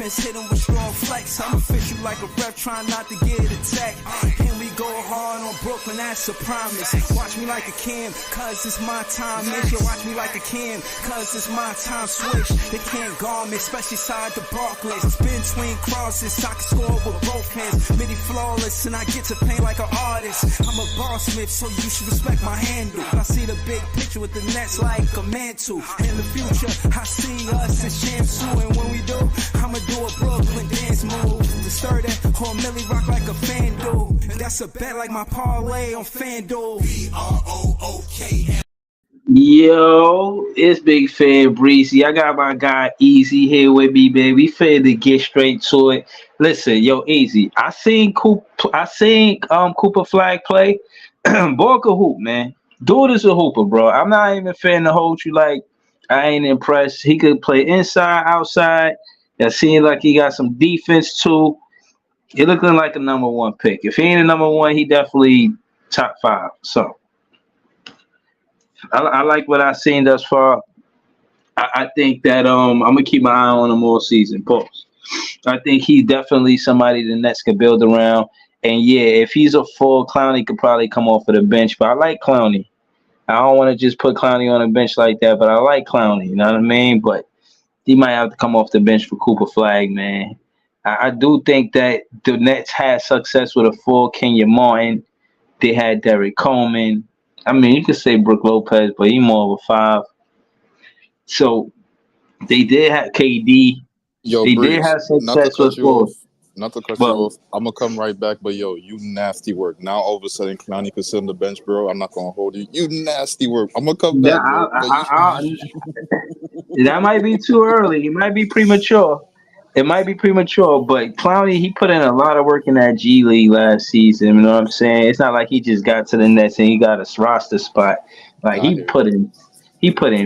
Hit him with strong flex. I'm official like a ref, trying not to get attacked. And we go hard on Brooklyn, that's a promise. Watch me like a Cam, cause it's my time. You watch me like a Cam, cause it's my time. Switch, they can't guard me, especially side the Barclays. Spin tween crosses, I can score with both hands. Midi flawless, and I get to paint like an artist. I'm a boss smith, so you should respect my handle. I see the big picture with the Nets like a mantle. In the future, I see us as champs too, and when we do, I'ma do a Brooklyn dance move. To stir that whole Millie rock like a fan dude. And that's a bet like my parlay on FanDuel. BROOKL. Yo, it's Big Fan Breezy. I got my guy Easy here with me, baby. We finna get straight to it. Listen, yo, Easy. I seen Cooper Flag play. Boy could hoop, man. Dude is a hooper, bro. I'm not even a fan to hold you like I ain't impressed. He could play inside, outside. It seems like he got some defense too. He looking like a number one pick. If he ain't a number one, he definitely top 5. So I like what I've seen thus far. I think that I'm gonna keep my eye on him all season. Pause. I think he's definitely somebody the Nets could build around. And yeah, if he's a full Clowney, could probably come off of the bench. But I like Clowney. I don't want to just put Clowney on a bench like that, but I like Clowney. You know what I mean? But he might have to come off the bench for Cooper Flag, man. I do think that the Nets had success with a full Kenya Martin. They had Derek Coleman. I mean, you could say Brook Lopez, but he's more of a 5. So they did have KD. Yo, they Breeze, did have success with full. Not to cut you off, I'm gonna come right back, but yo, you nasty work. Now all of a sudden, Clowney could sit on the bench, bro. I'm not gonna hold you. You nasty work. I'm gonna come back, bro. That might be too early. It might be premature. It might be premature, but Clowney, he put in a lot of work in that G League last season. You know what I'm saying? It's not like he just got to the Nets and he got a roster spot. Like he put in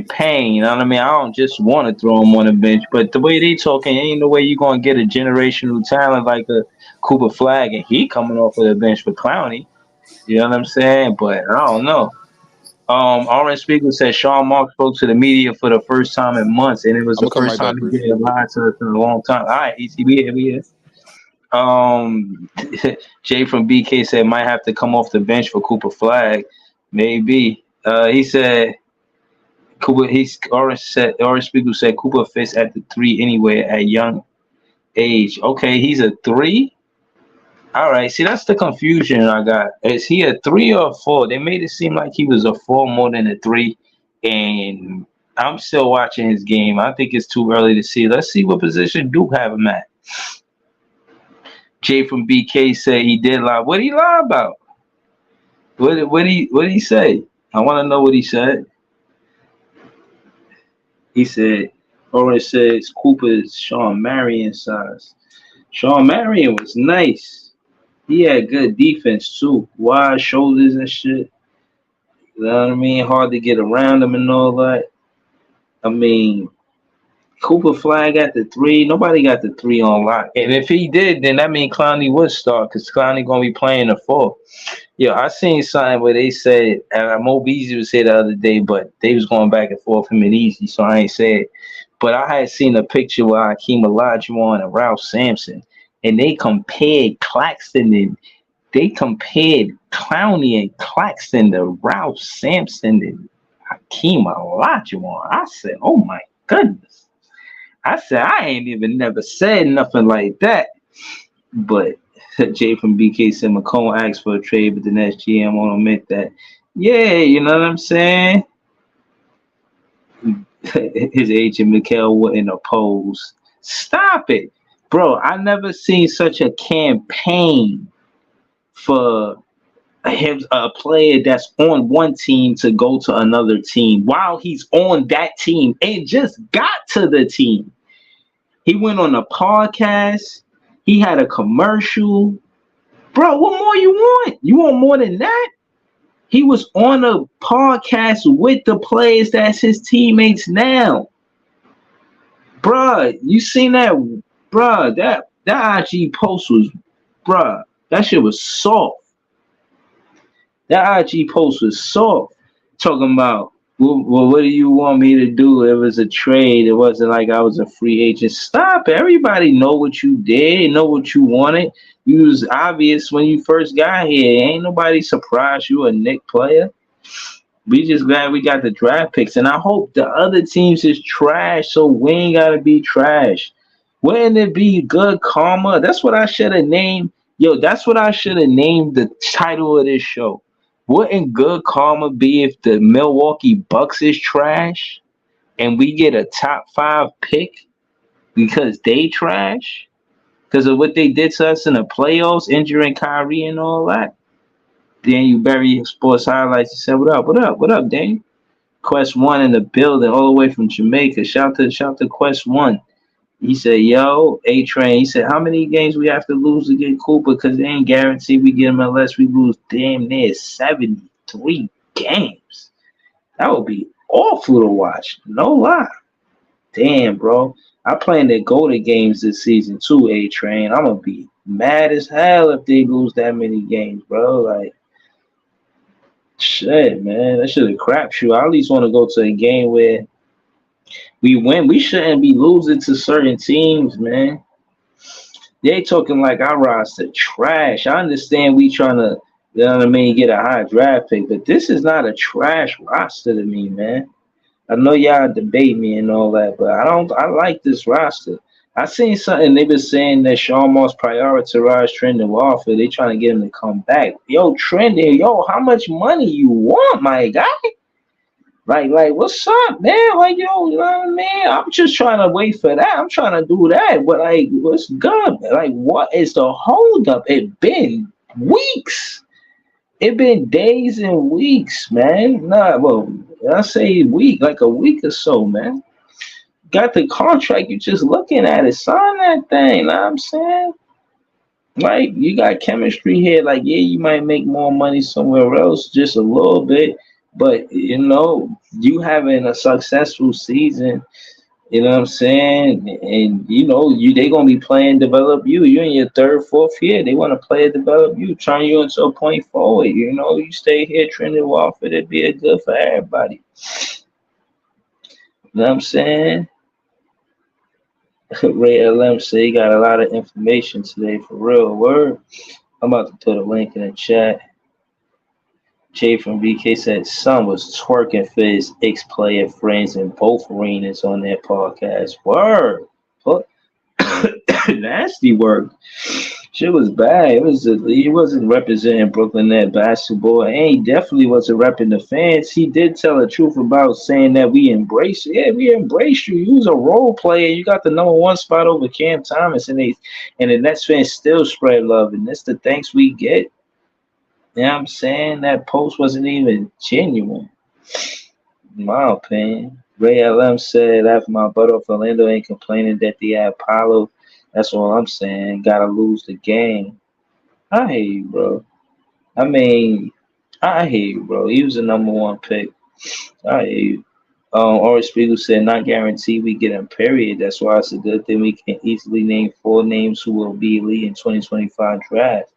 pain. You know what I mean? I don't just want to throw him on the bench, but the way they talking, ain't no way you gonna get a generational talent like a Cooper Flag and he coming off of the bench for Clowney. You know what I'm saying? But I don't know. Orange Spiegel said Sean Marks spoke to the media for the first time in months, and it was the first time he did lie to us in a long time. All right, ECB, we here. Jay from BK said might have to come off the bench for Cooper Flag. Maybe. He said Cooper. Orange Spiegel said Cooper fits at the 3 anyway at young age. Okay, he's a 3. All right, see, that's the confusion I got. Is he a 3 or a 4? They made it seem like he was a 4 more than a 3, and I'm still watching his game. I think it's too early to see. Let's see what position Duke have him at. Jay from BK said he did lie. What did he lie about? What did he say? I want to know what he said. He said, Orange says Cooper's Sean Marion size. Sean Marion was nice. He had good defense too. Wide shoulders and shit. You know what I mean? Hard to get around him and all that. I mean, Cooper Flag got the 3. Nobody got the 3 on lock. And if he did, then that means Clowney would start because Clowney gonna be playing the 4. Yo, I seen something where they said, and Mo Beasley was here the other day, but they was going back and forth him and Easy, so I ain't said. But I had seen a picture with Hakeem Olajuwon and Ralph Sampson, and they compared Clowney and Claxton to Ralph Sampson and Hakeem Olajuwon. I said, oh my goodness. I said, I ain't even never said nothing like that. But Jay from BK said McCone asked for a trade, but the next GM won't admit that. Yeah, you know what I'm saying? His agent Mikal wouldn't oppose. Stop it. Bro, I never seen such a campaign for him, a player that's on one team to go to another team while he's on that team and just got to the team. He went on a podcast. He had a commercial. Bro, what more you want? You want more than that? He was on a podcast with the players that's his teammates now. Bruh, you seen that? Bruh, that IG post was, bruh, that shit was soft. That IG post was soft. Talking about, well, what do you want me to do? It was a trade. It wasn't like I was a free agent. Stop. Everybody know what you did, know what you wanted. You was obvious when you first got here. Ain't nobody surprised you a Knick player. We just glad we got the draft picks. And I hope the other teams is trash so we ain't got to be trash. Wouldn't it be good karma? That's what I should have named. Yo, that's what I should have named the title of this show. Wouldn't good karma be if the Milwaukee Bucks is trash and we get a top 5 pick because they trash? Because of what they did to us in the playoffs, injuring Kyrie and all that. Then you bury sports highlights and said, what up, Dane? Quest 1 in the building, all the way from Jamaica. Shout to Quest 1. He said, yo, A-Train. He said, how many games we have to lose to get Cooper? Because they ain't guaranteed we get him unless we lose damn near 73 games. That would be awful to watch. No lie. Damn, bro. I plan to go to games this season too, A-Train. I'm going to be mad as hell if they lose that many games, bro. Like, shit, man. That shit a crapshoot. I at least want to go to a game where we win. We shouldn't be losing to certain teams, man. They talking like our roster trash. I understand we trying to, you know what I mean, get a high draft pick, but this is not a trash roster to me, man. I know y'all debate me and all that, but I like this roster. I seen something they been saying that Sean Moss prioritized Trendon Watford. They trying to get him to come back. Yo, Trendon, how much money you want, my guy? Like, what's up, man? Like, yo, you know what I mean? I'm just trying to wait for that. I'm trying to do that. But, like, what's good? Like, what is the holdup? It been weeks. It been days and weeks, man. Nah, well, I say week, like a week or so, man. Got the contract. You just looking at it. Sign that thing. Know what I'm saying? Like, you got chemistry here. Like, yeah, you might make more money somewhere else, just a little bit. But, you having a successful season, you know what I'm saying? And, they going to be playing develop you. You're in your 3rd, 4th year. They want to play and develop you, turn you into a point forward. You stay here, Trendon Watford, it'd be a good for everybody. You know what I'm saying? Ray LM said he got a lot of information today for real. Word. I'm about to put a link in the chat. Jay from BK said son was twerking for his ex-player friends in both arenas on their podcast. Word. Nasty work. Shit was bad. He wasn't representing Brooklyn Net basketball, and he definitely wasn't repping the fans. He did tell the truth about saying that we embrace you. Yeah, we embrace you. You was a role player. You got the number 1 spot over Cam Thomas, and the Nets fans still spread love, and that's the thanks we get. You know what I'm saying? That post wasn't even genuine, in my opinion. Ray LM said, after my butt off, Orlando ain't complaining that they had Paolo. That's all I'm saying. Gotta lose the game. I hear you, bro. I mean, I hear you, bro. He was the number 1 pick. I hear you. Orange Spiegel said, not guaranteed we get him, period. That's why it's a good thing we can easily name four names who will be elite in 2025 draft.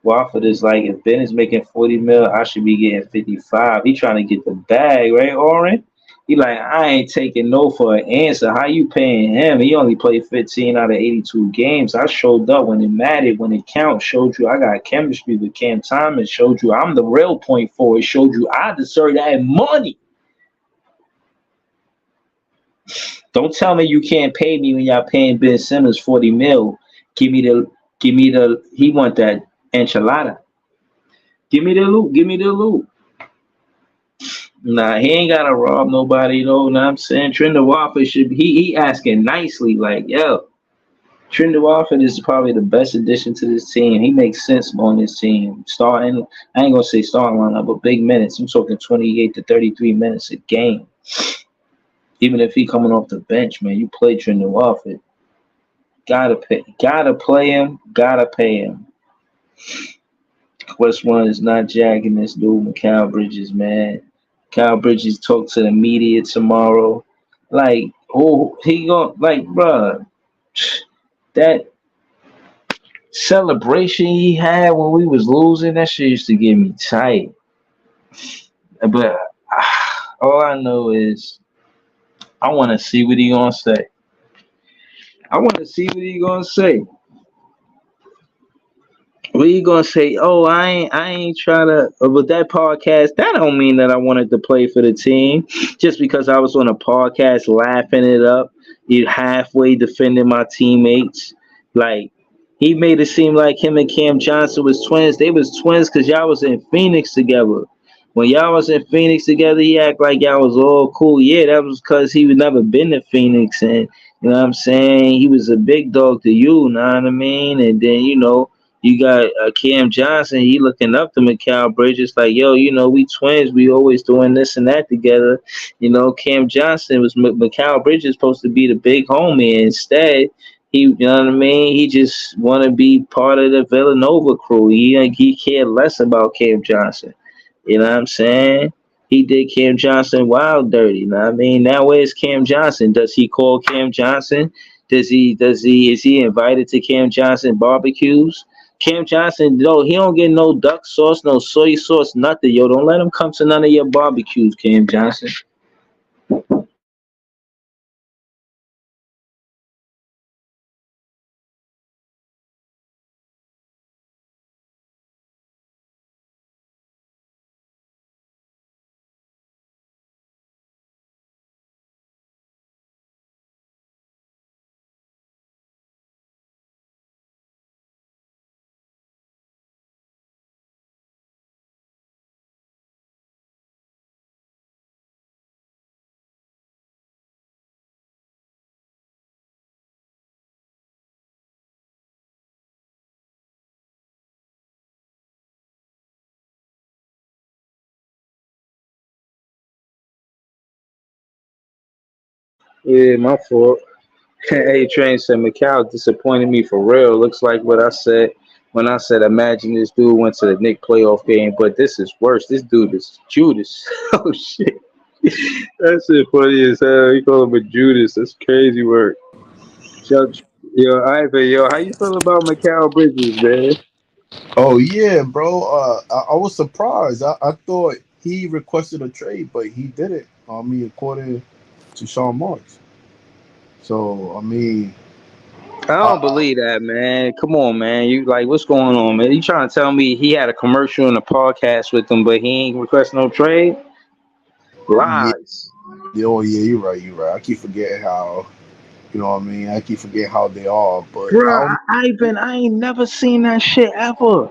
Wofford is like, if Ben is making 40 mil, I should be getting 55. He trying to get the bag, right, Oren? He like, I ain't taking no for an answer. How you paying him? He only played 15 out of 82 games. I showed up when it mattered, when it counts. Showed you I got chemistry with Cam Thomas. Showed you I'm the real point forward. Showed you I deserve that money. Don't tell me you can't pay me when y'all paying Ben Simmons 40 mil. Give me the, he want that enchilada. Give me the loot, give me the loot. Nah, he ain't gotta rob nobody though. Know what I'm saying? Trent Wofford should be, he asking nicely, like, yo, Trent Wofford is probably the best addition to this team. He makes sense on this team. Starting, I ain't gonna say starting lineup, but big minutes. I'm talking 28 to 33 minutes a game. Even if he coming off the bench, man, you play Trent Wofford. Gotta play him, gotta pay him. Quest one is not jacking this dude, Mikal Bridges, man. Mikal Bridges talk to the media tomorrow. Like, oh, he going like, bruh, that celebration he had when we was losing, that shit used to get me tight. But all I know is I want to see what he gonna say. I want to see what he gonna say. What you gonna say? Oh, I ain't trying to. With that podcast, that don't mean that I wanted to play for the team. Just because I was on a podcast laughing it up, you halfway defending my teammates. Like he made it seem like him and Cam Johnson was twins. They was twins because y'all was in Phoenix together. When y'all was in Phoenix together, he act like y'all was all cool. Yeah, that was because he was never been to Phoenix, and you know what I'm saying. He was a big dog to you, know what I mean? And then you got Cam Johnson. He looking up to Mikal Bridges like, yo, we twins. We always doing this and that together. Cam Johnson was Mikal Bridges supposed to be the big homie. Instead, you know what I mean? He just want to be part of the Villanova crew. He cared less about Cam Johnson. You know what I'm saying? He did Cam Johnson wild dirty. You know what I mean? Now where's Cam Johnson? Does he call Cam Johnson? Is he invited to Cam Johnson barbecues? Cam Johnson, he don't get no duck sauce, no soy sauce, nothing. Yo, don't let him come to none of your barbecues, Cam Johnson. Yeah, my fault. Hey, Train said Mikal disappointed me for real. Looks like what I said when I said imagine this dude went to the Knicks playoff game, but this is worse. This dude is Judas. Oh shit. That's it funny as hell. He called him a Judas. That's crazy work. Chuck, yo, Ivan, yo, how you feel about Mikal Bridges, man? Oh yeah, bro. I was surprised. I thought he requested a trade, but he didn't. According to Sean Marks. So I I, don't believe that, man. Come on, man. You like what's going on, man? You trying to tell me he had a commercial and a podcast with him, but he ain't request no trade? yeah, Lies. oh yeah, you're right. You're right. I keep forgetting how I keep forgetting how they are, but I Bruh, don't. Ivan, I ain't never seen that shit ever.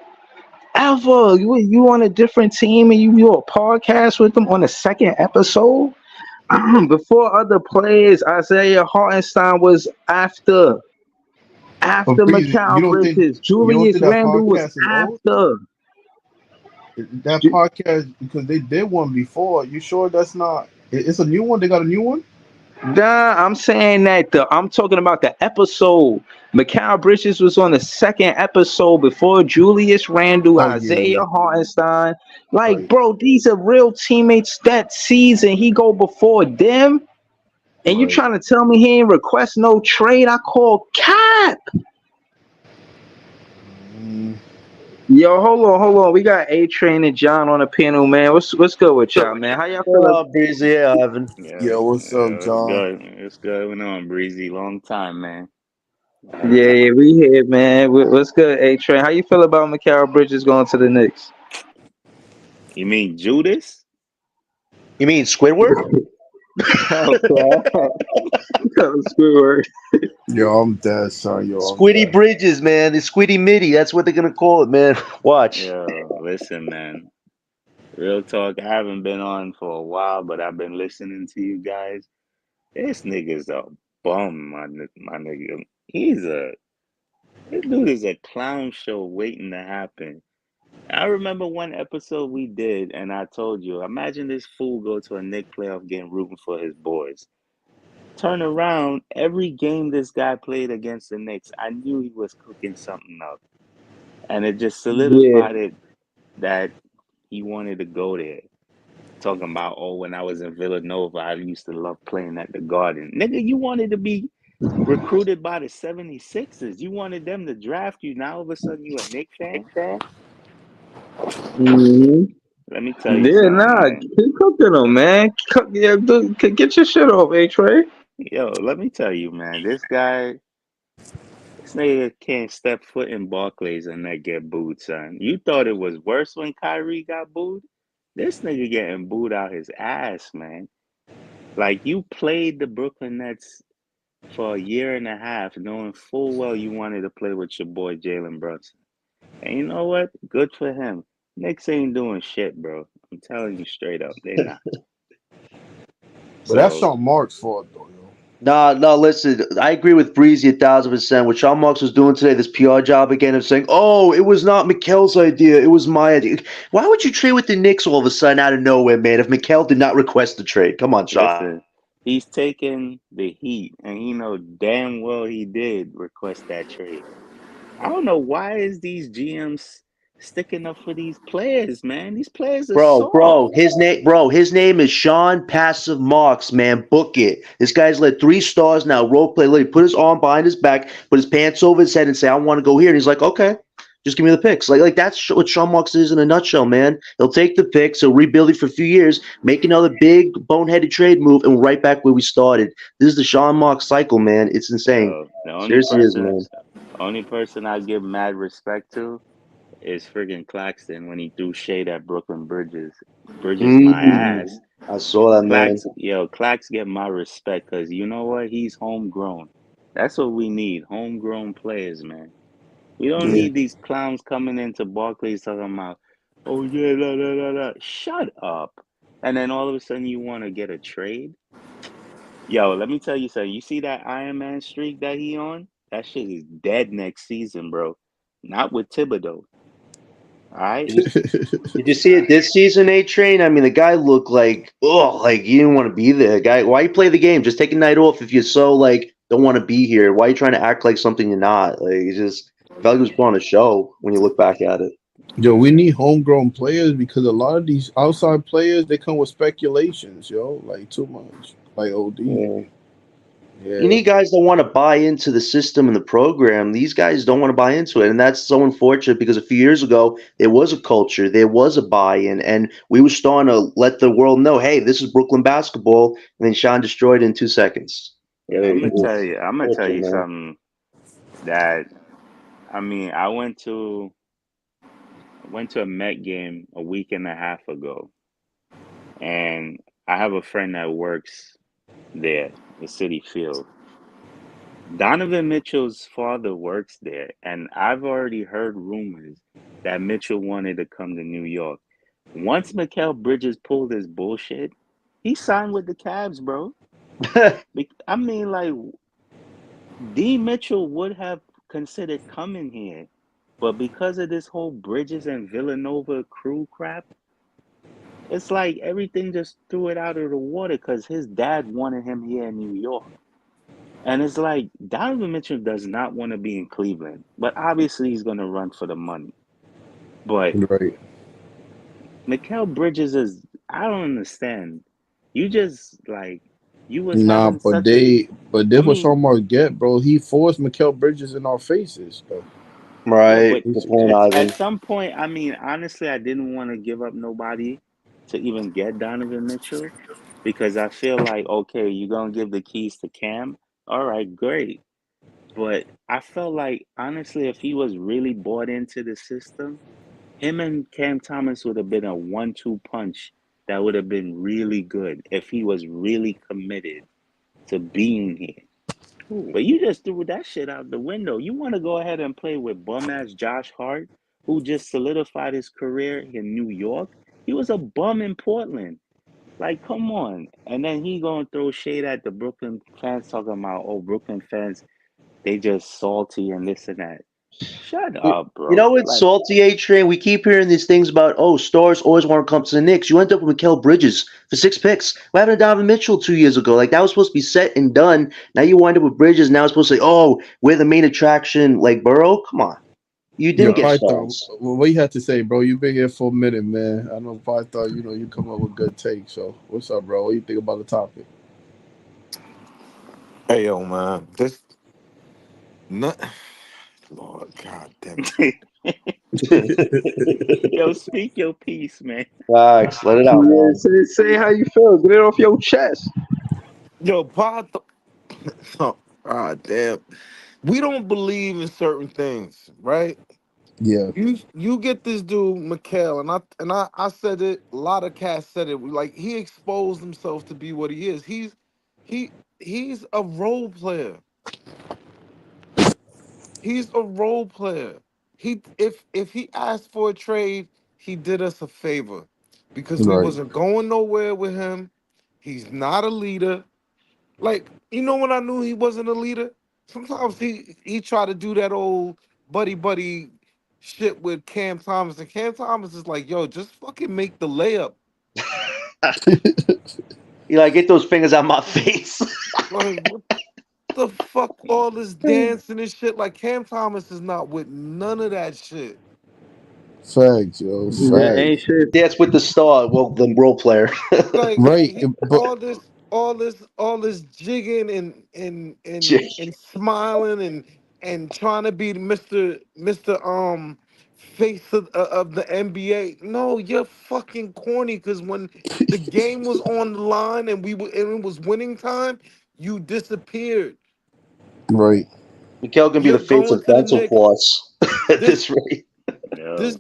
Ever. You on a different team and you do a podcast with them on the second episode? Before other players, Isaiah Hartenstein was after But Breezy, Mikal Bridges. you don't Julius think that Randle was podcast is old? after. That podcast because they did one before. You sure that's not? It's a new one. They got a new one. Nah, I'm saying that I'm talking about the episode. Mikal Bridges was on the second episode before Julius Randle, Oh yeah, Isaiah yeah, Hartenstein. Like, right, bro, these are real teammates that season. He go before them, and you right. trying to tell me he ain't request no trade? I call cap. Mm, Yo, hold on. We got A Train and John on the panel, man. What's good with y'all, man? How y'all feel? Breezy, yeah, Ivan. yeah, what's up, It's John? good. It's good. We know Breezy. Long time, man. Long Yeah, time. we here, man. What's good, A Train? How you feel about Mikal Bridges going to the Knicks? You mean Judas? You mean Squidward? Okay. That's good word. Yo, I'm dead, son. Yo, I'm Squiddy dead. Bridges, man. The Squiddy Mitty. That's what they're gonna call it, man. Watch. Yo, listen, man. Real talk. I haven't been on for a while, but I've been listening to you guys. This nigga's a bum, my nigga. This dude is a clown show waiting to happen. I remember one episode we did, and I told you, imagine this fool go to a Knick playoff game rooting for his boys. Turn around, every game this guy played against the Knicks, I knew he was cooking something up. And it just Yeah. solidified it that he wanted to go there. Talking about, oh, when I was in Villanova, I used to love playing at the Garden. Nigga, you wanted to be recruited by the 76ers. You wanted them to draft you. Now all of a sudden you a Knicks fan? hmm Let me tell you Yeah, something, nah, man. keep cooking them, man. Yeah, get your shit off, A Trey. Yo, let me tell you, man. This nigga can't step foot in Barclays and not get booed, son. You thought it was worse when Kyrie got booed? This nigga getting booed out his ass, man. Like, you played the Brooklyn Nets for a year and a half, knowing full well you wanted to play with your boy Jalen Brunson. And you know what? Good for him. Knicks ain't doing shit, bro. I'm telling you straight up, they not. But that's So, Sean Marks' fault, though, yo. Nah, no, listen. I agree with Breezy 1,000%. What Sean Marks was doing today, this PR job again of saying, "Oh, it was not Mikel's idea, it was my idea." Why would you trade with the Knicks all of a sudden out of nowhere, man? If Mikel did not request the trade, come on, Sean. listen, he's taking the heat, and he know damn well he did request that trade. I don't know why is these GMs sticking up for these players, man. These players are soft. His name is Sean Passive Marks, man. Book it. This guy's led 3 stars now. Role play. He put his arm behind his back, put his pants over his head, and say, "I want to go here." And he's like, "Okay, just give me the picks." Like that's what Sean Marks is in a nutshell, man. He'll take the picks, he'll rebuild it for a few years, make another big boneheaded trade move, and we're right back where we started. This is the Sean Marks cycle, man. It's insane. Yo, Seriously, is man. only person I give mad respect to is friggin' Claxton when he threw shade at Brooklyn Bridges. Bridges, my ass. I saw that, man. Clax get my respect because you know what? He's homegrown. That's what we need, homegrown players, man. We don't Yeah. need these clowns coming into Barclays talking about, oh yeah, la la la la. Shut up. And then all of a sudden you want to get a trade? Yo, let me tell you something. You see that Iron Man streak that he on? That shit is dead next season, bro. Not with Thibodeau. All right? Did you see it this season, A Train? I mean, the guy looked like you didn't want to be there. Guy, why you play the game? Just take a night off if you're so don't want to be here. Why are you trying to act like something you're not? Like it's just felt like he was putting on a show when you look back at it. Yo, we need homegrown players because a lot of these outside players they come with speculations, yo, like too much, like OD. Yeah. You Yeah, need guys that want to buy into the system and the program. These guys don't want to buy into it, and that's so unfortunate because a few years ago there was a culture, there was a buy-in, and we were starting to let the world know, hey, this is Brooklyn basketball. And then Sean destroyed it in 2 seconds. Yeah, I'm gonna tell you, Culture, man. something that I mean, I went to a Met game a week and a half ago, and I have a friend that works there, the City Field. Donovan Mitchell's father works there, and I've already heard rumors that Mitchell wanted to come to New York. Once Mikal Bridges pulled his bullshit, he signed with the Cavs, bro. I mean, like, D. Mitchell would have considered coming here, but because of this whole Bridges and Villanova crew crap, It's like everything just threw it out of the water because his dad wanted him here in New York. And it's like Donovan Mitchell does not want to be in Cleveland, but obviously he's going to run for the money. But Right. Mikal Bridges is, I don't understand. You just like, you was Nah, having but such a, this I what mean, Sean Mark get, bro. He forced Mikal Bridges in our faces, though. yeah, Right. but Good He's, point, at Ivan. some point, I mean, honestly, I didn't want to give up nobody to even get Donovan Mitchell because I feel like, okay, you're going to give the keys to Cam. All right, great. But I felt like, honestly, if he was really bought into the system, him and Cam Thomas would have been a 1-2 punch that would have been really good if he was really committed to being here. Ooh. But you just threw that shit out the window. You want to go ahead and play with bum ass Josh Hart, who just solidified his career in New York? He was a bum in Portland. Like, come on. And then he gonna throw shade at the Brooklyn fans talking about, oh, Brooklyn fans, they just salty and this and that. Shut up, You bro. know it's Like, salty, A Train. We keep hearing these things about, oh, stars always want to come to the Knicks. You end up with Mikal Bridges for 6 picks. What happened to Donovan Mitchell 2 years ago? Like that was supposed to be set and done. Now you wind up with Bridges. Now it's supposed to say, oh, we're the main attraction. Like Burrow, come on, you yo, didn't get Python, stars. well, what you had to say, bro? You been here for a minute, man. I know Python. You come up with good takes. So what's up, bro? What you think about the topic? Hey yo, man. This not Lord God damn it. yo, speak your piece, man. Facts. Let it out, Yeah, man. say how you feel. Get it off your chest. Yo, Pod oh, God damn. We don't believe in certain things, right? Yeah, You get this dude, Mikhail, and I said it, a lot of cats said it. Like he exposed himself to be what he is. He he's a role player. He's a role player. If he asked for a trade, he did us a favor because we right, wasn't going nowhere with him. He's not a leader. Like, you know when I knew he wasn't a leader? Sometimes he tried to do that old buddy shit with Cam Thomas, and Cam Thomas is like, yo, just fucking make the layup. You like get those fingers out my face. Like, what the fuck, all this dancing and shit? Like, Cam Thomas is not with none of that shit. facts, yo, Yeah, ain't facts. shit. That's with the star. Well, the role player. Like Right, but all this jigging and smiling and trying to be Mr. Face of the NBA. No, you're fucking corny because when the game was on the line and and it was winning time, you disappeared. right, Mikhail can be the You're face going of to the dental Knicks. floss at This this rate. Yo,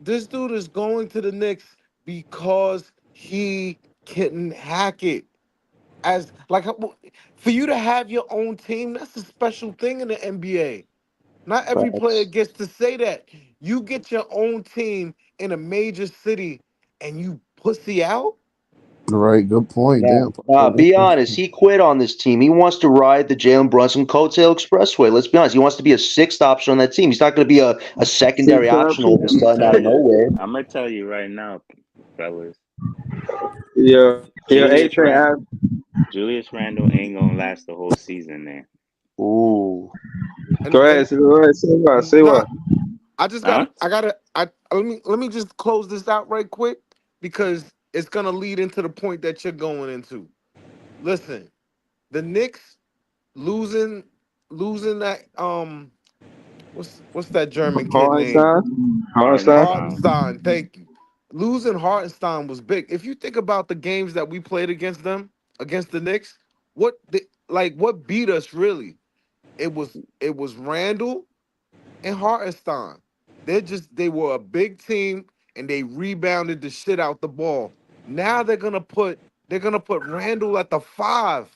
this dude is going to the Knicks because he can hack it. As like for you to have your own team, that's a special thing in the NBA. Not every player Facts. gets to say that. You get your own team in a major city and you pussy out. right. Good point. Nah, Damn, nah, Python, be that's honest. He quit on this team. He wants to ride the Jalen Brunson coattail expressway. Let's be honest. He wants to be a sixth option on that team. He's not going to be a secondary Six option all of a sudden out of nowhere. I'm gonna tell you right now, fellas. Yeah, yeah. A Julius train. Rand Julius Randle ain't gonna last the whole season there. Ooh. And Go ahead. and Go ahead. Say what. Say what. not I just Huh? gotta I gotta I let me just close this out right quick because it's gonna lead into the point that you're going into. Listen, the Knicks losing losing that what's that German kid name? Hartenstein. Hartenstein. Hartenstein. Hartenstein, thank you. Losing Hartenstein was big. If you think about the games that we played against them, against the Knicks, what beat us really? It was Randall and Hartenstein. They were a big team and they rebounded the shit out the ball. Now they're gonna put Randall at the five.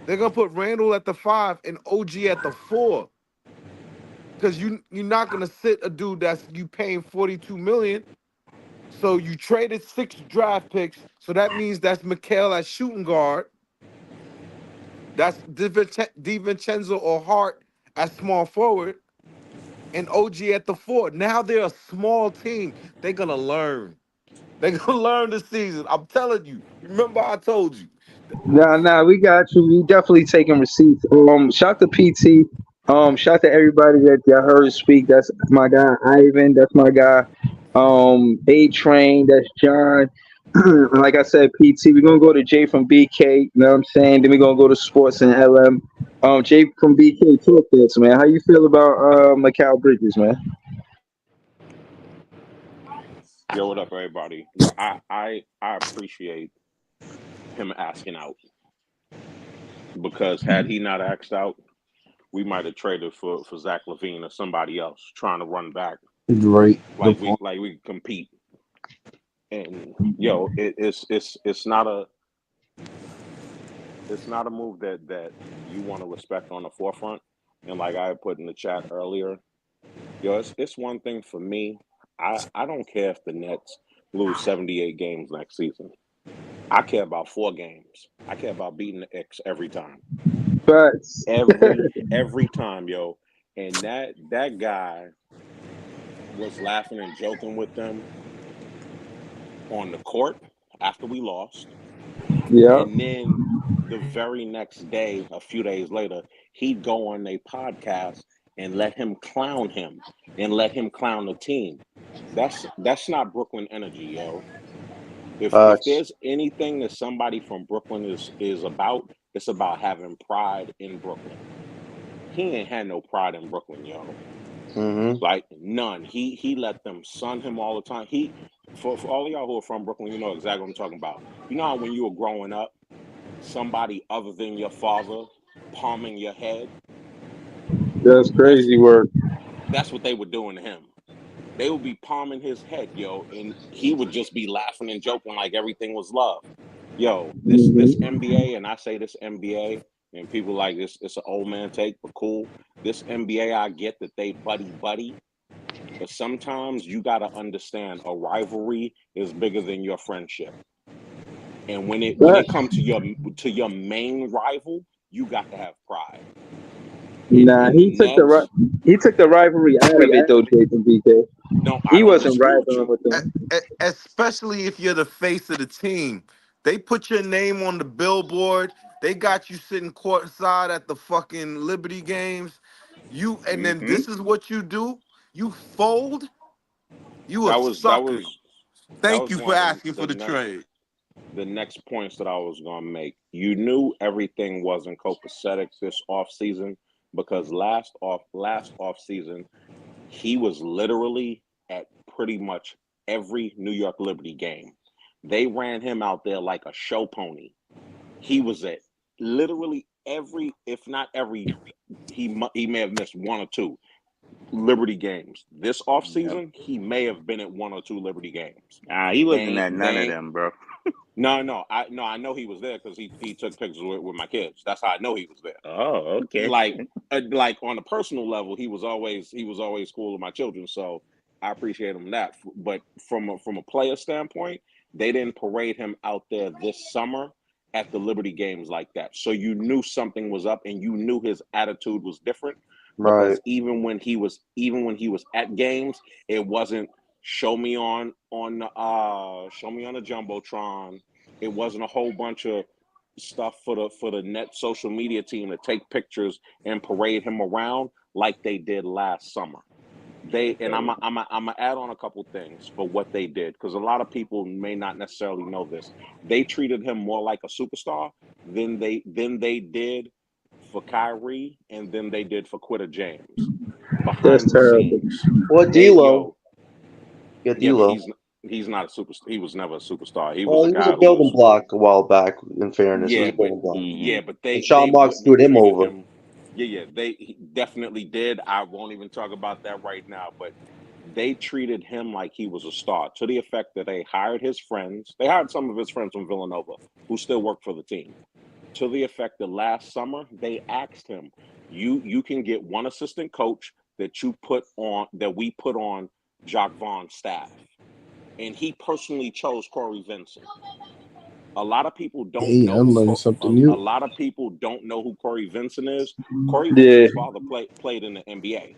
They're gonna put Randall at the five and OG at the four. Because you're not gonna sit a dude that's you paying 42 million. So you traded 6 draft picks. So that means that's Mikhail at shooting guard. That's DiVincenzo or Hart at small forward. And OG at the four. Now they're a small team. They're gonna learn. They gonna learn this season. I'm telling you. Remember, I told you. Nah, we got you. We definitely taking receipts. Shout to PT. Shout to everybody that y'all heard speak. That's my guy Ivan. That's my guy. A Train. That's John. Like I said, PT. We're gonna go to Jay from BK. You know what I'm saying? Then we're gonna go to Sports and LM. Jay from BK. Talk this, man. How you feel about Mikal Bridges, man? Yo, what up, everybody? Yo, I appreciate him asking out because had he not asked out, we might have traded for Zach Levine or somebody else trying to run back Right. Good like we point. like we compete. And yo, it's not a move that you want to respect on the forefront. And like I put in the chat earlier, yo, it's one thing for me. I don't care if the Nets lose 78 games next season. I care about 4 games. I care about beating the X every time. But Every time, yo. And that guy was laughing and joking with them on the court after we lost. yeah, And then the very next day, a few days later, he'd go on a podcast and let him and let him clown the team. That's not Brooklyn energy, yo. If Facts. there's anything that somebody from Brooklyn is about, it's about having pride in Brooklyn. He ain't had no pride in Brooklyn, yo. Mm-hmm. Like none. He let them sun him all the time. He for all of y'all who are from Brooklyn, you know exactly what I'm talking about. You know how when you were growing up, somebody other than your father palming your head. that's That's crazy work. that's what they were doing to him. They would be palming his head, yo, and he would just be laughing and joking like everything was love. Yo, this Hmm. NBA, and I say this NBA, and people like this, it's an old man take, but cool. This NBA, I get that they buddy, but sometimes you gotta understand a rivalry is bigger than your friendship. And when it But comes to your main rival, you got to have pride. nah, In the Nets, he took the rivalry out of it though, Jason BK. no, I He don't wasn't disagree with rivaling you. with them. Especially if you're the face of the team. They put your name on the billboard. They got you sitting courtside at the fucking Liberty games. You and then Hmm. this is what you do. You fold. You a That was that sucker. was that Thank was you for one of asking for the the next trade. the next points that I was gonna make. You knew everything wasn't copacetic this off season because last off season he was literally at pretty much every New York Liberty game. They ran him out there like a show pony. He was at literally every, if not every, he may have missed 1 or 2 Liberty games. This Yep. offseason, he may have been at 1 or 2 Liberty games. Nah, he wasn't They at none of they them, bro. I know he was there because he took pictures with my kids. That's how I know he was there. Oh, okay. Like on a personal level, he was always cool with my children. So I appreciate him that. But from a player standpoint, they didn't parade him out there this summer at the Liberty games like that. So you knew something was up, and you knew his attitude was different Right. because even when he was at games, it wasn't show me on the jumbotron. It wasn't a whole bunch of stuff for the net social media team to take pictures and parade him around like they did last summer. They and So I'm gonna add on a couple things for what they did because a lot of people may not necessarily know this. They treated him more like a superstar than they did for Kyrie and then they did for Quitter James behind That's the terrible. scenes. Well, They D'Lo. yo Yeah, Yeah, but D'Lo. he's not a superstar. He was never a superstar. He was Well, a he was a guy who building was block a while back. In fairness, he was yeah, a but building block. hmm but And they Sean Marks wouldn't threw have him treated over. him. Yeah, they definitely did. I won't even talk about that right now, but they treated him like he was a star to the effect that they hired his friends. They hired some of his friends from Villanova who still work for the team. To the effect that last summer they asked him, "You can get one assistant coach that we put on Jacques Vaughn's staff," and he personally chose Corey Vincent. A lot of people don't Hey, I know who learned something new. a lot of people don't know who Corey Vincent is. Corey Yeah, Vincent's father played in the NBA.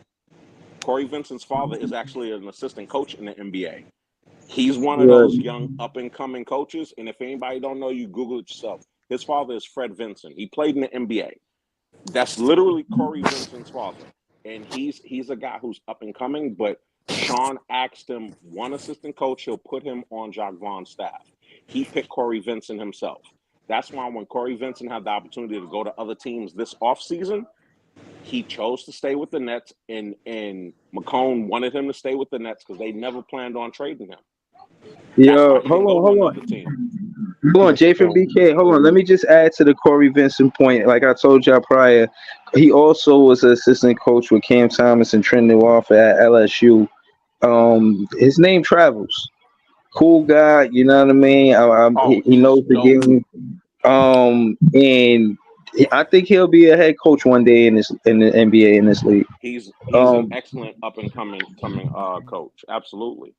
Corey Vincent's father is actually an assistant coach in the NBA. He's one of Yeah. those young up and coming coaches. And if anybody don't know, you Google it yourself. His father is Fred Vinson. He played in the NBA. That's literally Corey Vincent's father. And he's a guy who's up and coming, but Sean asked him one assistant coach, he'll put him on Jacques Vaughn's staff. He picked Corey Vincent himself. That's why when Corey Vincent had the opportunity to go to other teams this offseason, he chose to stay with the Nets, and McCone wanted him to stay with the Nets because they never planned on trading him. That's why Yo, he didn't go to hold another on. team. Hold on, Jay from BK. Hold on. Let me just add to the Corey Vincent point. Like I told y'all prior, he also was an assistant coach with Cam Thomas and Trent Noir at LSU. His name travels. Cool guy, you know what I mean? Oh, He he's knows the dope. game. And I think he'll be a head coach one day in the NBA in this league. He's an Um, excellent up and coming coach. Absolutely.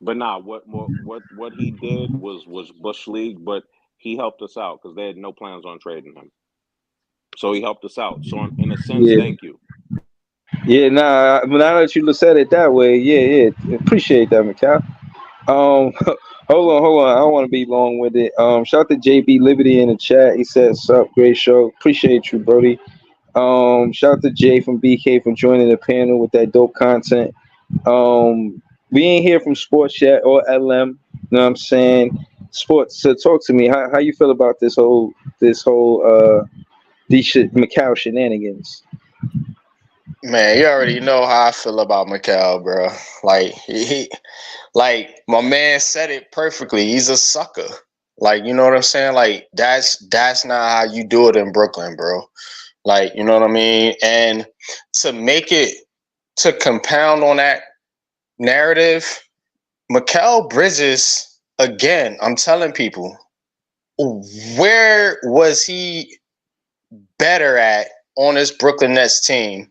But what he did was Bush League, but he helped us out because they had no plans on trading him. So he helped us out. So in a sense, yeah, thank you. yeah. Nah, now that you said it that way, yeah. Appreciate that, Mikal. Um, hold on. I don't want to be long with it. Shout out to JB Liberty in the chat. He said, "Sup, great show. Appreciate you, Brody." Shout out to Jay from BK for joining the panel with that dope content. We ain't hear from Sports yet or LM. You know what I'm saying? Sports. So talk to me. How you feel about these Macau shenanigans? Man, you already know how I feel about Mikal, bro. Like like my man said it perfectly. He's a sucker. Like, you know what I'm saying? Like that's not how you do it in Brooklyn, bro. Like, you know what I mean? And to compound on that narrative, Mikal Bridges, again, I'm telling people, where was he better at on this Brooklyn Nets team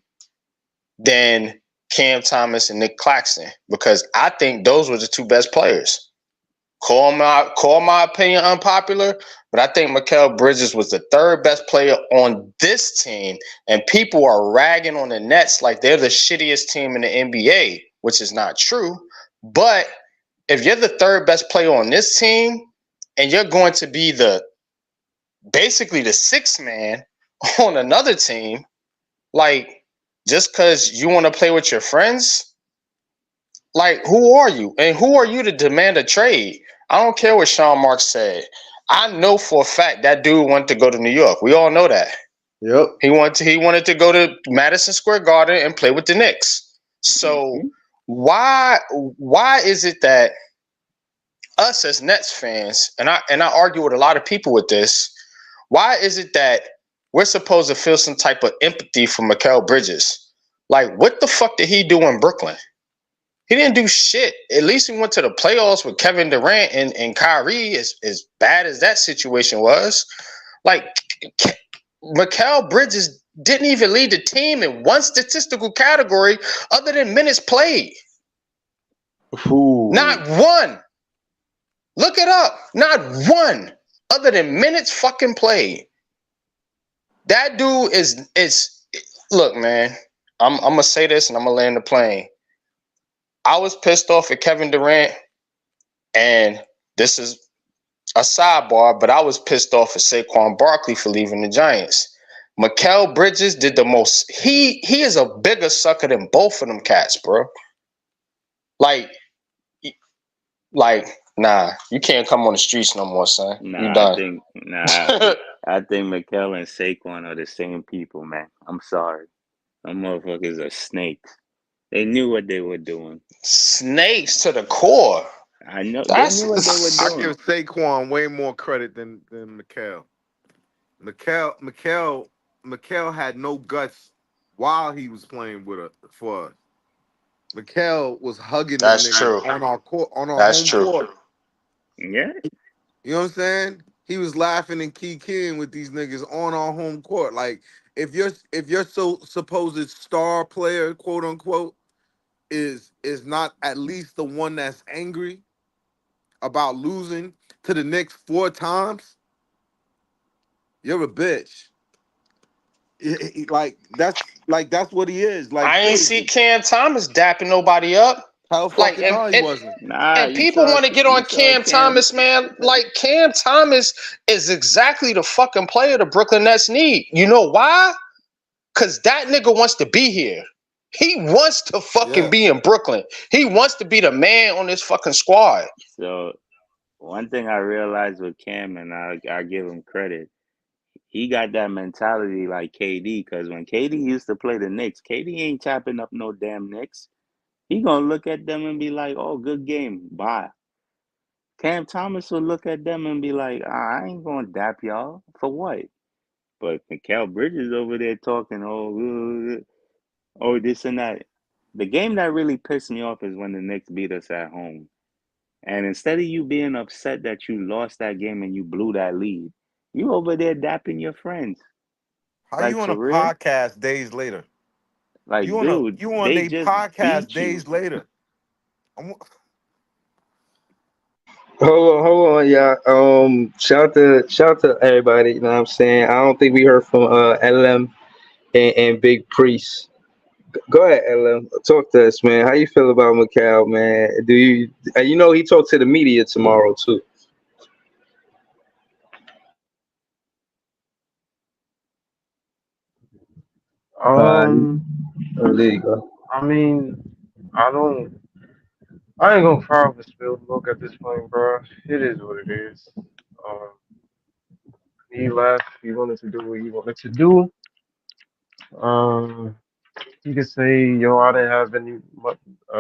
than Cam Thomas and Nick Claxton? Because I think those were the two best players. Call my opinion unpopular, but I think Mikal Bridges was the third best player on this team, and people are ragging on the Nets like they're the shittiest team in the NBA, which is not true. But if you're the third best player on this team and you're going to be basically the sixth man on another team, like, just because you want to play with your friends, like, who are you? And who are you to demand a trade? I don't care what Sean Marks said. I know for a fact that dude wanted to go to New York. We all know that. Yep. He wanted to go to Madison Square Garden and play with the Knicks. So why is it that us as Nets fans, and I argue with a lot of people with this, why is it that we're supposed to feel some type of empathy for Mikal Bridges? Like, what the fuck did he do in Brooklyn? He didn't do shit. At least he went to the playoffs with Kevin Durant and Kyrie, as bad as that situation was. Like, Mikal Bridges didn't even lead the team in one statistical category other than minutes played. Ooh. Not one. Look it up. Not one other than minutes fucking played. That dude is look, man. I'm gonna say this and I'm gonna land the plane. I was pissed off at Kevin Durant, and this is a sidebar, but I was pissed off at Saquon Barkley for leaving the Giants. Mikal Bridges did the most. He is a bigger sucker than both of them cats, bro. Like, nah, you can't come on the streets no more, son. You done. I think Mikal and Saquon are the same people, man. I'm sorry. Them motherfuckers are snakes. They knew what they were doing. Snakes to the core. I know they That's knew what they were I doing. give Saquon way more credit than Mikal. Mikal had no guts while he was playing for us. Mikal was hugging them That's niggas true. on our court, on our That's home true. court. Yeah. You know what I'm saying? He was laughing and kikiing with these niggas on our home court. Like, if your so supposed star player, quote unquote, is not at least the one that's angry about losing to the Knicks 4 times, you're a bitch. Like that's what he is. Like, I ain't see Cam Thomas dapping nobody up. Hell Like, fucking no, he wasn't. Nah, and people want to get you on saw Cam Cam. Thomas, man. Like, Cam Thomas is exactly the fucking player the Brooklyn Nets need. You know why? Because that nigga wants to be here. He wants to fucking Yeah. be in Brooklyn. He wants to be the man on this fucking squad. So one thing I realized with Cam, and I give him credit, he got that mentality like KD. Because when KD used to play the Knicks, KD ain't chopping up no damn Knicks. He gonna look at them and be like, "Oh, good game, bye." Cam Thomas will look at them and be like, I ain't gonna dap y'all for what? But Mikal Bridges over there talking, oh, this and that. The game that really pissed me off is when the Knicks beat us at home. And instead of you being upset that you lost that game and you blew that lead, you over there dapping your friends. How Like you on for a real? podcast days later? Like, dude, You on they a just podcast beat you. days later. I'm- Hold on, y'all. Shout to everybody. You know what I'm saying? I don't think we heard from LM and Big Priest. Go ahead, LM. Talk to us, man. How you feel about Macau, man? Do you you know he talked to the media tomorrow too? Um, Oh, there you go. I mean, I don't. I ain't gonna cry over spilled milk at this point, bro. It is what it is. Um, he left. He wanted to do what he wanted to do. Um, he could say, "Yo, I didn't have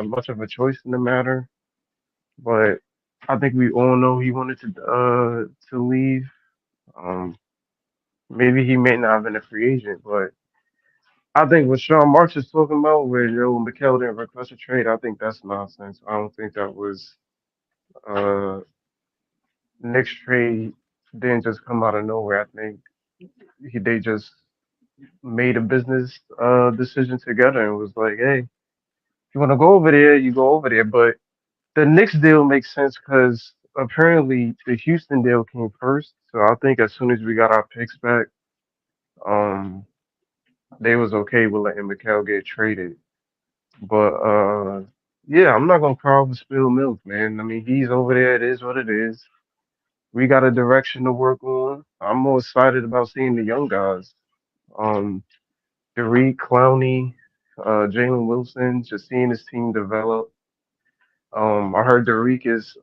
much of a choice in the matter," but I think we all know he wanted to leave. Um, maybe he may not have been a free agent, but I think what Sean Marks is talking about, where Mikal didn't request a trade, I think that's nonsense. I don't think that was uh Nick's trade didn't just come out of nowhere. I think they just made a business decision together and was like, hey, if you want to go over there, you go over there. But the Knicks deal makes sense because apparently the Houston deal came first. So I think as soon as we got our picks back, um, they was okay with letting Mikal get traded. But yeah, I'm not gonna cry over spilled milk, man. I mean, he's over there. It is what it is. We got a direction to work on. I'm more excited about seeing the young guys. Um, Derek Clowney, Jalen Wilson, just seeing his team develop. I heard Derek is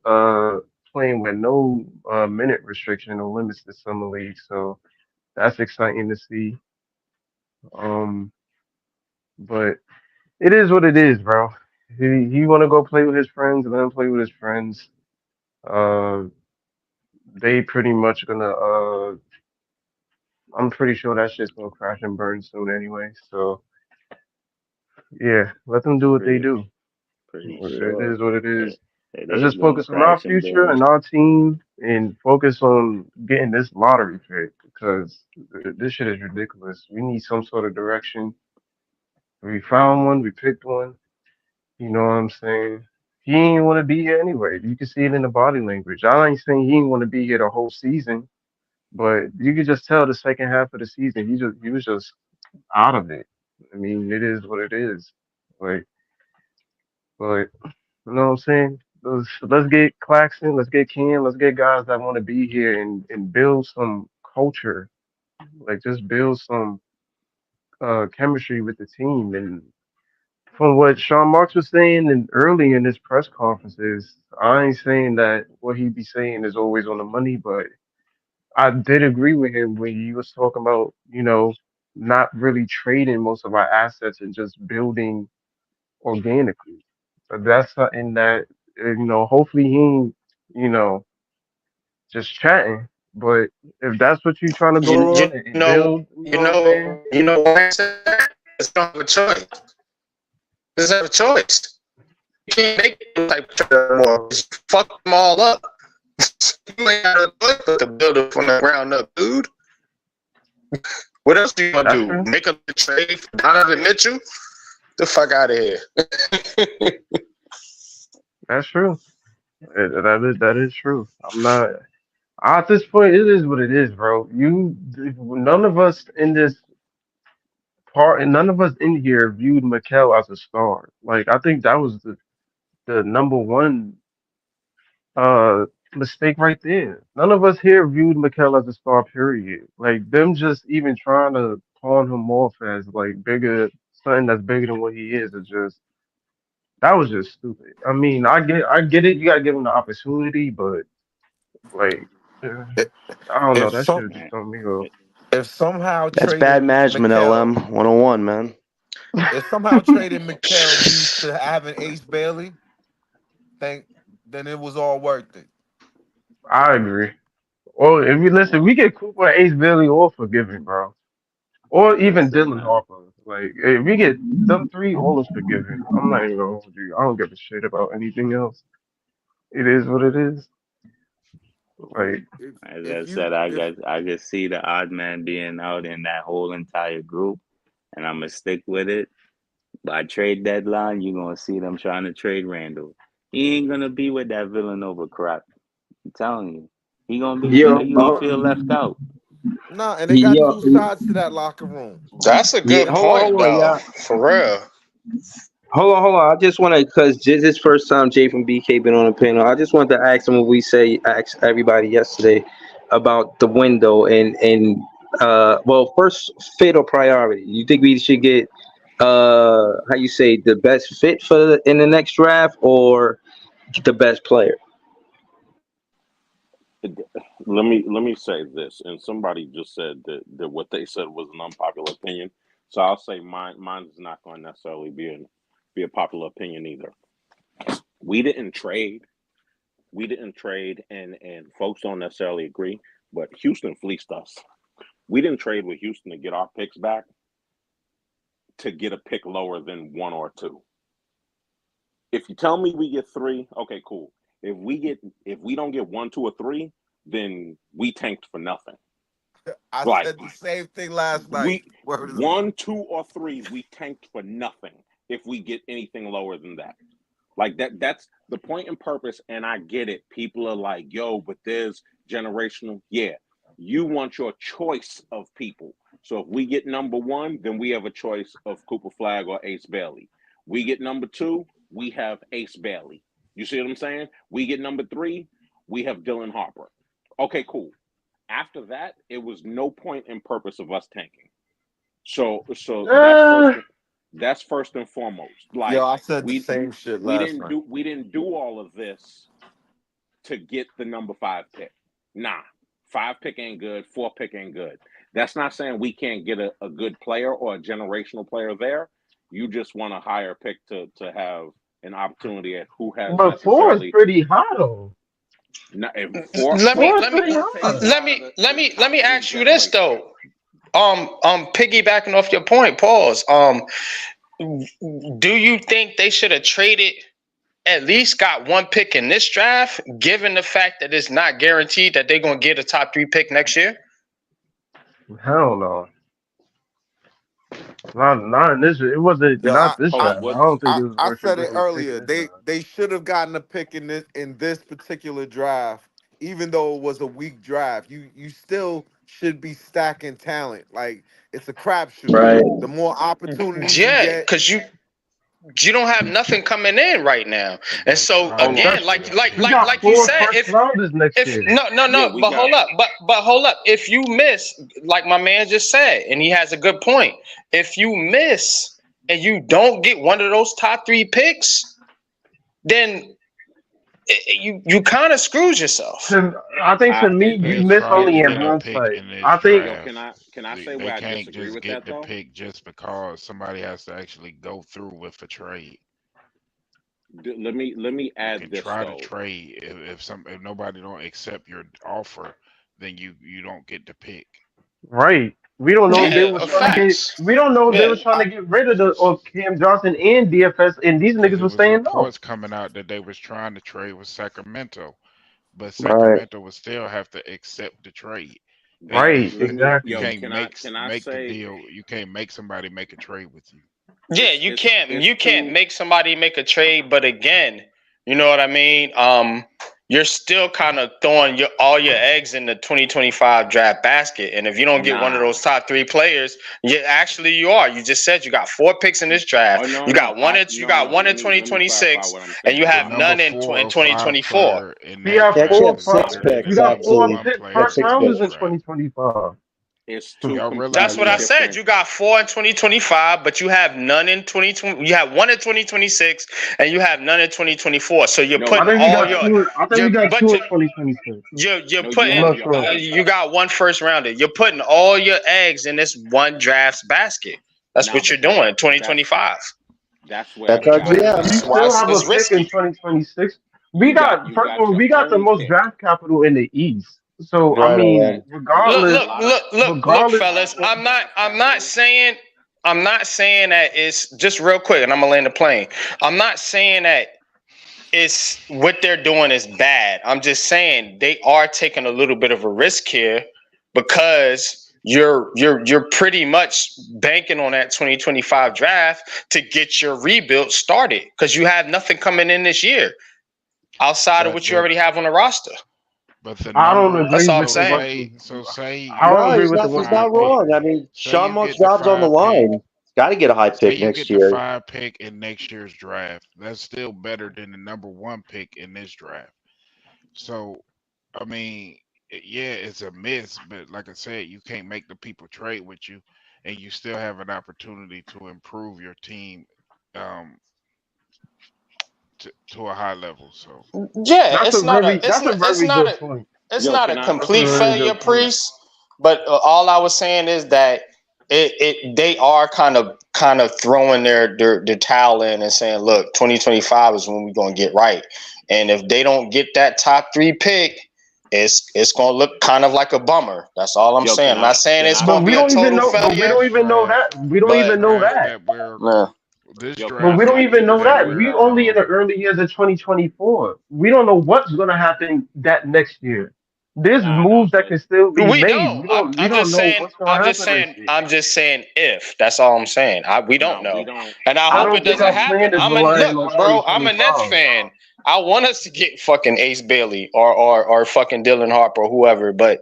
playing with no minute restriction or limits this summer league, so that's exciting to see. Um, but it is what it is, bro. He want to go play with his friends, let him play with his friends. Uh, they pretty much gonna. I'm pretty sure that shit's gonna crash and burn soon anyway. So yeah, let them do what they Pretty, do. pretty It sure is what it it, is. it Let's is just gonna focus on our crash and future burn. and our team, and focus on getting this lottery pick because this shit is ridiculous. We need some sort of direction. We found one. We picked one. You know what I'm saying? He ain't want to be here anyway. You can see it in the body language. I ain't saying he ain't want to be here the whole season, but you could just tell the second half of the season he was just out of it. I mean, it is what it is. Like, but you know what I'm saying? Let's get Claxton, let's get Ken, let's get guys that want to be here and build some culture. Like, just build some chemistry with the team. And from what Sean Marks was saying and early in his press conferences, I ain't saying that what he be saying is always on the money, but I did agree with him when he was talking about, not really trading most of our assets and just building organically. So that's something that, hopefully he ain't, you know, just chatting. But if that's what you're trying to You, go you on and know, build, you know what I'm saying? you know why I said that? It's not a choice. It's not a choice. You can't make it type of trade anymore. Just fuck them all up. You ain't got a choice but to build it from the ground up, dude. What else do you want That's to do? true. Make a trade for Donovan Mitchell? The fuck out of here. That's true. That is true. I'm not at this point. It is what it is, bro. None of us in this part, and none of us in here viewed Mikel as a star. Like, I think that was the the number one mistake right there. None of us here viewed Mikal as a star, period. Like them just even trying to pawn him off as like bigger, something that's bigger than what he is just that was just stupid. I mean, I get it. You gotta give him the opportunity, but like, I- I don't know. If That some should just Man, throw me off. it, if somehow That's bad trading management, Mikal, LM 101, man. if somehow trading Mikal leads to having Ace Bailey, think then it was all worth it. I agree. Or if we listen, we get Cooper, Ace Billy, or forgiving, bro. Or even listen, Dylan man. Harper. Like, if we get them three, all is forgiven. I'm not even gonna hold you. I don't give a shit about anything else. It is what it is. Like, If As I if you said, if I could see the odd man being out in that whole entire group, and I'm gonna stick with it. By trade deadline, you're gonna see them trying to trade Randall. He ain't gonna be with that Villanova crap. I'm telling you, Yo, he gonna nah feel left out. nah, and they got yo, two sides to that locker room. That's a yeah. good point, Hold on, though. y'all. For real. Hold on. I just want to, because this is first time Jay from BK been on the panel. I just wanted to ask him what we asked everybody yesterday about the window well, first fit or priority. You think we should get how you say the best fit in the next draft or the best player? Let me say this, and somebody just said that what they said was an unpopular opinion. So I'll say mine is not going to necessarily be a popular opinion either. We didn't trade. We didn't trade, and folks don't necessarily agree, but Houston fleeced us. We didn't trade with Houston to get our picks back to get a pick lower than one or two. If you tell me we get three, okay, cool. If we don't get one, two, or three, then we tanked for nothing. I Like said the same thing last night. we Word of the one, two, or three, we tanked for nothing if we get anything lower than that. Like that's the point and purpose, and I get it. People are like, yo, but there's generational. Yeah. You want your choice of people. So if we get number one, then we have a choice of Cooper Flag or Ace Bailey. We get number two, we have Ace Bailey. You see what I'm saying? We get number three, we have Dylan Harper. Okay, cool. After that, it was no point in purpose of us tanking. So uh, that's first and foremost. Yo, Like I said the we same shit last night. we didn't do all of this to get the number five pick. Nah, five pick ain't good. Four pick ain't good. That's not saying we can't get a good player or a generational player there. You just want a higher pick to have an opportunity at who has but four is necessarily pretty high though. not four. Let me Four is let me pretty Four takes high. you out of the let top me three ask you this generation. though. Piggybacking off your point, pause. Do you think they should have traded at least got one pick in this draft, given the fact that it's not guaranteed that they're gonna get a top three pick next year? Hell no. Not in this. It wasn't Yo, not this Hold I on, draft. what? I don't think I it was I worth it said it getting a pick in earlier. this draft. They should have gotten a pick in this particular draft, even though it was a weak draft. You still should be stacking talent. Like it's a crapshoot. Right. The more opportunities you Yeah, get, because you don't have nothing coming in right now, and That's so right. Hold on. again, That's Exactly. we got like you four said, first rounders next if year. Yeah, no, we but got. hold up, but hold up. If you miss, like my man just said, and he has a good point. If you miss and you don't get one of those top three picks, then you kind of screwed yourself. I think to I me, and you They and miss trying only to here's in get a where pick hindsight. in this I think yo draft. can I say They where I can't disagree just with that get the though? pick just because somebody has to actually go through with a trade. Let me You add can this try to though. trade if nobody don't accept your offer, then you don't get the pick. right. We don't know if they Yeah, was trying to get. facts. We don't know if they Yeah, was trying I to get rid of the Cause of Cam Johnson and DFS, and these cause niggas it was was saying no. reports coming out that they was trying to trade with Sacramento, but Right. Sacramento would still have to accept the trade. Hey, Right. You yo, Exactly. can't can I make the say deal. You can't make somebody make a trade with you. yeah. it's You can't too make somebody make a trade, but again, you know what I mean. you're still kind of throwing all your eggs in the 2025 draft basket. And if you don't get one of Nah. those top 3 players, you are. You just said you got 4 picks in this draft. Oh, no, you got no. one in Let me 2026, clarify what I'm and you saying. have The number none in 4 or 5 2024. player in We that have They draft actually four have is 6 first. better than You picks, the got number four actually. 1 They have first player 6 in rounders this in picks. draft. 2025. It's Do two y'all That's realize what I completely that? said. different. You got 4 in 2025, but you have none in 2020. You have 1 in 2026, and you have none in 2024. So you're No, I putting think we all got no, your, two. I think you're, we got but two in 2026. you're no. I'm putting, not You're sure. right. you got 1 first rounder. You're putting all your eggs in this one draft's basket. That's Nah, what you're but doing. 2025. that's where That's the our gap GM. You is. That's why still have a it's pick in risky. 2026. We got You first of got all, your we got the own most pick. draft capital in the East. So I Right mean, away. Look, regardless, look, look, look, regardless. fellas. What's I'm the not. draft I'm not capital? saying. I'm not saying that it's just real quick, and I'm gonna land the plane. I'm not saying that it's what they're doing is bad. I'm just saying they are taking a little bit of a risk here because you're pretty much banking on that 2025 draft to get your rebuild started because you have nothing coming in this year outside of But what you already have on the roster. the I don't numbers. That's agree all I'm with So the saying. what. say I you don't No, get agree he's with the the not. what He's you five not just pick. wrong. I said. mean, Say Sean you Mark's get the job's on the 5 pick. line. Got to get a high Say pick you get next the year. 5 pick in next year's draft. That's still better than the number 1 pick in this draft. So I mean, yeah, it's a miss, but like I said, you can't make the people trade with you, and you still have an opportunity to improve your team um, to a high level. So Yeah, it's not a it's That's a not it's very not good a point. it's Yo, not a can I? That's a complete very failure, good point. priest. But all I was saying is that they are kind of throwing their towel in and saying, look, 2025 is when we're gonna get right. And if they don't get that top 3 pick, it's gonna look kind of like a bummer. That's all I'm Yo, saying. I'm not saying can it's I? But gonna we be a don't even total know. But we failure, don't this even know draft, that. We don't this but even know draft that. that we're Yo, can But I we don't slide even in know there that that. with We we're only in the early years of 2024. We don't know what's gonna happen that next year. There's nah, moves that but can still be we made. don't. We I'm don't. We I'm don't just know saying. what's gonna happen this year. I'm just saying if. That's all I'm saying. We don't nah, we know, don't. and I I hope Look, it don't think doesn't our happen. plan is relying Look, on bro. I'm a 2025. Nets fan. I want us to get fucking Ace Bailey or fucking Dylan Harper or whoever, but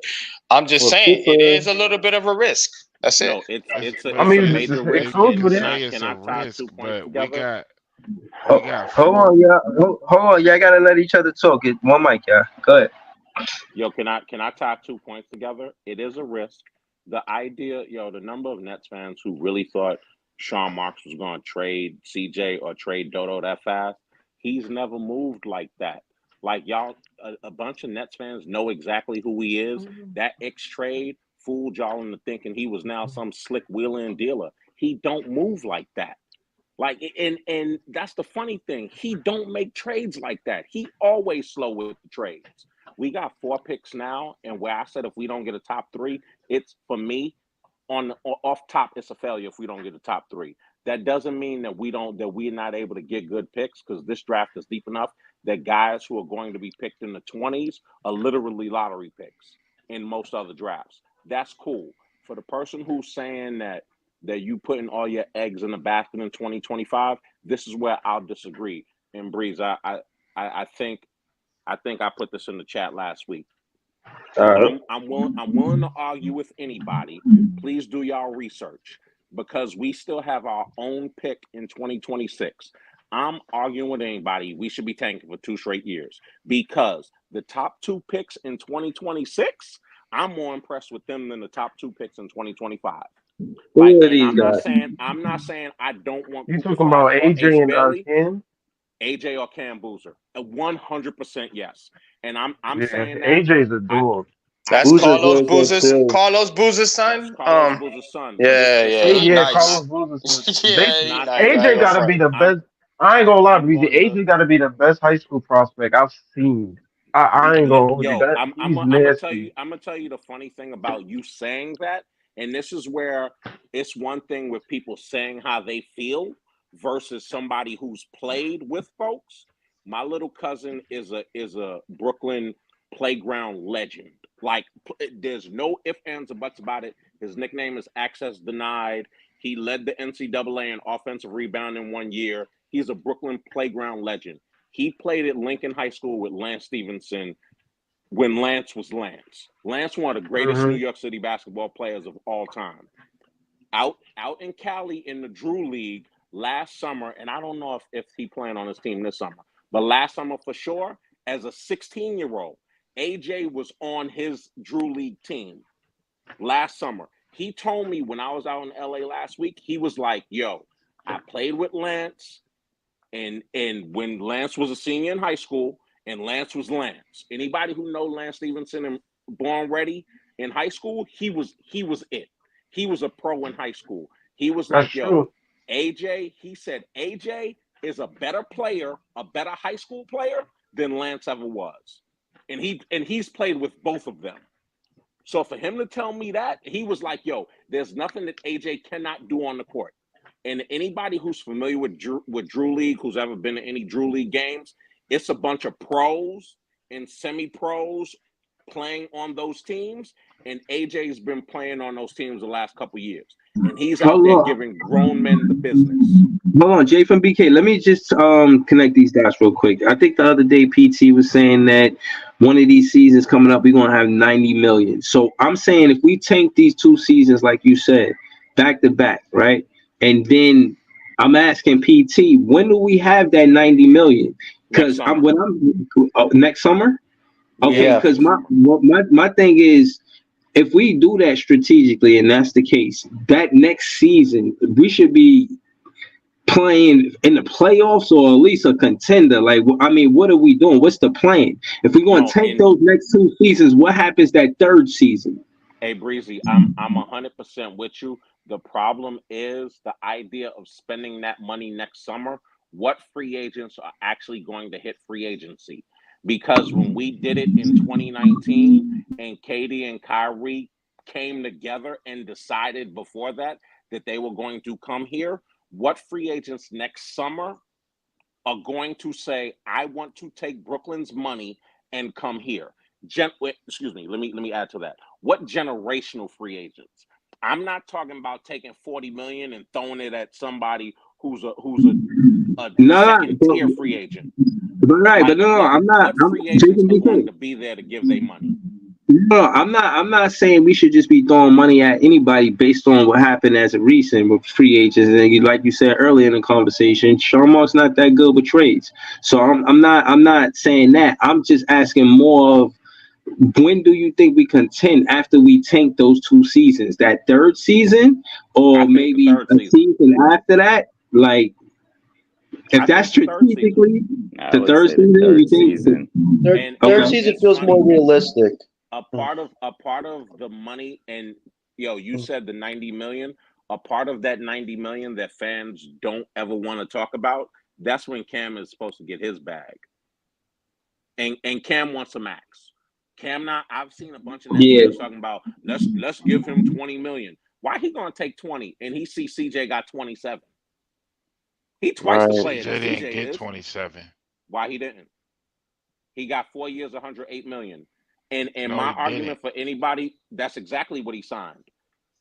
I'm just Or saying it Cooper. is a little bit of a risk. That's it. no, it's but I it's a it's mean, it's major it risk. goes you can with Can it. I say it's can a I tie risk, 2 points but together? we got Hold on, yeah. Hold on, y'all gotta let each other talk. Get one mic, yeah. Go ahead. Yo, can I tie 2 points together? It is a risk. The idea, the number of Nets fans who really thought Sean Marks was going to trade CJ or trade Dodo that fast, he's never moved like that. Like y'all, a bunch of Nets fans know exactly who he is. That X trade fooled y'all into thinking he was now some slick wheeler and dealer. He don't move like that. Like and that's the funny thing. He don't make trades like that. He always slow with the trades. We got 4 picks now, and where I said if we don't get a top 3, it's for me off top. It's a failure if we don't get a top 3. That doesn't mean that we're not able to get good picks because this draft is deep enough that guys who are going to be picked in the 20s are literally lottery picks in most other drafts. That's cool. For the person who's saying that you putting all your eggs in the basket in 2025, this is where I'll disagree. And Breeze, I think I put this in the chat last week. All And right. I'm willing to argue with anybody. Please do y'all research because we still have our own pick in 2026. I'm arguing with anybody. We should be tanking for 2 straight years because the top 2 picks in 2026, I'm more impressed with them than the top 2 picks in 2025. Like, Who are and these I'm not guys? saying I'm not saying I don't want You Cooper talking Flag about or Ace AJ and Bailey, Ken? AJ or Cam Boozer. 100% yes. And I'm Yeah, saying that AJ's a I dog. I That's Boozer's think Carlos really good Boozer's too. that's son. Carlos Boozer's son. But Yeah, listen, yeah, he Yeah, nice. Carlos Boozer. They Yeah, he not nice. I ain't AJ gonna got to front. be the I'm best. I ain't gonna lie, I'm Breezy. going to AJ got to be the best high school prospect I've seen. I ain't gonna hold you. yo, That I'm he's gonna tell nasty. you the funny thing about you saying that, and this is where it's one thing with people saying how they feel versus somebody who's played with folks. My little cousin is a Brooklyn playground legend. Like there's no ifs, ands, or buts about it. His nickname is Access Denied. He led the NCAA in offensive rebound in one year. He's a Brooklyn playground legend. He played at Lincoln High School with Lance Stevenson when Lance was Lance. Lance, one of the greatest New York City basketball players of all time. Out in Cali in the Drew League last summer, and I don't know if he playing on his team this summer, but last summer for sure, as a 16-year-old, AJ was on his Drew League team last summer. He told me when I was out in LA last week, he was like, yo, I played with Lance, and when Lance was a senior in high school, and Lance was Lance. Anybody who know Lance Stevenson and Born Ready in high school, he was it. He was a pro in high school. He was That's like, yo, true. AJ, he said AJ is a better player, a better high school player than Lance ever was. And he's played with both of them. So for him to tell me that, he was like, yo, there's nothing that AJ cannot do on the court. And anybody who's familiar with Drew League, who's ever been to any Drew League games, it's a bunch of pros and semi-pros playing on those teams, and AJ's been playing on those teams the last couple of years, and he's out there giving grown men the business. Hold on, Jay from BK. Let me just connect these dots real quick. I think the other day PT was saying that one of these seasons coming up, we're gonna have 90 million. So I'm saying if we tank these 2 seasons, like you said, back to back, right? And then I'm asking PT, when do we have that 90 million? Because next summer. Okay, because my thing is, if we do that strategically, and that's the case, that next season we should be playing in the playoffs or at least a contender. Like, I mean, what are we doing? What's the plan? If we're going to take those next 2 seasons, what happens that 3rd season? Hey, Breezy, I'm 100% with you. The problem is the idea of spending that money next summer. What free agents are actually going to hit free agency? Because when we did it in 2019 and Katie and Kyrie came together and decided before that they were going to come here, what free agents next summer are going to say, I want to take Brooklyn's money and come here? Excuse me, let me add to that. What generational free agents? I'm not talking about taking 40 million and throwing it at somebody who's a second tier free agent. Right, like, but no, I'm not. What free agents are going to be there to give their money? No, I'm not saying we should just be throwing money at anybody based on what happened as a recent with free agents. And like you said earlier in the conversation, Sean Mark's not that good with trades. So I'm not saying that. I'm just asking more of, when do you think we contend after we tank those 2 seasons? That 3rd season, or maybe a season after that? Like, if that's strategically the 3rd season, you think third season feels more realistic. A part of the money, and you said the 90 million. A part of that 90 million that fans don't ever want to talk about. That's when Cam is supposed to get his bag, and Cam wants a max. Cam, I've seen a bunch of Nets talking about let's give him 20 million. Why he gonna take 20 and he see CJ got 27? He twice the player that CJ didn't get is. 27. Why he didn't? He got 4 years, 108 million. And No, my he argument didn't. for anybody, that's exactly what he signed.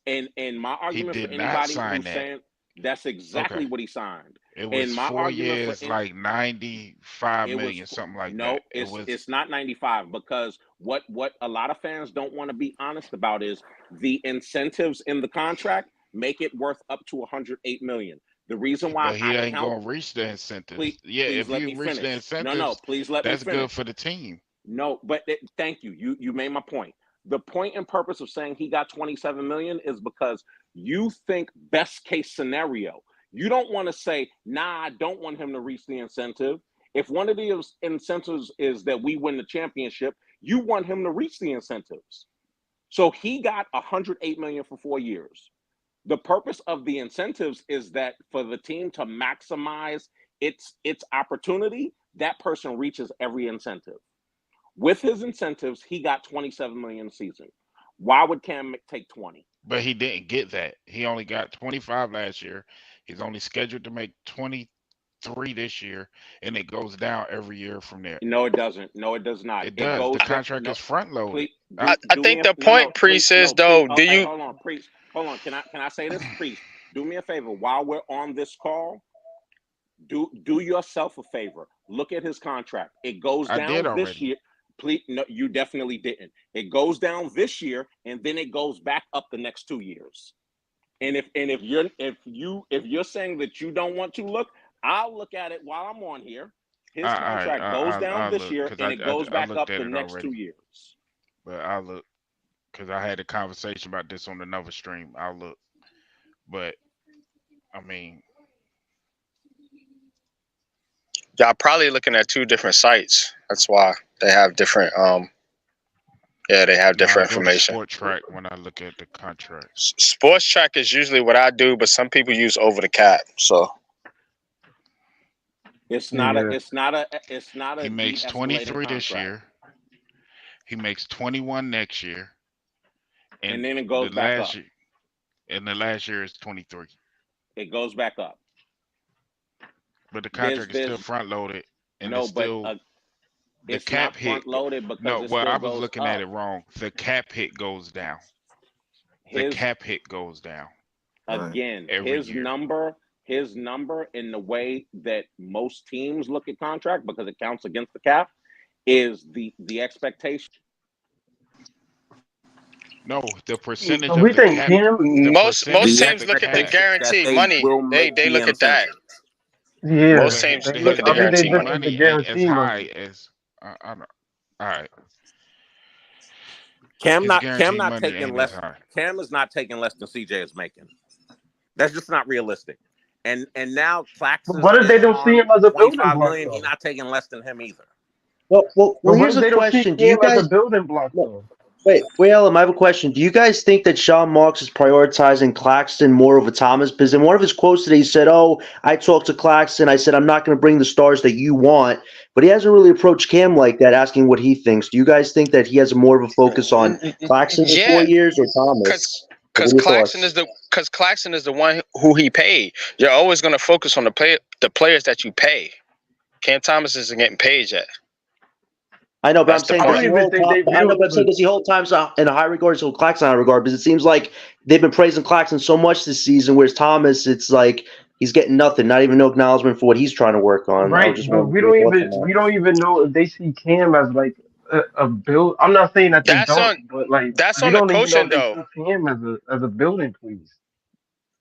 And my argument for did not anybody sign who's that. saying that's exactly Okay. what he signed. It was And my 4 argument years, for like 95 million, something like no, that. it's not 95, because what a lot of fans don't want to be honest about is the incentives in the contract make it worth up to 108 million. The reason why But he ain't gonna reach the incentives. please If let he me reach the finish. incentives, No, please let me that's finish. good for the team. No, but thank you. You made my point. The point and purpose of saying he got 27 million is because you think best case scenario. You don't want to say, nah, I don't want him to reach the incentive. If one of the incentives is that we win the championship, you want him to reach the incentives. So he got 108 million for 4 years. The purpose of the incentives is that for the team to maximize its opportunity, that person reaches every incentive. With his incentives, he got 27 million a season. Why would Cam take 20? But he didn't get that. He only got 25 last year. He's only scheduled to make 23 this year, and it goes down every year from there. No, it doesn't. No, it does not. It does. The contract is front loaded. I think the point, Priest, is though. Do you? Hold on, Priest. Hold on. Can I say this, Priest? Do me a favor. While we're on this call, Do yourself a favor. Look at his contract. It goes I did down this already. year. Please, no, you definitely didn't. It goes down this year, and then it goes back up the next 2 years. And if you're saying that you don't want to look, I'll look at it while I'm on here. His contract goes down this look year, because and it goes I back looked up at the it next 2 already. years. But I look because I had a conversation about this on another stream. I'll look, but I mean, Y'all probably looking at two different sites. That's why they have different. Yeah, they have no, I different go to information. Sport Track when I look at the contract. Sports Track is usually what I do, but some people use Over the Cap. So It's not Yeah. a He makes de-escalating 23 this contract. year. He makes 21 next year, And then it goes back up. And the last year is 23. It goes back up. But the contract is still front loaded, and no, it's still but the it's cap not hit. front loaded because No, it well, still I was goes looking up. at it wrong. The cap hit goes down. The cap hit goes down. Again, every his year. number in the way that most teams look at contract, because it counts against the cap, is the expectation. No, the percentage So of we the think cap. Cam. The most percentage of teams the look at the cap. guaranteed money. They look at that. Yeah, Most But teams they look look. at the I think they guaranteed look money. at the money ain't as guarantee high money. as I don't. All right. Cam His not guaranteed money taking ain't less. as high. Cam is not taking less than CJ is making. That's just not realistic. And now Claxton What if they is don't see him on as a building 25 block million. though? He's not taking less than him either. Well, But what here's if a they don't see question. Do you Cam as guys a building block no, though? wait, Ellen, I have a question. Do you guys think that Sean Marks is prioritizing Claxton more over Thomas? Because in one of his quotes today, he said, "Oh, I talked to Claxton. I said I'm not going to bring the stars that you want." But he hasn't really approached Cam like that, asking what he thinks. Do you guys think that he has more of a focus on Claxton for 4 Yeah, years or Thomas? What because are your Claxton thoughts? is the one who he paid. You're always going to focus on the players that you pay. Cam Thomas isn't getting paid yet. I know, but That's I'm the saying I does don't he point. even hold think they I know, view but I'm saying him does he hold times in a high regard, so Claxton in a high regard? Because it seems like they've been praising Claxton so much this season, whereas Thomas, it's like he's getting nothing, not even no acknowledgement for what he's trying to work on. I was right, just but wondering your thoughts on we that. don't even know if they see Cam as like a build. I'm not saying that they That's on don't, but like that's we on the don't even know coaching if they though. see Cam as a building piece.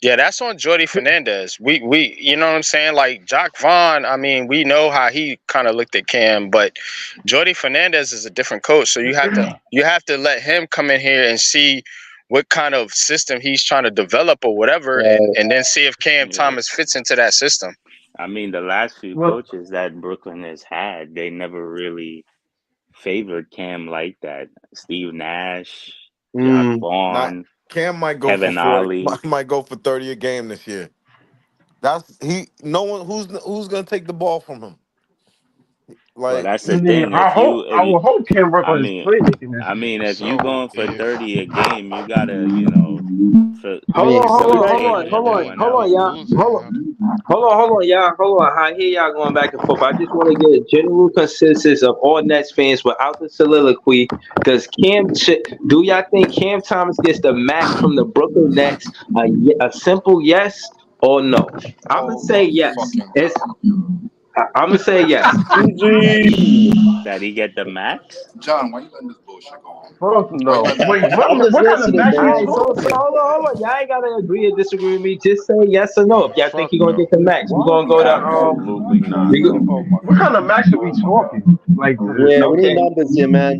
Yeah, that's on Jordy Fernandez. We you know what I'm saying? Like Jock Vaughn, I mean, we know how he kind of looked at Cam, but Jordy Fernandez is a different coach. So you have to let him come in here and see what kind of system he's trying to develop or whatever, and then see if Cam Yeah. Thomas fits into that system. I mean, the last few Well, coaches that Brooklyn has had, they never really favored Cam like that. Steve Nash, Jock Mm. Not Vaughn, Cam might go for Kevin 40. Ollie. Might go for 30 a game this year. That's he. No one who's gonna take the ball from him. Well, Like that's I the mean, thing. If you, I will hope Cam work I on his mean, playmaking this year. if you So going for if 30 a game, you gotta, for I mean, Hold you on, guys, facilitate everyone hold on, else. y'all. losing, huh? Hold on, y'all. Hold on. I hear y'all going back and forth. I just want to get a general consensus of all Nets fans without the soliloquy. Do y'all think Cam Thomas gets the max from the Brooklyn Nets? A simple yes or no? I'm gonna Oh say my yes. fucking god, I'm gonna say yes. That he get the max? John, why you letting this bullshit go on, bro? Fuck Why you no. letting this Wait, bullshit I'm go just what on? kind of listening, match All we right, man. so talking? hold on. Y'all ain't gotta agree or disagree with me. Just say yes or no. If y'all think Fuck he's gonna get no. the max, we're Why are gonna we go to arguing over this Absolutely bullshit? not. we go, Oh my What kind of god. match are we Oh my god. talking? Like for real. Yeah, we need okay. numbers here, man.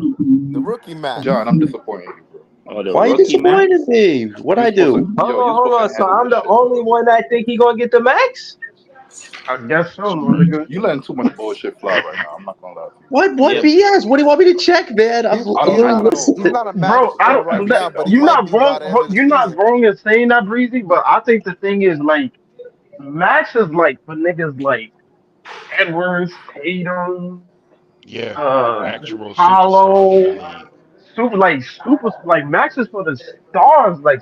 the rookie max. John, I'm disappointed in you, bro. I'm Oh, the Why are you disappointed. rookie disappointed max? in me? What You're I supposed to do? you're Hold supposed to on. So handle I'm this the shit, only dog. one that think he gonna get the max? I guess so, my nigga. You letting too much bullshit fly right now. I'm not gonna lie to you. What Yeah. BS? What do you want me to check, man? He's I he's don't not I a don't he's bro. not a max Bro, I right don't. now, but he You're might not be by wrong. the end of the You're not season. wrong in saying that, Breezy. But I think the thing is like Max is like for niggas like Edwards, Tatum, Yeah. uh, Actual superstars in the Hollow, league. super Max is for the stars, like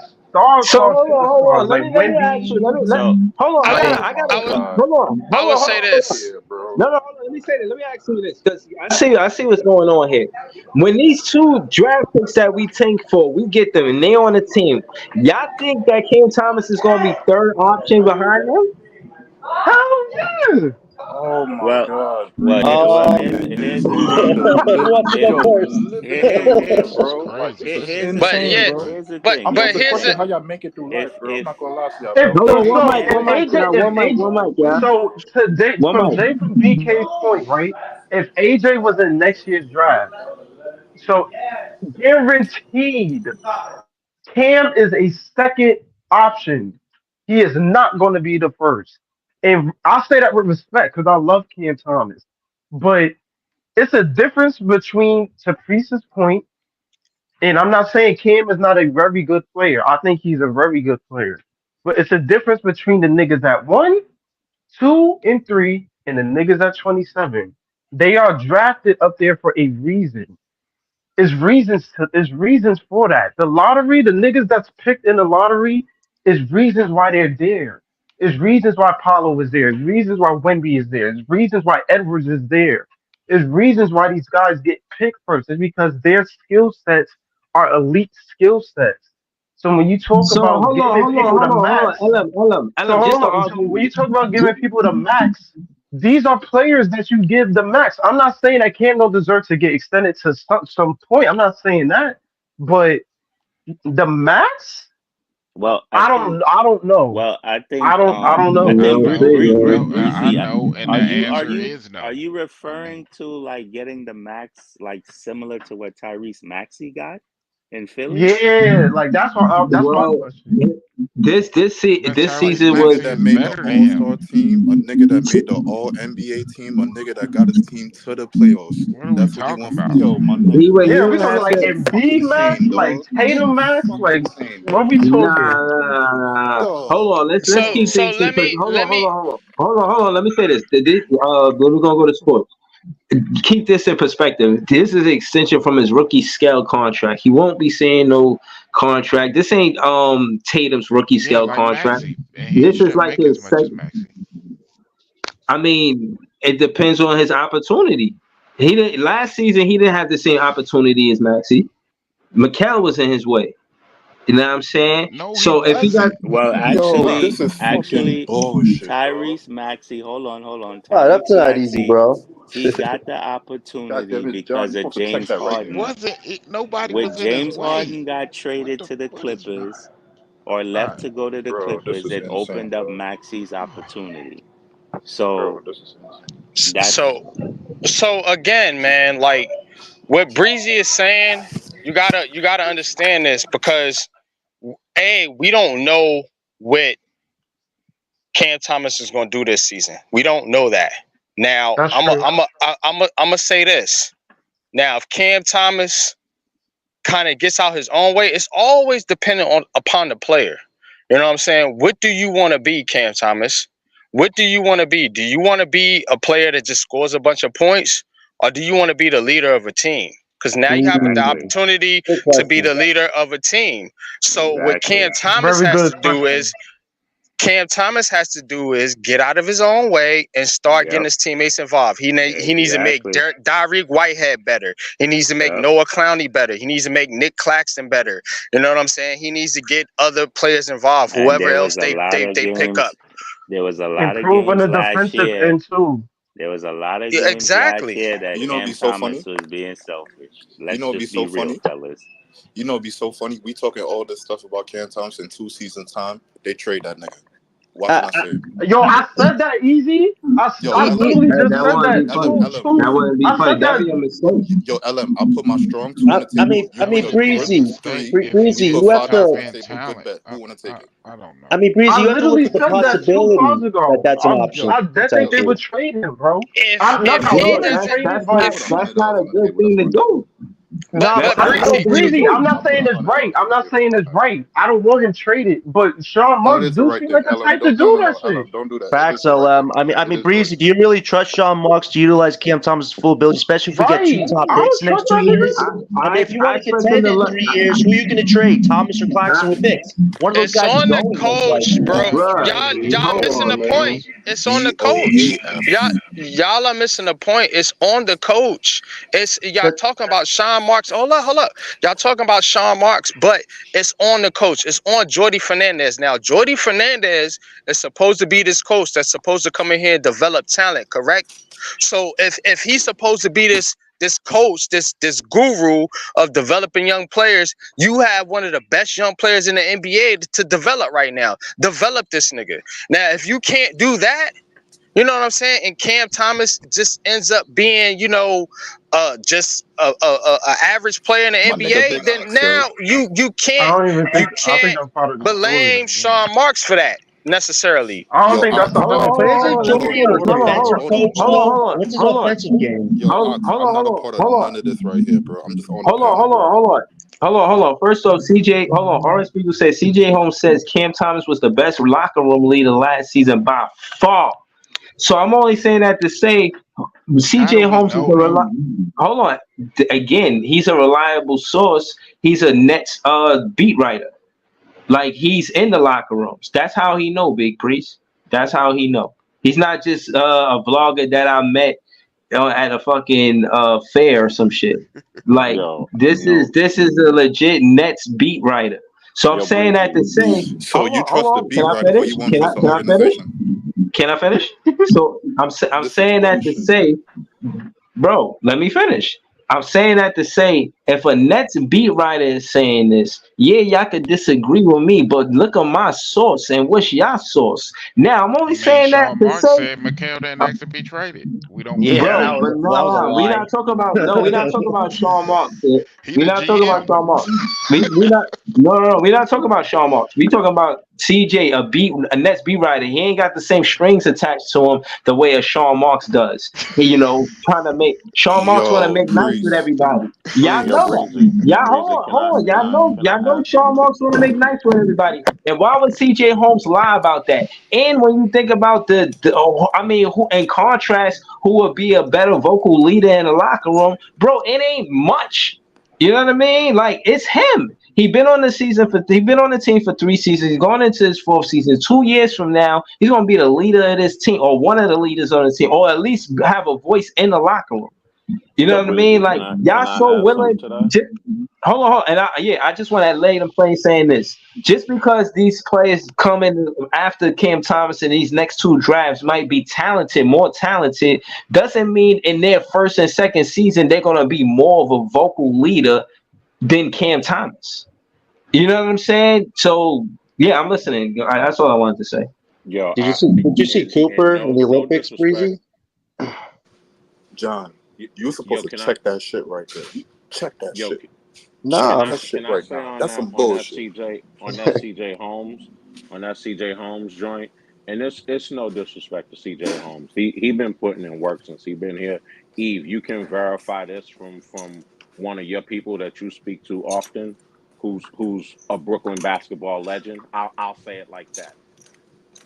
So star hold on. superstars, Let like me ask you. Wendy. So, Hold on. Oh I I my gotta. I would god. Hold on. I would Hold say on. Fuck out of this. here, bro. No. Hold on. Let me say this. Let me ask you this because I see what's going on here. When these two draft picks that we tank for, we get them and they on the team. Y'all think that Cam Thomas is gonna be third option behind them? Hell yeah. Oh my Well, God. well, here's the What thing. the Who wants to go yo, first? living Here, in here, life, This is bro. Like crazy. this is here's the But thing. yeah, insane, bro. Here's the but thing. I mean, but it's a here's question the how y'all make it through life, bro. I'm If not gonna lie to y'all, If bro. Hold if on, one so, mic, if one if mic, AJ, now, if one mic, AJ, one mic, yeah, so to Jay, one from mic. Jay from BK's point, right? If AJ was in next year's draft, so guaranteed, Cam is a second option. He is not going to be the first, and I say that with respect because I love Cam Thomas, but it's a difference between to Priest's point, and I'm not saying Cam is not a very good player. I think he's a very good player, but it's a difference between the niggas at 1, 2, and 3, and the niggas at 27. They are drafted up there for a reason. There's reasons for that. The lottery, the niggas that's picked in the lottery, is reasons why they're there. Is reasons why Paulo is there. Is reasons why Wemby is there. Is reasons why Edwards is there. Is reasons why these guys get picked first. Is because their skill sets are elite skill sets. So when you talk So about hold on, giving hold on, people the hold on, hold max, on. LM, so just to hold on. So argue. when you talk about giving people the max, these are players that you give the max. I'm not saying that Cam don't deserve to get extended to some point. I'm not saying that, but the max, well, I don't know. I think I don't I I know. think don't Well, think, man. I Breezy, know, and the answer is are no. you I mean, referring to like getting the max like similar to what Tyrese Maxey got in Philly? Yeah, like that's my Well, question. but this A Tyrese season nigga Maxey was that is made the better than All him. Star team, a nigga that made the All NBA team, a nigga that got his team to the playoffs. What are we That's what he talking wants. about? Yo, my he nigga, would Yeah, he we would talking have like to. you Embiid fucking max, insane, like dog. Tatum You max, fucking like insane, what bro. we talking? Nah. Hold Dog. on. Let's so keep so things in let perspective. me let me Hold on. Let me say this. We're gonna go to sports. Keep this in perspective. This is an extension from his rookie scale contract. He won't be seeing no contract. This ain't Tatum's rookie Yeah, scale like contract. Maxey, and he This is shouldn't like make as his much as second. Maxey. I mean, it depends on his opportunity. He didn't last season. He didn't have the same opportunity as Maxi. Mikal was in his way. You know what I'm saying? No, he So if he got wasn't. Well, Yo, Bruh, this is fucking bullshit, bro. Tyrese Maxey, hold on. Oh, that's Tyrese not easy, Maxey, bro. he got the God damn opportunity it, John, because you of supposed to text James that right he there. Harden. wasn't. Nobody When was in his James way. Harden got What traded the? to the What is? Clippers or All left right. to go to the Bro, this Clippers, is it insane, opened up bro. Maxey's opportunity. Bro, So this is insane. that's so again, man, like what Breezy is saying, you gotta understand this because we don't know what Cam Thomas is gonna do this season. We don't know that. Now That's true. I'm gonna say this. Now if Cam Thomas kind of gets out his own way, it's always dependent on upon the player. You know what I'm saying? What do you want to be, Cam Thomas? What do you want to be? Do you want to be a player that just scores a bunch of points, or do you want to be the leader of a team? Because now you have the exactly, opportunity Good to be question. the leader of a team. So what exactly. Very good question. Cam Thomas has to do is get out of his own way and start getting Yep, his teammates involved. He needs to make exactly. Tyreek Whitehead better. He needs to make Yep. Noah Clowney better. He needs to make Nick Claxton better. You know what I'm saying? He needs to get other players involved, And whoever there else was a lot of they pick up. games. There was a lot of Improve on games the last defensive year. end too. There was a lot of Yeah, games last exactly. year that You know, it'd be Cam so Thomas funny. was being selfish. You Let's know, it'd be just be so real, funny. fellas. You know, it'd be so funny. We talking all this stuff about Cam Thompson 2 season time. They trade that nigga. Watch Uh, what I say. Yo, I said that easy. Yo, I LM, literally just that said wouldn't be that funny. two LM, That two. wouldn't be I funny. said That'd that. be a mistake. yo, LM. I'll put my strong two on the table. You put a I good Breezy, wouldn't three. think if You Breezy, put you have five guys to. on the developing table. Good talent. bet. Who want to take it? I don't know. Breezy, I you have to look literally at the said that 2 calls possibility that ago. that's an option, I think they potentially. would trade him, bro. If Not if that he we No, would does trade him, that's but not Put that's not a $100 on the good table. That's thing to fine. do. but nah. That's but not I a know good Breezy, thing to Breezy. I'm do. not I'll put saying it's right. $100 I'm on the not table. saying it's right. I don't want him traded, but Sean No, it Marks is the do right seem thing. like the LM, type to don't. No, do no, that no. shit. LM, don't do that. It is Facts, the right LM. thing. I It mean, is the right Breezy, thing. do you really trust Sean Marks to utilize Cam Thomas' full ability, especially if we get 2 Right. top I picks don't the next trust 2 that years? nigga. I mean, if you I want to expect them contend to in let. 3 years, who are you going to trade? Thomas or Claxton with picks? One of those it's guys is on the going most coach, likely. bro. Bruh, Y'all hold missing the on, point. man. It's on the coach. BOAF. Y'all are missing the point. It's on the coach. It's y'all But talking about Sean Marks Marks. Hold up. Y'all talking about Sean Marks, but it's on the coach. It's on Jordy Fernandez. Now, Jordy Fernandez is supposed to be this coach that's supposed to come in here and develop talent, correct? So if he's supposed to be this coach, this guru of developing young players, you have one of the best young players in the NBA to develop right now. Develop this nigga. Now, if you can't do that, you know what I'm saying? And Cam Thomas just ends up being, just a average player in the My nigga NBA. Big Then Ox, yo. now you I can't don't even think. I think that's part of the story, blame though, man. Sean Marks for that necessarily. I don't Yo, think that's Ox, Hold on, 100. hold I on, don't hold think on. that's Isn't he a 100%. defensive coach, though? What's his offensive game? Yo, Ox, I'm not a part of none of this right here, bro. I'm just on the panel, bro. Hold on. First off, Horace people said CJ Holmes says Cam Thomas was the best locker room leader last season by far. So I'm only saying that to say How do CJ we Holmes is know that? hold on. Again, he's a reliable source. He's a Nets beat writer. Like he's in the locker rooms. That's how he know, Big Priest. That's how he know. He's not just a vlogger that I met at a fucking fair or some shit. Like Yo, this is a legit Nets beat writer. So I'm yo, saying that to breezy. say, So you hold trust the on. Can beat I writer, but finish? you won't trust the Can I finish? organization. Can I finish? So I'm This is saying that to bullshit. say, bro, let me finish. I'm saying that to say, if a Nets beat writer is saying this, yeah, y'all could disagree with me, but look at my source and what's y'all source. Now, I'm I only mean, saying that Sean to Marks say, said Mikal didn't uh, ask to be traded. We don't Yeah, believe bro, that that. but was that was a we lie. not talking about we're not talking about Sean Marks. He We're the not talking about GM. Sean Marks. We not no, we're not talking about Sean Marks. We talking about CJ, a Nets beat writer. He ain't got the same strings attached to him the way a Sean Marks does. He, trying to make Sean Marks want to Yo, make nice with Priest, everybody. Y'all Yo, know Priest. that. breezy. Y'all Breezy, hold on. can I Y'all know add Sean something? Marks want to make nice with everybody. And why would CJ Holmes lie about that? And when you think about who in contrast, who would be a better vocal leader in the locker room, bro? It ain't much. You know what I mean? Like it's him. He been on the team for 3 seasons. He's going into his fourth season. 2 years from now, he's gonna be the leader of this team, or one of the leaders on the team, or at least have a voice in the locker room. You know Yo, what I mean? breezy. Like Can y'all so I add something willing. to that? Hold on. And I just want to lay them plain saying this. Just because these players come in after Cam Thomas and these next two drafts might be talented, more talented, doesn't mean in their first and second season they're gonna be more of a vocal leader than Cam Thomas. You know what I'm saying? So yeah, I'm listening. That's all I wanted to say. Yo, Did you see and Cooper in the no Olympics, disrespect. Breezy? John, you were supposed Yo, to can I? check that shit right there. Check that Yo, shit. No, Check can that I? shit Can I right say now. That's some on that bullshit. CJ Holmes joint? And it's no disrespect to CJ Holmes. He been putting in work since he been here. Eve, you can verify this from one of your people that you speak to often, who's a Brooklyn basketball legend. I'll say it like that.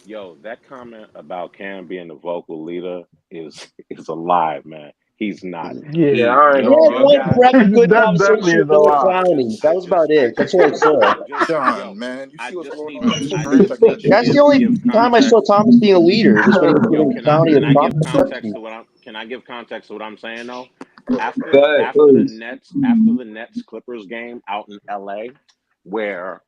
Yo, that comment about Cam being the vocal leader is a lie, man. He's not. Yeah, Eve, I ain't he gonna had your lie. one guy. crappy good That definitely conversation is with a Billy lie. Clowney. That was about it. That's all I saw. John, Yo, man, you I see what's just going need on? to You should I really just check that need to shit. That's the only give time I saw context. Thomas being a leader was when he was Yo, giving Clowney can a I give proper context session. to what I'm saying though? Go ahead, please. After the Nets Clippers game out in LA, where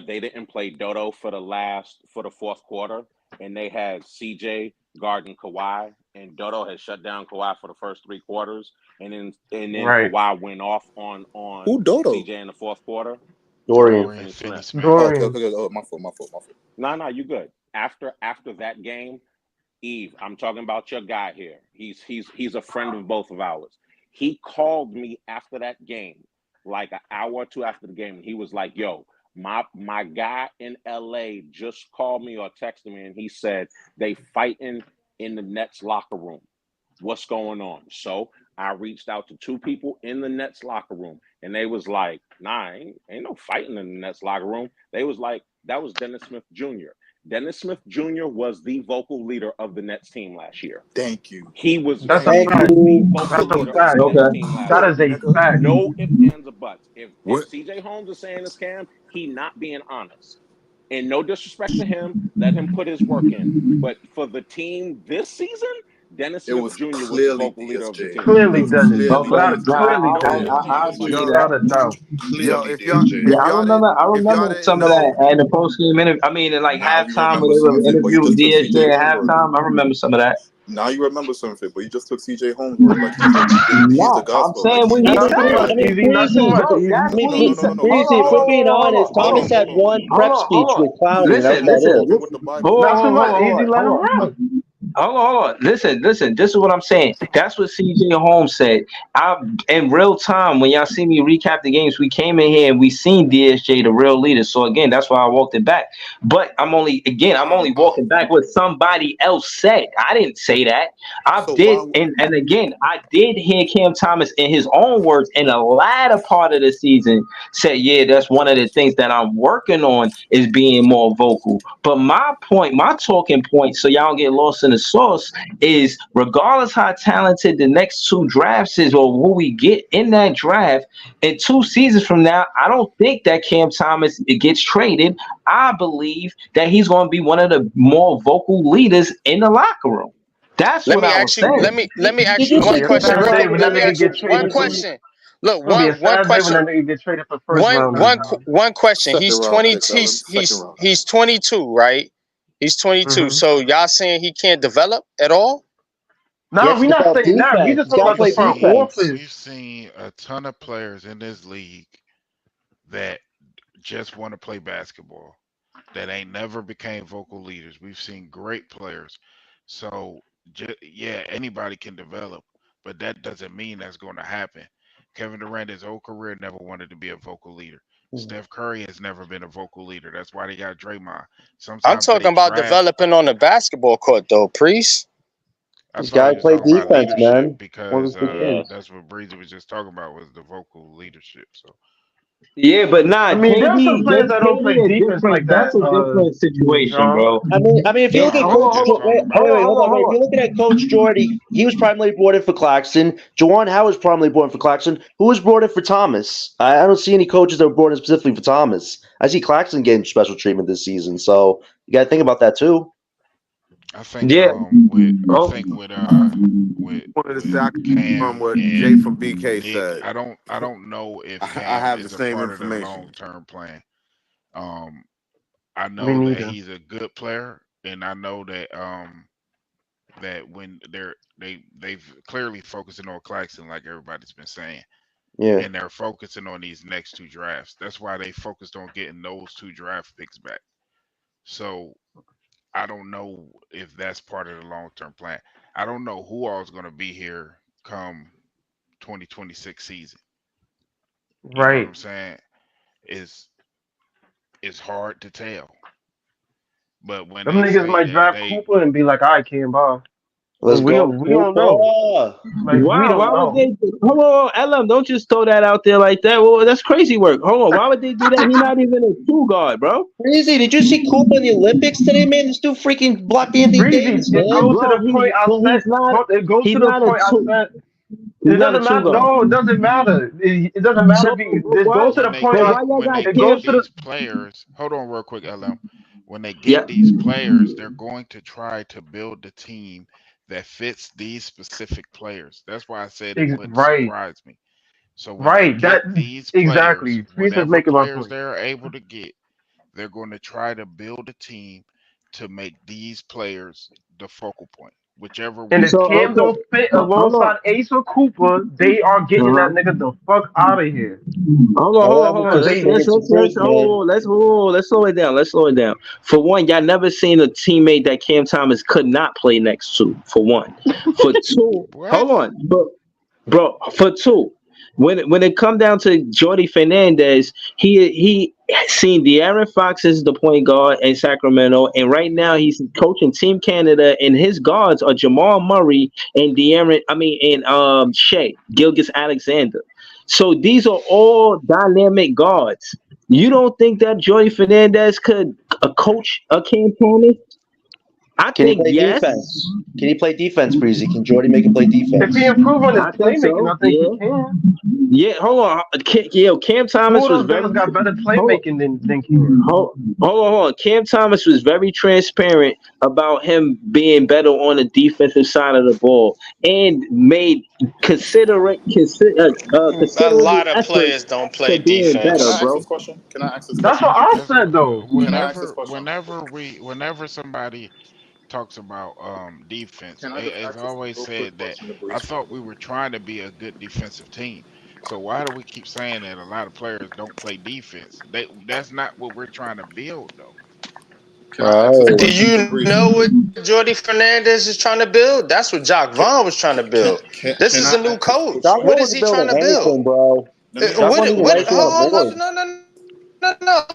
they didn't play Dodo for the fourth quarter, and they had CJ guarding Kawhi, and Dodo had shut down Kawhi for the first 3 quarters, and then Right. Kawhi went off on Who Dodo? CJ in the fourth quarter. Dorian. Dorian Finney Finney Smith. Smith. Oh, okay, Dorian. okay, okay. Oh, my fault. No, you good. After that game, Eve, I'm talking about your guy here. He's a friend of both of ours. He called me after that game, like an hour or two after the game, and he was like, "Yo, my guy in LA just called me or texted me, and he said they fighting in the Nets locker room. What's going on?" So I reached out to two people in the Nets locker room, and they was like, "Nah, ain't no fighting in the Nets locker room." They was like, "That was Dennis Smith Jr." Dennis Smith Jr. was the vocal leader of the Nets team last year. Thank you. He was That's a Thank Thank fact. you. the you. vocal That's a leader of the fact. Nets Okay. team last That year. is a Nigga. fact. No ifs, ands, or buts. If What? CJ Holmes is saying this, Cam, he not being honest. And no disrespect to him, let him put his work in. But for the team this season, Dennis It Smith was Jr. was the clearly vocal leader of the DSJ. team. Clearly It was Dennis. clearly Okay, Without nah, clearly DSJ. Dennis. I'll give you that. Without a doubt. Yo, Clearly if y'all DSJ. Yeah, if I y'all remember. didn't I if y'all remember didn't some of know, that at the post game interview. I mean, in like Now you halftime when remember they were something, but you interviewing just took DSJ CJ at Holmesworth. halftime. I remember some of that. Now you remember something, but you just took CJ Holmesworth like he's the No, I'm gospel. Like saying he's what I he mean, Not too said. much, I mean, Easy. Not too Breezy, much, Bro, Easy. that's what no, he no, no, said. no, no. Breezy. If we're being honest, Hold Thomas on, had hold on. one prep speech Hold on. with Clowney. That's Listen, about We're listen, it. talking what listen. the Bible Hold on, Not says. too hold on, much, hold Easy. on, Let him hold on. run. Hold on. Listen. This is what I'm saying. That's what CJ Holmes said. I in real time when y'all see me recap the games, we came in here and we seen DSJ the real leader. So again, that's why I walked it back. But I'm only walking back what somebody else said. I didn't say that. I So did, why? and again, I did hear Cam Thomas in his own words in the latter part of the season say, yeah, that's one of the things that I'm working on is being more vocal. But my point, my talking point, so y'all don't get lost in the sauce, is regardless how talented the next two drafts is or who we get in that draft, in 2 seasons from now, I don't think that Cam Thomas gets traded. I believe that he's going to be one of the more vocal leaders in the locker room. That's Let what me I was ask you. Let saying. me Did ask you you It's gonna one see be a question Cooper sad real day quick. when Flag? that Let me nigga ask you get one traded to. question. Look, It's gonna be a one sad day when question. that nigga get traded for first rounders, dog. One question. Second He's round 20. pick, Ellen. Second round. He's 22, right? He's 22. Mm-hmm. So y'all saying he can't develop at all? He Nah, has to we not develop saying that. We defense. just He's talking got to about the play front defense. office. We've seen a ton of players in this league that just want to play basketball that ain't never became vocal leaders. We've seen great players. So, yeah, anybody can develop, but that doesn't mean that's going to happen. Kevin Durant, his whole career, never wanted to be a vocal leader. Steph Curry has never been a vocal leader. That's why they got Draymond. I'm Sometimes they talking about draft. developing on the basketball court, though, Priest. I He's thought got he to was play talking about defense, leadership man. One of because the big Yeah. things. that's what Breezy was just talking about was the vocal leadership. So Yeah, but I nah, mean, there are some KD, players that don't play KD a defense different. like That's that, a different situation, John. bro. I mean, if you look at I was Coach, just talking about. wait, hold on. If you're looking at Coach Jordy, he was primarily brought in for Claxton. Jawan Howard's primarily brought in for Claxton. Who was brought in for Thomas? I don't see any coaches that were brought in specifically for Thomas. I see Claxton getting special treatment this season, so you got to think about that too. I think Yeah. with I Oh, think wanted to say with I can confirm Cam what Jay and from BK Nick, said. I don't know if I Cam have the is a same part of their information. long term plan. Um, I Me know that neither. he's a good player, and I know that when they've clearly focusing on Claxton, like everybody's been saying, Yeah. and they're focusing on these next two drafts. That's why they focused on getting those two draft picks back. So I don't know if that's part of the long term plan. I don't know who all is going to be here come 2026 season. You know what Right. I'm saying? It's it's hard to tell. But when Them they niggas say might that draft they Cooper and be like, "I can't ball." Let's We go, don't know. Cooper. Like we wow. don't Why would know. they? Hold on, LM. Don't just throw that out there like that. Well, that's crazy work. Hold on. Why would they do that? He's not even a two guard, bro. Crazy. Did you see Cooper in the Olympics today, man? This dude freaking blocked Anthony Breezy, Davis, it man. goes to Bro, the point I said. he's not. It goes He's to the not a point I two. said. He's It not a doesn't two matter. guard. No, it doesn't matter. It doesn't matter So, if he. but It why? goes to when the they point. But get why y'all when got they It get goes Cam? to the. these players, hold on real quick, LM. When they Yeah. get these players, they're going to try to build the team that fits these specific players. That's why I said it wouldn't Right, surprise me. So when they right. get That these players, exactly. Priest is whatever making my players point. they're able to get, they're going to try to build a team to make these players the focal point, whichever And one if So get Cam picked. okay. don't fit Hold on. alongside Ace or Cooper, they are getting that Uh-huh. nigga the fuck out of here. Hold on. 11% Cause they chance he could, man. Let's slow it down. Let's slow it down. For one, y'all never seen a teammate that Cam Thomas could not play next to. For one. For two, What? hold on, bro. For two, when it come down to Jordy Fernandez, he seen De'Aaron Fox as the point guard in Sacramento, and right now he's coaching Team Canada, and his guards are Jamal Murray and Shea Gilgeous Alexander. So these are all dynamic guards. You don't think that Jordy Fernandez could coach a Cam Thomas? I Can he think play yes. defense? Can he play defense, Breezy? Can Jordy make him play If he defense? improve on his I think playmaking, so. I think Yeah. he can. Yeah. Hold on. Cam Two Thomas of was those very. guys got better Hold playmaking than Cam. hold on. Cam Thomas was very transparent about him being better on the defensive side of the ball and made A considerable lot of efforts players don't to play being Can better, I defense. ask bro. this question? Can I ask this That's question? what I Because said though. Can I ask this question? whenever somebody talks about defense, Can I just it's ask this always real quick said that question to I Breeze? thought we were trying to be a good defensive team. So why do we keep saying that a lot of players don't play defense? That's not what we're trying to build, though. Can I ask this Oh, Do question to you Breezy? know what Jordy Fernandez is trying to build? That's what Jock Can, Vaughn was trying to can, build. can, This can is I a new ask this real coach. Doc quick? What is wasn't he building trying to build? anything, bro. Let me Doc ask wasn't this even What? question. lights him on Oh, board. no.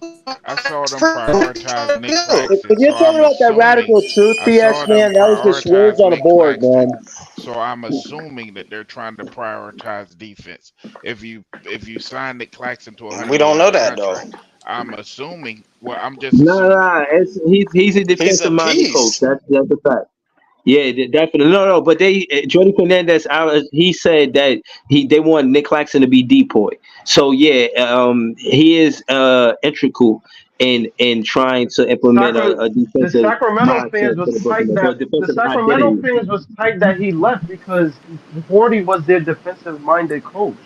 I saw them What are you prioritize trying to Nick build? If Claxton, you're so talking I'm about that assuming radical truth, I BS saw them man, that was just words prioritize on a Nick board, Claxton, man. so I'm assuming that they're trying to prioritize defense. If you sign Nick Claxton to a hundred We million don't know dollar that though. contract, I'm assuming. Well, I'm just No, assuming. no, he's a He's a defensive minded coach. piece. That's a fact. Yeah, definitely. No. But Jordy Fernandez, he said that they want Nick Claxton to be depoy. So yeah, he is integral in trying to implement Sacra- a the defensive Sacramento fans mindset was to the Brooklyn tight Nets, or that the defensive Sacramento identity. fans was tight that he left because Gordy was their defensive minded coach.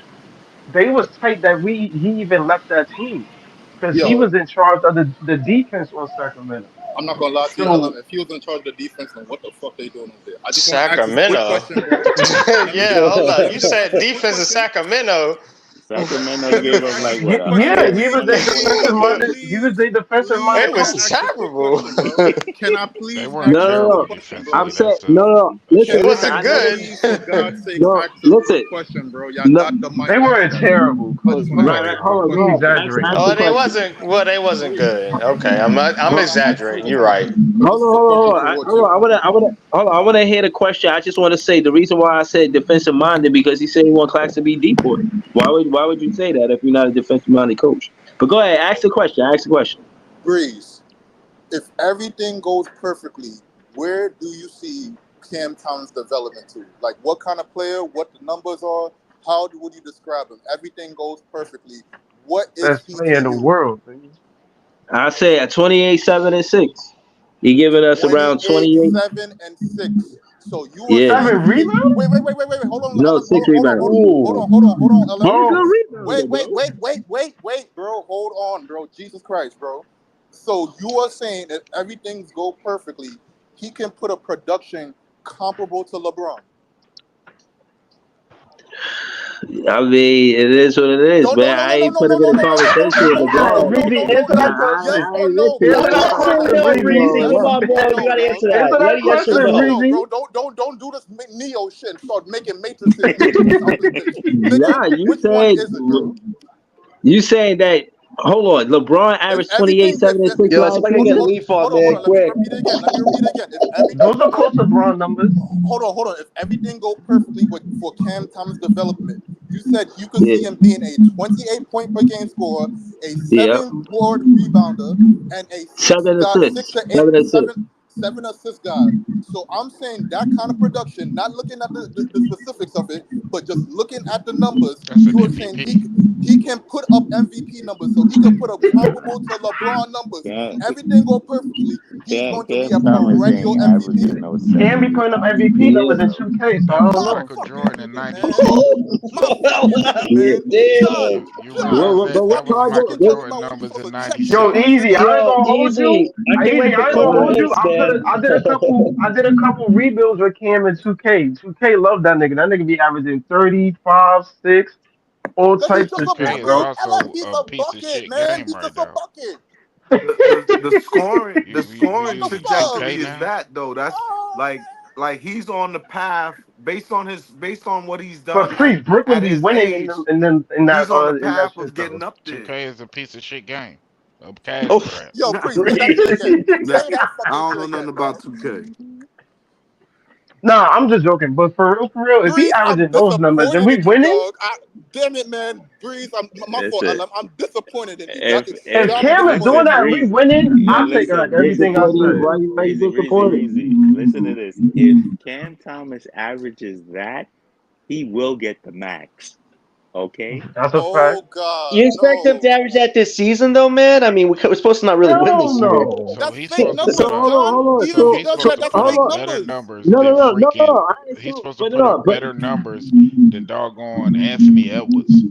They was tight that he even left that team because he Yo, was in charge of the defense on Sacramento. I'm not gonna lie to you, So LM. If he was in charge of the defense, then what the fuck they doing over there? I just want to ask this quick Sacramento. question, bro. Let me Yeah, just hold on. let You me just said ask this quick defense in question. Sacramento. Sacramento Let me gave just up ask like this what quick question, yeah, bro. he was their defensive minded. He was their defensive It minded Can was I coach. ask this quick terrible. question, bro? Can I They please weren't ask No, this no, quick terrible no. question, I'm bro? defensively. saying That's no, no. a It Listen, strong listen. wasn't I statement. know good. this. Please, for God's sake, No, ask this quick listen. question, bro. Y'all No, got the mic. They Ask weren't the question. terrible. I just want to right, ask right. a quick Hold on, He's question, hold bro. on. Ask exaggerating. the Oh, they question. wasn't. Well, they wasn't good. Okay, I'm Hold, exaggerating. You're right. But hold this on, is a hold on, question hold on. towards Hold on. you. Hold on. I want to hear the question. I just want to say the reason why I said defensive minded because he said he want Clax to be depoy. Why would you say that if you're not a defensive minded coach? But go ahead, ask the question. Ask the question. Breeze, if everything goes perfectly, where do you see Cam Thomas' development to? Like, what kind of player? What the numbers are? Would you describe him? Everything goes perfectly. What is Best he player to in the you? world. Baby. I say at 28, 7, and 6. He giving us around 28, 28. 7, and 6. So you are Yeah. saying 7 he can. rebounds? Wait. Hold on, No, LM. 6 rebounds. Ooh. Hold on, He LM. a good Oh, rebounder, bro. Wait, bro. Hold on, bro. Jesus Christ, bro. So you are saying that everything's go perfectly, he can put a production comparable to LeBron. I mean, it is what it is, No, no, man. no, I no, no, ain't no, put no, him no, in a no, no, no, conversation no, with no, no, oh, no, LeBron. no, Breezy, no, no, answer I, that no. I, Yes question. I or ain't no, listen. Answer bro. that LeBron. question, Come on, Breezy. Breezy. Yes Come LeBron. on, or boys. We no, gotta bro. answer that. Answer You that gotta yes or question, Yes or no. no, Breezy. bro. Don't do this Neo shit and start making matrices out this bitch. Nigga, Nah, which one is it, bro? you saying that? Hold on. LeBron If averaged 28, everything, 7, and 6 Yo, last somebody gotta get a season. leaf on, hold man, on, let me quick. repeat it again. If Those everything are go close to Braun numbers. hold on. If everything go perfectly for Cam Thomas' development, you said you could Yeah. see him being a 28-point per game scorer, a Yep. 7-board rebounder, and a 7 six assists. to eight 7 assists. seven assist guy. So I'm saying that kind of production, not looking at the specifics of it, but just looking at the numbers, That's an you are saying MVP. he can put up MVP numbers. So he could put up comparable to LeBron numbers. Cam, Everything go perfectly. He's going to be Cam a Thomas perennial ain't averaging MVP. no Can seven be putting up rebounds a MVP game, numbers Yeah. in bro. 2K, so I Man, don't my know. Michael fucking Jordan in nigga, man. '92. My fucking nigga, Yeah. man. John, Damn. You John, realize that What that stop was project? Michael fucking telling me Jordan about what you numbers in supposed to check shit Yo, '96. on, easy. nigga. I ain't Yo, gonna hold you. easy. I can't Easy. wait I for ain't gonna Kobe hold you. hits, man. I did a couple rebuilds with Cam in 2K. 2K love that nigga. That nigga be averaging 35, 6, all Cause he's types just of a 2K shit, is bro. bro. LM, also he's a a piece of bucket, shit man. game He's right just a now. bucket. The scoring You the you scoring The using fuck? 2K trajectory is now? that though. That's Oh like he's on the path based on what he's But done free Brooklyn at be his winning age. in He's on the that path of shit getting though. up there. 2K is a piece of shit game. A cash Oh, grab. yo, Nah, Priest, say that shit again. nah, Say that I fucking don't shit know nothing again, about bro. 2K. Nah, I'm just joking. But for real, if he Priest, I'm averaging those numbers, then disappointed we in you, winning. dog. damn it, man. Breeze, my fault. Listen, I'm disappointed in you. If Y'all Cam niggas is put doing it. that and we Breeze. winning, Yo, I'll take back listen, everything I Disappointed? said. Why you disappointed? Breezy. Listen to this. If Cam Thomas averages that, he will get the max. Okay? That's a fact. Oh God, You expect him to no. average that this season, though, man? I mean, we're supposed to not really win Hell this year. no. So That's he's fake supposed to So put numbers, up. John. hold on. Even if So he he's does supposed that, to that's put Hold up fake on. better numbers. numbers No, than freaking. I ain't He's supposed to but put no, up but better numbers than doggone Anthony Edwards.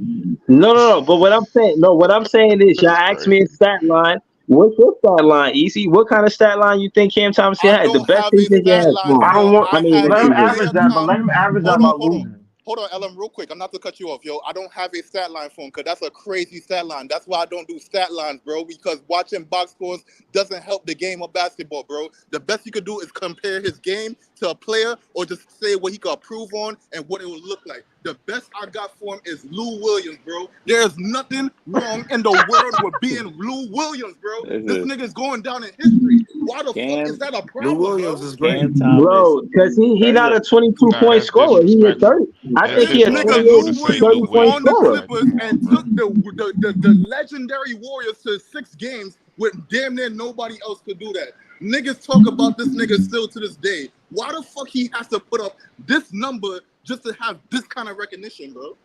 no. But what I'm saying is, y'all That's asked me a crazy. stat line. What's your stat line, Easy? What kind of stat line you think Cam Thomas I had? The don't best have a season he stat has line for I him. don't for. want. I I mean, have let's Let a be him real. average player that, but comp. let him average that Hold by on, hold on. losing. Hold on, Ellen, real quick. I'm not to cut you off, yo. I don't have a stat line for him because that's a crazy stat line. That's why I don't do stat lines, bro, because watching box scores doesn't help the game of basketball, bro. The best you could do is compare his game to a player or just say what he could improve on and what it would look like. The best I got for him is Lou Williams, bro. There's nothing wrong in the world with being Lou Williams, bro. This Listen, nigga's going down in history. Why the fuck is Cam that a Lou problem, Williams bro? is great. Cam Thomas. Bro, because he not a Look, 22 Nah, point that's scorer. He a disrespectful. 30. I That's think This he a nigga 28, disrespectful to Lou say 30 Williams Lou point on the Williams is scorer. like, Clippers come on, and bro. took the legendary Warriors to 6 games with damn near nobody else could do that. Niggas talk about this nigga still to this day. Why the fuck he has to put up this number just to have this kind of recognition, bro?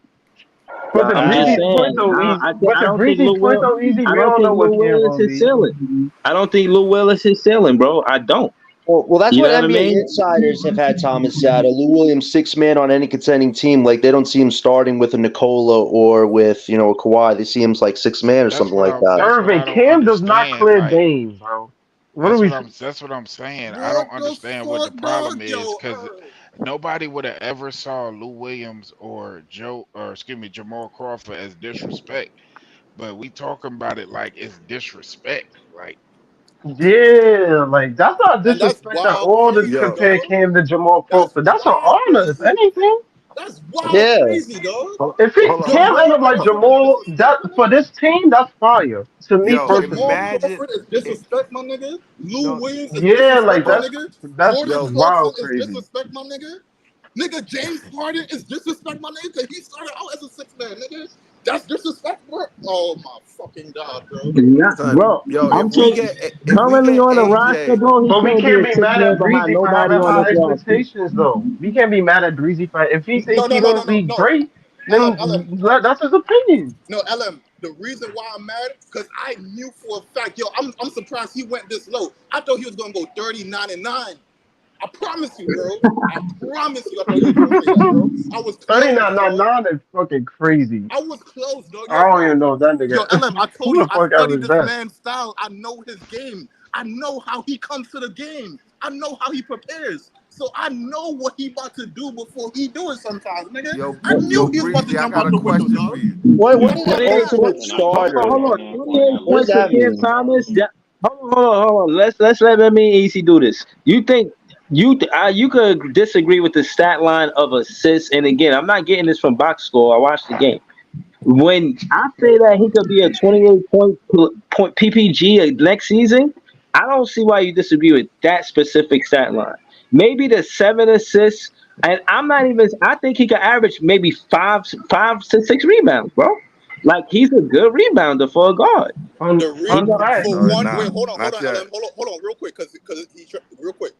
But the I'm just uh, breezy point saying. though, easy. But I the don't think breezy point though, easy. I We don't don't know think what Lou Cam Willis gonna is be. ceiling. I don't think Lou Willis is ceiling, bro. I don't. Well, that's You what know what I NBA mean? insiders have had Thomas at. A Lou Williams 6 man on any contending team. Like they don't see him starting with a Nikola or with a Kawhi. They see him as like 6 man or something like that. That's what Irving, I don't Cam does not understand. clear Like Dame, bro. What are we? that's what I'm saying. I What don't the understand what the fuck, dog? problem is Yo, because nobody would have ever saw Lou Williams or Jamal Crawford as disrespect. But we talking about it like it's disrespect. Like Yeah, like that's not and that's disrespect at wild all to crazy, Yo, compare dog. Cam to Jamal That's Crawford. That's an wild honor, if crazy. anything. That's wild Yeah. crazy, dog. If hold Jamal Cam on. end up like Crawford is Jamal, disrespect, that for nigga. this team, that's fire to me Yo, Jamal personally. imagine Crawford is it. disrespect, my nigga. Lou No, Williams is Yeah, disrespect, like my hold. nigga. that's Jordan Yo, Clarkson wild is crazy. disrespect, my nigga. Nigga, James Harden is disrespect, my nigga, because he started out as a 6 man, nigga. That's disrespect, bro. Oh my fucking god, bro. Not, son. bro. Yo, I'm saying if we currently get on the roster, AJ, bro, he But we can't be can't a be six mad man at behind Breezy for nobody having on high this roster. expectations, though. We can't be mad at Breezy for if he No, think no, he no, gonna no, no, be no. great, LM, then that's his opinion. No, LM. The reason why I'm mad, because I knew for a fact, yo, I'm surprised he went this low. I thought he was gonna go 39-9. I promise you, bro. I promise you, I thought he was gonna say that, bro. I was close, dog. 39.99 is fucking crazy. I was close, dog. I Yo, don't bro. even know if that Yo, nigga. LM, I told Who you, the I fuck studied averaged this that? man's style. I know his game. I know how he comes to the game. I know how he prepares. So I know what he about to do before he do it sometimes, nigga. I yo, knew he was about to Breezy, I jump got out a the window, question for dog. you. What That's is why an I'm mad. ultimate and I Hold on, starter? hold on. and I and 28 I What does points for that listen. Cam mean? Thomas. Hold on. Let's let me easy do this. You think you could disagree with the stat line of assists, and again, I'm not getting this from box score. I watched the game. When I say that he could be a 28 point PPG next season, I don't see why you disagree with that specific stat line. Maybe the 7 assists, and I'm not even. I think he could average maybe five to 6 rebounds, bro. Like he's a good rebounder for a guard. You know, For Unfact. No, one, wait, nah, hold not on, yet. LM, hold on, real quick, because real quick.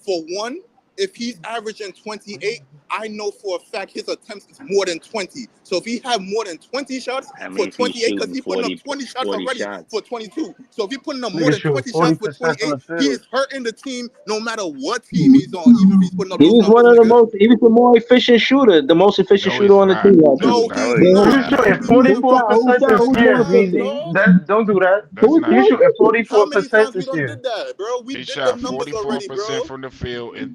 For one, if he's averaging 28, I know for a fact his attempts is more than 20. So if he have more than 20 shots That for means he's 28, because shooting he putting up 40, 20 shots 40 already for shots. 22. So if he putting up more Nigga than shooting 20 shots for 40% from 28, the he field. is hurting the team no matter what team he's on, even if he's putting up he those was one numbers, of the nigga. most. He was the more efficient shooter, the most efficient no, shooter he's on the not. team last That's No, year. not he's what Then he's He not. was not shooting Show me averaging. where who said who 44% said this that's who year, said wild, Breezy. dog. Don't do that. That's who not He said shooting true. that? 44% How many times we this done year. did that, bro? We He did the shot numbers already, 44% bro. from the field and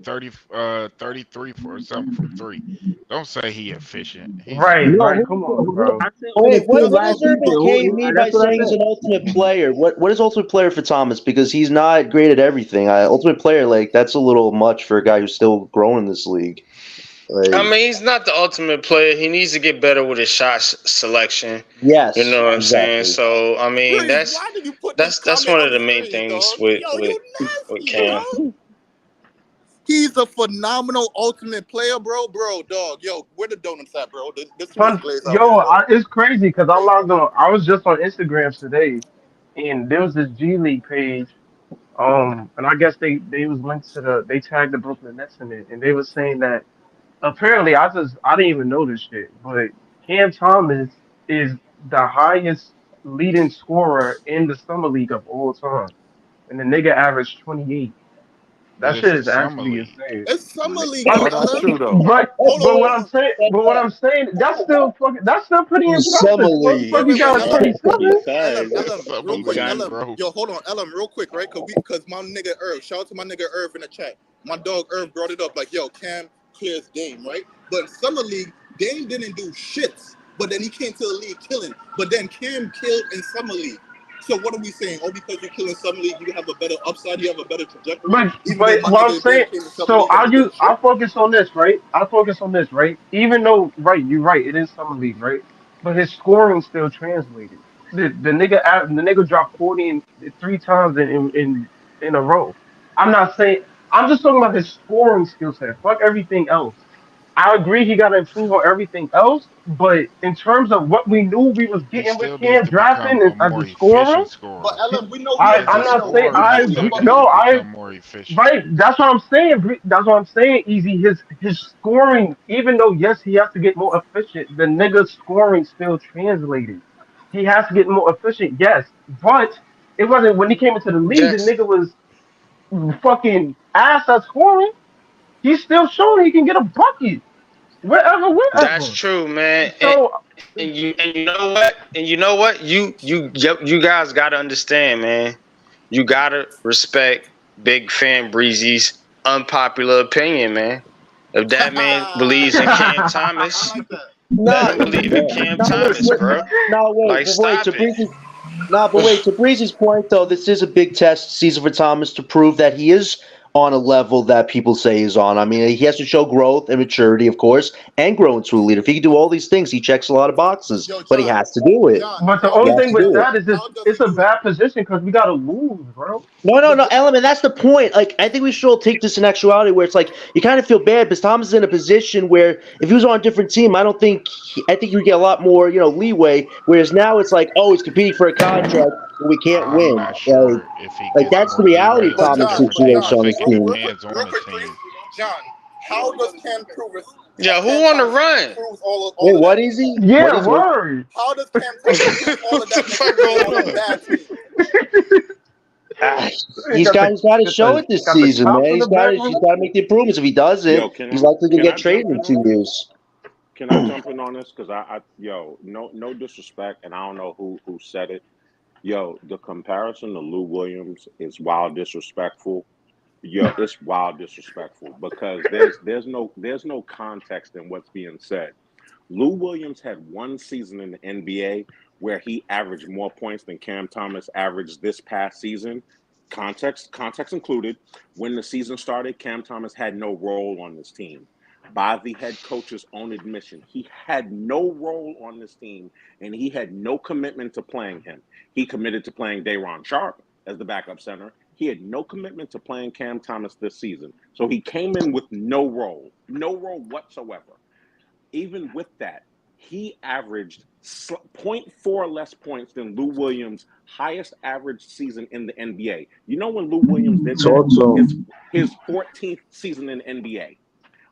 33 for something from three. Don't say he efficient. He's Right, not. No, right. Come on, bro. I said on the Wait, team what last does season. Urban K mean by That's what I saying he's said. an ultimate player? What is ultimate player for Thomas? Because he's not great at everything. Ultimate player, like that's a little much for a guy who's still growing in this league. I Like, mean, he's not the ultimate player. He needs to get better with his shot selection. You yes, know what I'm saying? exactly. So, I mean, Breeze, why did you put this that's comment one on of the the main screen, things dog? with Yo, with you with nasty, Cam. dog. He's a phenomenal ultimate player, bro. Bro, dog, yo, where the donuts at, bro? There's too much Fun, glaze out here, yo, dog. it's crazy because I logged on. I was just on Instagram today, and there was this G League page. And I guess they was linked to they tagged the Brooklyn Nets in it, and they were saying that apparently I didn't even know this shit, but Cam Thomas is the highest leading scorer in the summer league of all time, and the nigga averaged 28. But That it's shit the is summer actually league. insane. It's summer league I though, Oh, mean, that's Ellen. true though. but Hold on, but hold what on. I'm saying, that's still pretty In summer impressive. What the league. fuck you Wait, got Ellen. 27? Ellen, Because It's Ellen, summer real you quick, got league, Ellen. bro. Yo, hold on, Ellen, real quick, right? Cause my nigga Irv, shout out to my nigga Irv in the chat. My dog Irv brought it up like, yo, Cam clears Dame, right? But in summer league, Dame didn't do shit. But then he came to the league killing. But then Cam killed in summer league. So what are we saying? Oh, because you kill in summer league, you have a better upside, you have a better trajectory. Even though But my what I'm nigga Dame saying, came in summer so league and he did I shit. focus on this, right? I focus on this, right? Even though, right, you're right, it is summer league, right? But his scoring still translated. The nigga dropped 40 three times in a row. I'm not saying I'm just talking about his scoring skill set. Fuck everything else. I agree he got to improve on everything else, but in terms of what we knew we was He getting with still needs Cam to become drafting a as more a scorer, efficient But scorer. Ellen, we know he a As I'm a bucket. not Yo, saying scorer, we he know I he a still agree. needs bucket. to No, become more efficient. right. That's what I'm saying. Easy. His scoring, even though yes, he has to get more efficient. The nigga's scoring still translated. He has to get more efficient. Yes, but it wasn't when he came into the league. The Just nigga was fucking ass at scoring. He's still showing he can get a bucket that's wherever. true, man. So And you know what? You guys gotta understand, man. You gotta respect Big Fan Breezy's unpopular opinion, man. If that man believes in Cam I Thomas, like that. let Nah, him believe in Cam nah, wait, Thomas, wait, bro. nah, wait, Like, but wait. stop it. To Breezy's point though, this is a big test season for Thomas to prove that he is on a level that people say he's on. I mean, he has to show growth and maturity, of course, and grow into a leader. If he can do all these things, he checks a lot of boxes, Yo, but he John, has to do it. John, but the how He only does has thing to he with do do it. it? that is How does it's he a do it? bad position because we gotta lose, bro. No, no, But no, Element. That's the point. Like, I think we should all take this in actuality, where it's like you kind of feel bad because Thomas is in a position where if he was on a different team, I don't think I think he would get a lot more, leeway. Whereas now it's like, oh, he's competing for a contract, but we can't I'm win. not sure if he Like gets that's the more reality leeway of on But a Thomas' John, different but team. I situation John, on think this it team. depends real on the quick, please, team. John, how does Cam prove Yeah, who Cam on the Thomas run? proves Wait, all of what that? is he? What Yeah, is what? word. How does Cam Thomas prove all of What the that fuck considering they going on a on? bad team? Ah, He got he's got to show it this got the season, cops man. in the He's background. got to make the improvements. If he doesn't, Yo, he's likely to can get I traded jump in in on this? 2 years. Can I jump in on this? Because yo, no disrespect, and I don't know who said it. Yo, the comparison to Lou Williams is wild disrespectful. Yo, it's wild disrespectful because there's no context in what's being said. Lou Williams had one season in the NBA where he averaged more points than Cam Thomas averaged this past season. Context included. When the season started, Cam Thomas had no role on this team. By the head coach's own admission, he had no role on this team and he had no commitment to playing him. He committed to playing Day'Ron Sharpe as the backup center. He had no commitment to playing Cam Thomas this season. So he came in with no role whatsoever. Even with that, he averaged zero point 0.4 less points than Lou Williams' highest average season in the NBA. You know when Lou Williams did that? Talk to His him. his 14th season in the NBA.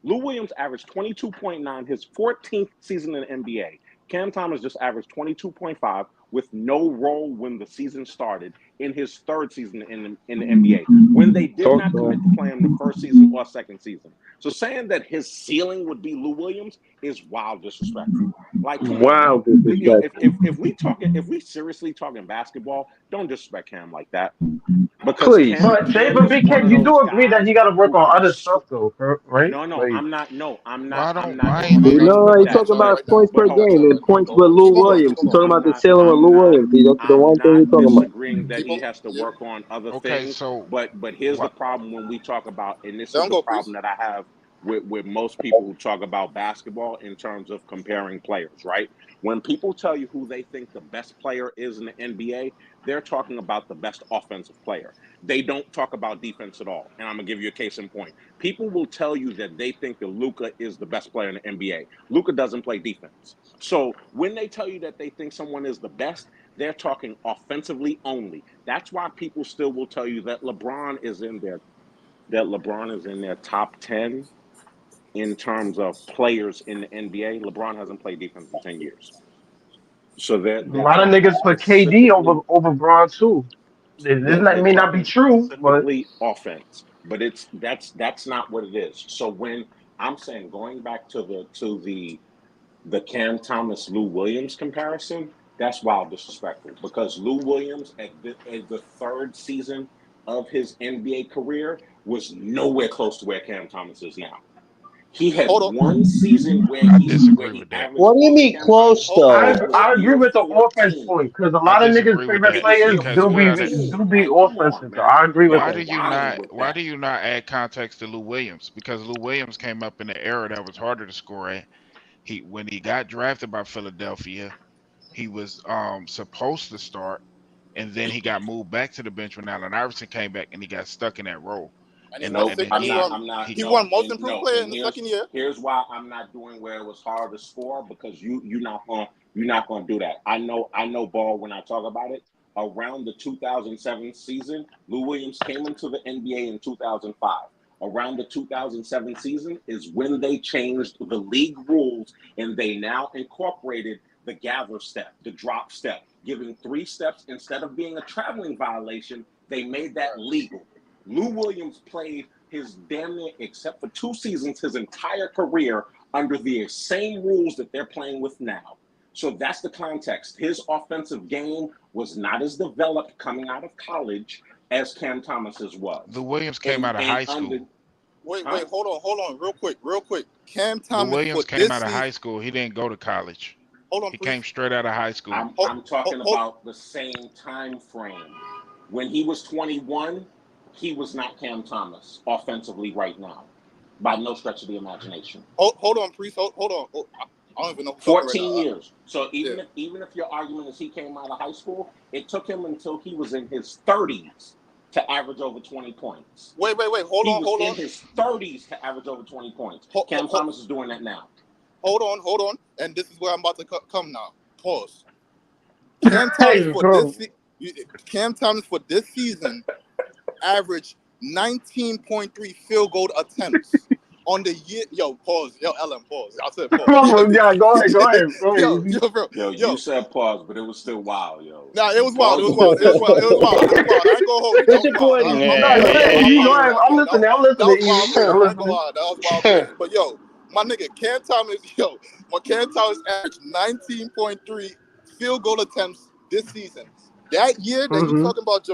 Lou Williams averaged 22.9 his 14th season in the NBA. Cam Thomas just averaged 22.5 with no role when the season started in his third season in the NBA, when they did Talk not to commit to him. play him the first season or second season. So saying that his ceiling would be Lou Williams is wild disrespectful. Like, come on, Wow, man. Yo, disrespectful. if we seriously talking basketball, don't disrespect Cam like that because Please. Cam But Cam David is one BK, of you do those agree that guys he got to work who on can. other stuff, though, right? No, Like, I'm not. No, I'm Well, not. I I'm don't not mind going it. against No, what he's Dad talking said. about points But per hold game on, and but points with Lou Keep going, Williams. keep He's going. talking I'm about the not. ceiling with I'm Lou not. Williams. That's the I'm one thing not he's talking about. disagreeing that Keep he on. has to Yeah. work on other Okay, things. so But here's the what? problem when we talk about, and this is Don't the go, please. problem that I have. with most people who talk about basketball in terms of comparing players, right? When people tell you who they think the best player is in the NBA, they're talking about the best offensive player. They don't talk about defense at all. And I'm gonna give you a case in point. People will tell you that they think that Luka is the best player in the NBA. Luka doesn't play defense. So when they tell you that they think someone is the best, they're talking offensively only. That's why people still will tell you that LeBron is in their top 10 in terms of players in the NBA. LeBron hasn't played defense in 10 years. So A they're lot of talking niggas put KD over Braun too. they're May not be talking true, but specifically offense, but that's not what it is. So when I'm saying going back to the Cam Thomas Lou Williams comparison, that's wild disrespectful because Lou Williams at the third season of his NBA career was nowhere close to where Cam Thomas is now. He had Hold on. one season where I where disagree he with that. averaged What do you more than mean Cam Thomas. close Hold, That I was though? in I agree year with the offense 14. point because a I lot of niggas' disagree with favorite that players because You you gotta. do insane. be Like, come on, offensive. So man. I agree with Why Y'all do that. you wilding not? with Why that. do you not add context to Lou Williams? Because Lou Williams came up in an era that was harder to score at. When he got drafted by Philadelphia, he was supposed to start, and then he got moved back to the bench when Allen Iverson came back, and he got stuck in that role. and he And won Nope, and six, then and I'm he not. won. I'm not. He won No, most and improved no, player and in the second year. here's why I'm not doing where it was hard to score because you're not gonna do that. I know ball when I talk about it. Around the 2007 season, Lou Williams came into the NBA in 2005. Around the 2007 season is when they changed the league rules and they now incorporated the gather step, the drop step, giving 3 steps instead of being a traveling violation. They made that legal. Lou Williams played his damn near, except for 2 seasons, his entire career under the same rules that they're playing with now. So that's the context. His offensive game was not as developed coming out of college as Cam Thomas's Lou was. Williams came And out of and high under school. Wait, huh? wait, hold on, real quick. Cam Lou Thomas for Williams came this out of high season. school. He didn't go to college. Hold on, He please. came straight out of high school. I'm Hold, I'm hold, talking hold. about the same time frame. When he was 21, he was not Cam Thomas offensively right now, by no stretch of the imagination. Hold on, priest. Hold on. I don't even know who's talking right 14 now. years. So Yeah. even if your argument is he came out of high school, it took him until he was in his 30s to average over 20 points. Wait. He was in his 30s to average over 20 points. Cam Thomas is doing that now. Hold on. And this is where I'm about to come now. Pause. Cam Thomas Hey, for bro. this season averaged 19.3 field goal attempts on the year. Yo, pause. Yo, Ellen, pause. I said pause. Yeah, go ahead. Yo, bro. Yo, you said pause, but it was still wild, yo. Nah, it was wild. Pause was crazy. I ain't gonna hold you. That It's was wild. important. No, go ahead. I'm E, go about to ahead. that. I'm listening. I'm That listening. was E. wild crazy. I'm I ain't gonna listening. lie. That was wild crazy. But yo, my nigga, Cam Thomas averaged 19.3 field goal attempts this season. That year that you Mm-hmm. talking about,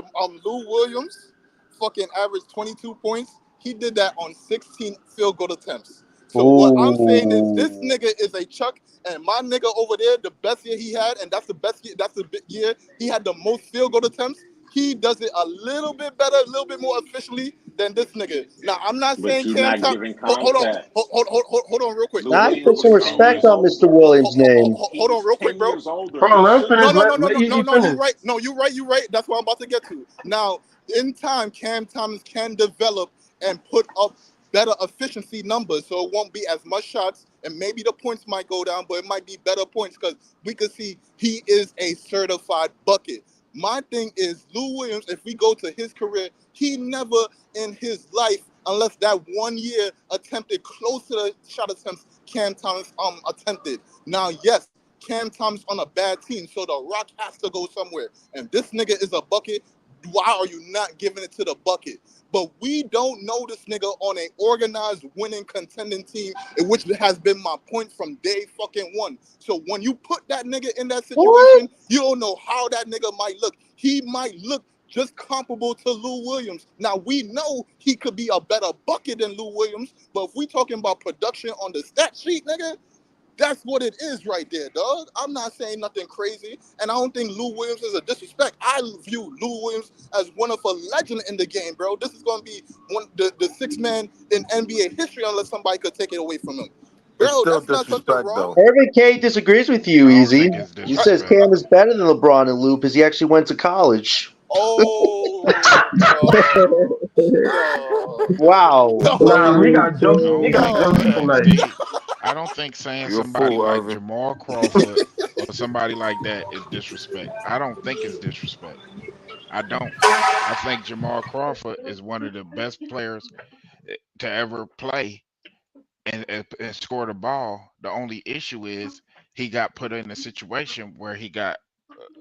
Lou Williams, fucking averaged 22 points. He did that on 16 field goal attempts. So what I'm saying is this Ooh. nigga is a Chuck, and my nigga over there, the best year he had, and that's the best year, that's the year he had the most field goal attempts. He does it a little bit better, a little bit more efficiently than this nigga. Now I'm not But saying you're Cam not Thomas. giving Hold on, context. hold on, real quick. Lou Now put Williams some was 10 respect years on Mr. older. Williams' name. He Hold on, was real 10 quick, bro. years older. Hold on, He let him shouldn't finish. have. Let you You finish. right. No, you right. That's what I'm about to get to. Now, in time, Cam Thomas can develop and put up better efficiency numbers, so it won't be as much shots, and maybe the points might go down, but it might be better points because we could see he is a certified bucket. My thing is Lou Williams, if we go to his career, he never in his life, unless that 1 year attempted close to the shot attempts Cam Thomas attempted. Now, yes, Cam Thomas on a bad team, so the rock has to go somewhere. And this nigga is a bucket. Why are you not giving it to the bucket? But we don't know this nigga on an organized, winning, contending team, which has been my point from day fucking one. So when you put that nigga in that What? situation, you don't know how that nigga might look. He might look just comparable to Lou Williams. Now, we know he could be a better bucket than Lou Williams, but if we talking about production on the stat sheet, nigga, That's what it is right there, dog. I'm not saying nothing crazy, and I don't think Lou Williams is a disrespect. I view Lou Williams as one of a legend in the game, bro. This is going to be the sixth man in NBA history unless somebody could take it away from him. It's Bro, still that's not something disrespect wrong. though. Irvin K disagrees with you, I don't Easy. think it's He says disrespect. Cam is better than LeBron and Lou because he actually went to college. Oh, no. No. Wow. Nah, he No. got jokes. I He don't got think jokes that. tonight. See, I don't think saying You're a somebody fool, like Irvin. Jamal Crawford or somebody like that is disrespect. I don't think it's disrespect. I don't. I think Jamal Crawford is one of the best players to ever play and score the ball. The only issue is he got put in a situation where he got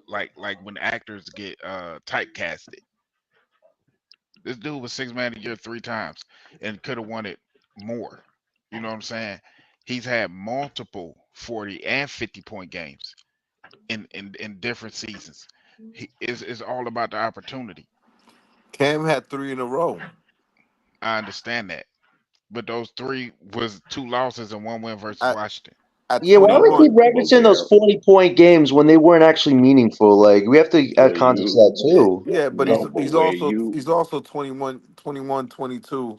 like when actors get typecasted. This dude was six man a year 3 times and could have won it more. You know what I'm saying? He's had multiple 40 and 50-point games in different seasons. He is all about the opportunity. Cam had 3 in a row. I understand that. But those 3 was 2 losses and 1 win versus At Washington. at Yeah, why do we 21. keep referencing those 40-point games when they weren't actually meaningful? Like, we have to add Where context to you that too. Yeah, but no, but he's where also you 21, 22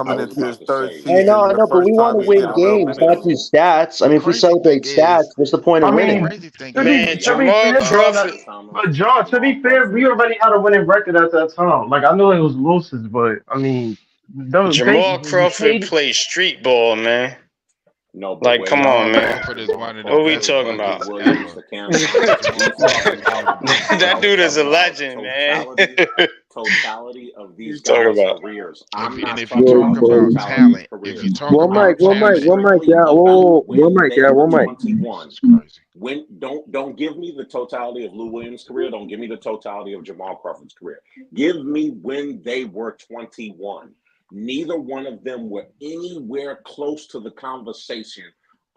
I coming was into about his to third say season. I The know, but we first want time to he's win getting double games, not minutes. just stats. I The mean, if we crazy celebrate thing stats, is, what's the point of I the winning? mean, crazy thing to is, be Man, to be Jamal fair, uh, bro, Crawford. but John, to Jamal be fair, we Crawford. already had a winning record at that time. Like I know it was losses, but I mean, Jamal they Crawford paid. plays street ball, man. No, but Like, where come y'all on, Jamal man. comparing Crawford is Jamal one of the What we Crawford best talking and Lou about? buckets Williams ever. to Cam Thomas, Jamal these Crawford guys is one of the best That y'all buckets dude is a talking ever. about legend, man. totality of You these talking guys' about? careers. If I'm and not if you talking Yo, talk about about boys. totality of talent, if you careers. talk One I'm about mic, talking talent, strictly yeah. about Oh, one when mic, they yeah, were one mic. 21. it's crazy. When don't give me the totality of Lou Williams' career. Don't give me the totality of Jamal Crawford's career. Give me when they were 21. Neither one of them were anywhere close to the conversation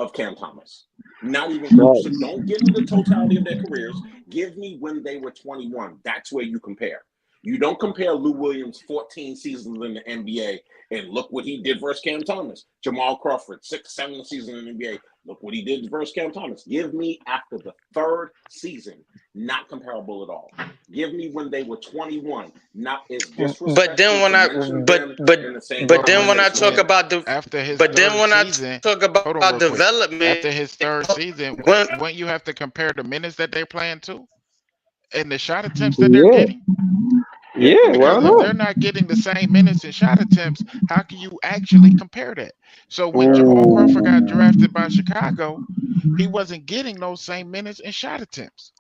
of Cam Thomas. Not even close. So Facts. don't give me the totality of their careers. Give me when they were 21. That's where you compare. You don't compare Lou Williams' 14 seasons in the NBA and look what he did versus Cam Thomas. Jamal Crawford, 6, 7 seasons in the NBA. Look what he did versus Cam Thomas. Give me after the 3rd season, not comparable at all. Give me when they were 21. Not as But then disrespectful when to I mention but them but in the same but But then when I conversation talk when with about the after his but then third when I season, talk hold on about real quick. development, After his third season, when when you have to compare the minutes that they're playing to and the shot attempts that they're Yeah, getting, yeah. Why because if not? they're not getting the same minutes and shot attempts, how can you actually compare that? So when Jamal Crawford got Ooh. drafted by Chicago, he wasn't getting those same minutes and shot attempts.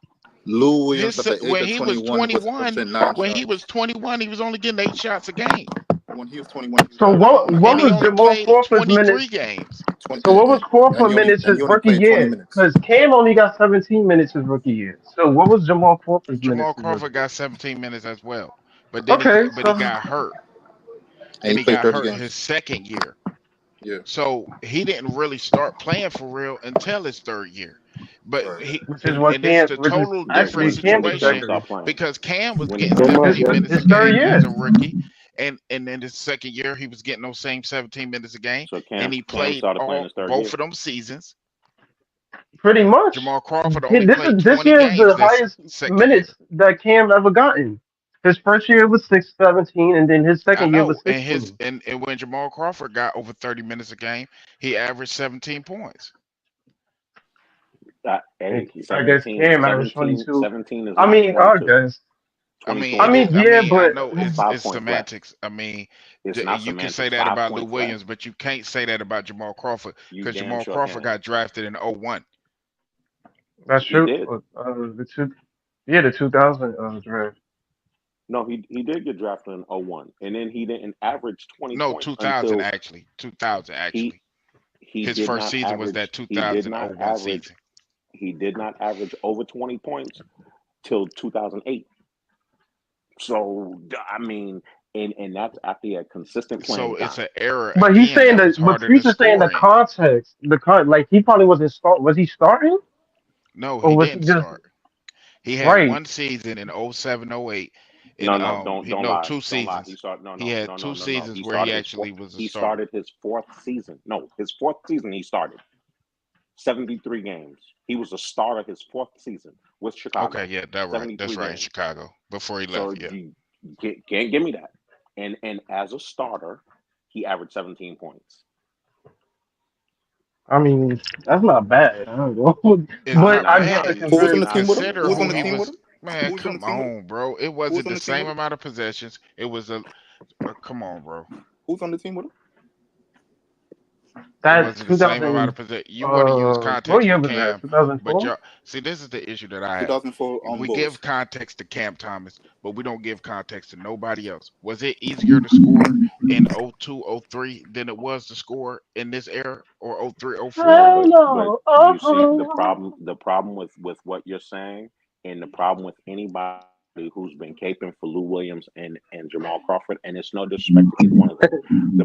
Lou Williams at the age When of he was 21 was 21, averaging 9 when he was shots. 21, he was only getting 8 shots a game, When he was 21, he was So averaging what and 9 he was only Jamal played Crawford's 23 minutes? games. 20, So what was and Crawford he only minutes his rookie played 20 year? minutes. Because Cam only got 17 minutes his rookie year. So what was Jamal Crawford's minutes Jamal his rookie Crawford year? got 17 minutes as well, but then Okay, he so got hurt, And and he he played got 30 hurt his games. second year. Yeah, So he didn't really start playing for real until his third year. But right. he which is what and it's Cam, the which is total different actually when did Cam's Cam situation record. stop playing? because Cam was When did getting Cam One stop mic, 17 yeah. playing? minutes a His third game as year. a rookie, and then his second year he was getting those same 17 minutes a game, So and Cam he Cam played started playing all his third both year. of them seasons. Pretty much. Jamal Crawford only This played is this 20 year is games the this highest second year. minutes that Cam ever gotten. His first year was 17, and then his I second year was know, and his 16. and when Jamal Crawford got over 30 minutes a game, he averaged 17 points. And Hey, I guess 17, Cam averaged 17, 22. 17 is I not mean, I 22. guess. I 22 mean, I is mean, less. yeah, I but know It's it's 5 it's points less. semantics. I mean, It's not you can say semantics. that 5 about Lou points less. Williams, but you can't say that about Jamal Crawford You because damn Jamal sure Crawford can. got drafted in '01. that's He true. did. The 2000 draft. No, he did get drafted in '01, and then he didn't average 20 No, points 2000 until actually. 2000 he actually. he His did first not season was average that 2001 season. he did not average over 20 points till 2008. So I mean, and that's after he had consistent So playing it's time. an error But he's again saying that that. was But harder to Future's saying the score in. context. Like he probably wasn't start. Was he starting No, or he was he didn't just start. He had right? one season in '07, '08, and No, no, don't he don't no lie, two don't lie. He seasons. started. No, He no, had no, no, two no, no. seasons He where he started his fourth. actually was a He starter. started his 4th season. No, his 4th season he started. 73 games. He was a starter his 4th season with Chicago. Okay, yeah, that's right. 73 That's right. In games. Chicago before he So left. Yeah. you can't give me that. And as a starter, he averaged 17 points. I mean, that's not bad. I don't know. It's I'm But not I not. get bad. the I'm Who was on You the comparison. team with him? consider Who was on who the he team with was. him? Man, Who was on the come team with him? on, bro. It Who was wasn't on the the team same with him? amount of possessions. It was a. Come on, bro. Who's on the team with him? It That wasn't the same amount 2000, of possession. You want to use what context year with was that? Cam, but 2004? y'all see this is the issue that I have. 2004 We Bulls. give context to Cam Thomas, but we don't give context to nobody else. Was it easier to score in 02, 03 than it was to score in this era or 03, 04? No, Hell but no. you see Oh. the problem with what you're saying, and the problem with anybody who's been caping for Lou Williams and Jamal Crawford, and it's no disrespect to either one of them. It The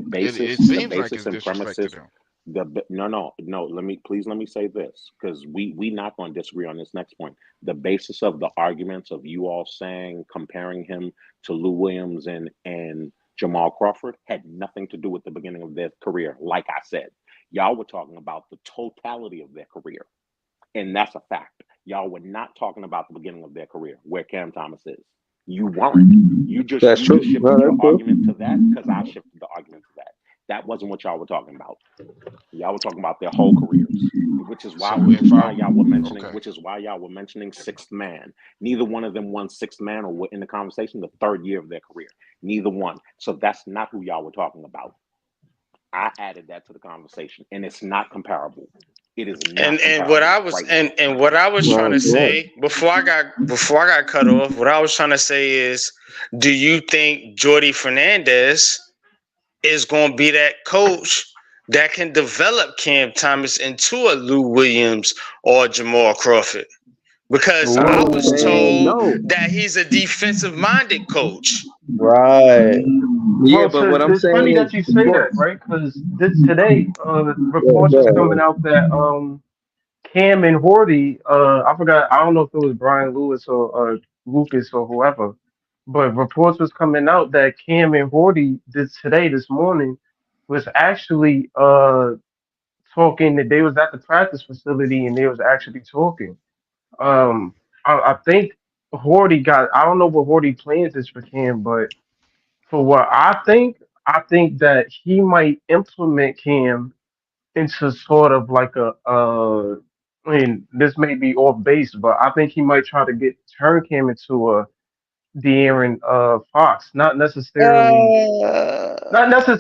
seems like basis it's and disrespect to premises. them. No. Let me say this, because we not going to disagree on this next point. The basis of the arguments of you all saying comparing him to Lou Williams and Jamal Crawford had nothing to do with the beginning of their career. Like I said, y'all were talking about the totality of their career, and that's a fact. Y'all were not talking about the beginning of their career, where Cam Thomas is. You weren't. That's You true. just No, shifted your that's true. argument to that because I shifted the argument to that. That wasn't what y'all were talking about. Y'all were talking about their whole careers, So if I okay, which is why y'all were mentioning sixth man. Neither one of them won sixth man or were in the conversation the 3rd year of their career. Neither one. So that's not who y'all were talking about. I added that to the conversation, and it's not comparable. It is And not and what comparable I was right now. and what I was trying Well, to yeah. say before I got cut off, what I was trying to say is, do you think Jordy Fernandez is going to be that coach that can develop Cam Thomas into a Lou Williams or Jamal Crawford? Because I I would was say told no. that he's a defensive minded coach. Right. Yeah, Well, but so what I'm it's saying funny is, that you say but, that, right? Because this today, yeah, reports was coming yeah. out that Cam and Horty, I forgot, I don't know if it was Brian Lewis or Lucas or whoever, but reports was coming out that Cam and Horty this morning was actually talking, that they was at the practice facility and they was actually talking. I think Horty got, I don't know what Horty plans is for Cam, but for what I think that he might implement Cam into sort of like I mean, this may be off base, but I think he might try to turn Cam into a De'Aaron Fox. Not necessarily that's the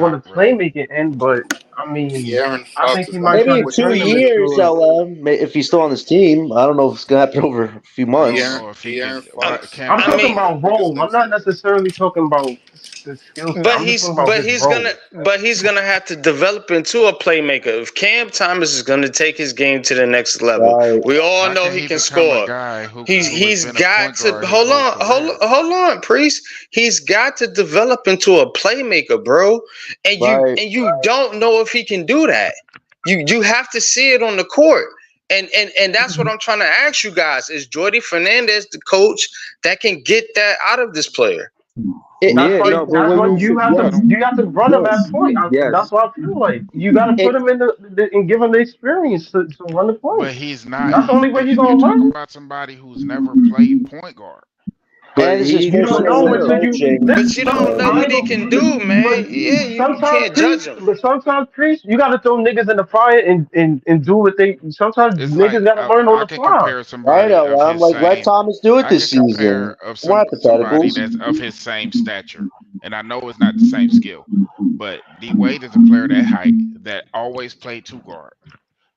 on the not really. playmaking end, but I mean, De'Aaron I Fox think is he gonna might Maybe try come in to with the two turn him Nuggets. years, into a. if he's still on this team. I don't know if it's gonna happen over a few I don't months. know if he can. De'Aaron Why Fox Cam I'm I is talking mean, one of Thomas? the about quickest role. I'm legs. not necessarily talking about the skill set. but I'm just he's talking about but his he's gonna role. but he's gonna have to develop into a playmaker. If Cam Thomas is gonna take his game to the next level, Right. we all How know can he he can become a score. guy who has He's been a got point to guard his whole career? hold on, priest. He's got to develop into a playmaker, bro. And Right. you don't know if he can do that. You have to see it on the court. And that's what I'm trying to ask you guys. Is Jordy Fernandez the coach that can get that out of this player? That's Yeah, why. no, but That's when why you say I don't. you have to run him at yes, point. yes, That's what I feel like. You got to It, put him in and give him the experience to run the point. But he's not. That's the only way he's You're gonna talking learn. about somebody who's never played point guard. but and it's his he You first don't year know really until still. you coaching. But listen. you don't know what he can do, man. But Yeah, you sometimes, can't judge priest. him. But sometimes, priest, you got to throw niggas in the fire and do what they. Sometimes It's niggas like got to learn on I the can fly. compare I somebody know. of I'm his like, let same. Thomas do it I this can compare season. of We're somebody hypotheticals. that's of his same stature, and I know it's not the same skill, but D Wade is a player that height that always played two guard.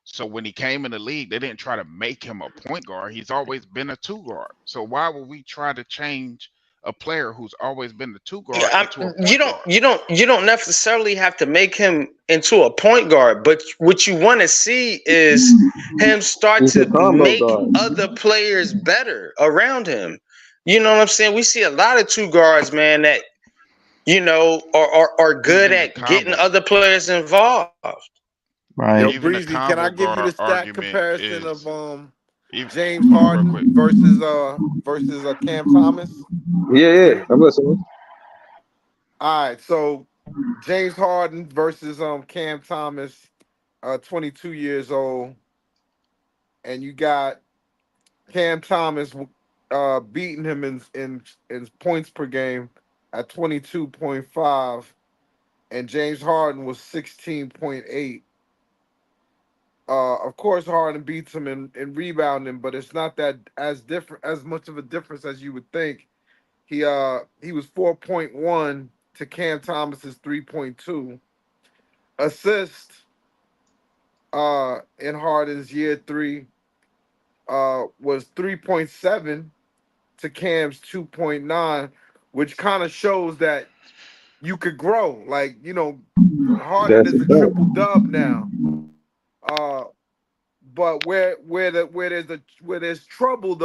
So when he came in the league, they didn't try to make him a point guard. He's always been a two guard. So why would we try to change a player who's always been the two guard into a point guard? You don't necessarily have to make him into a point guard, but what you want to see is him start He's a to combo make guard. other players better around him. You know what I'm saying? We see a lot of two guards, man, that are good Even the at getting combo, other players involved. Right. Yo, even the Breezy, can I combo give you the guard stat argument comparison of is even James real Harden quick. versus Cam Thomas? Yeah, yeah, I'm listening. All right, so James Harden versus Cam Thomas. 22 years old, and you got Cam Thomas beating him in points per game at 22.5, and James Harden was 16.8. Of course, Harden beats him in rebounding, but it's not that as much of a difference as you would think. He was 4.1 to Cam Thomas's 3.2. Assist in Harden's year three was 3.7 to Cam's 2.9, which kind of shows that you could grow. Like, Harden That's is a a fact. triple dub now. Uh, but where there's trouble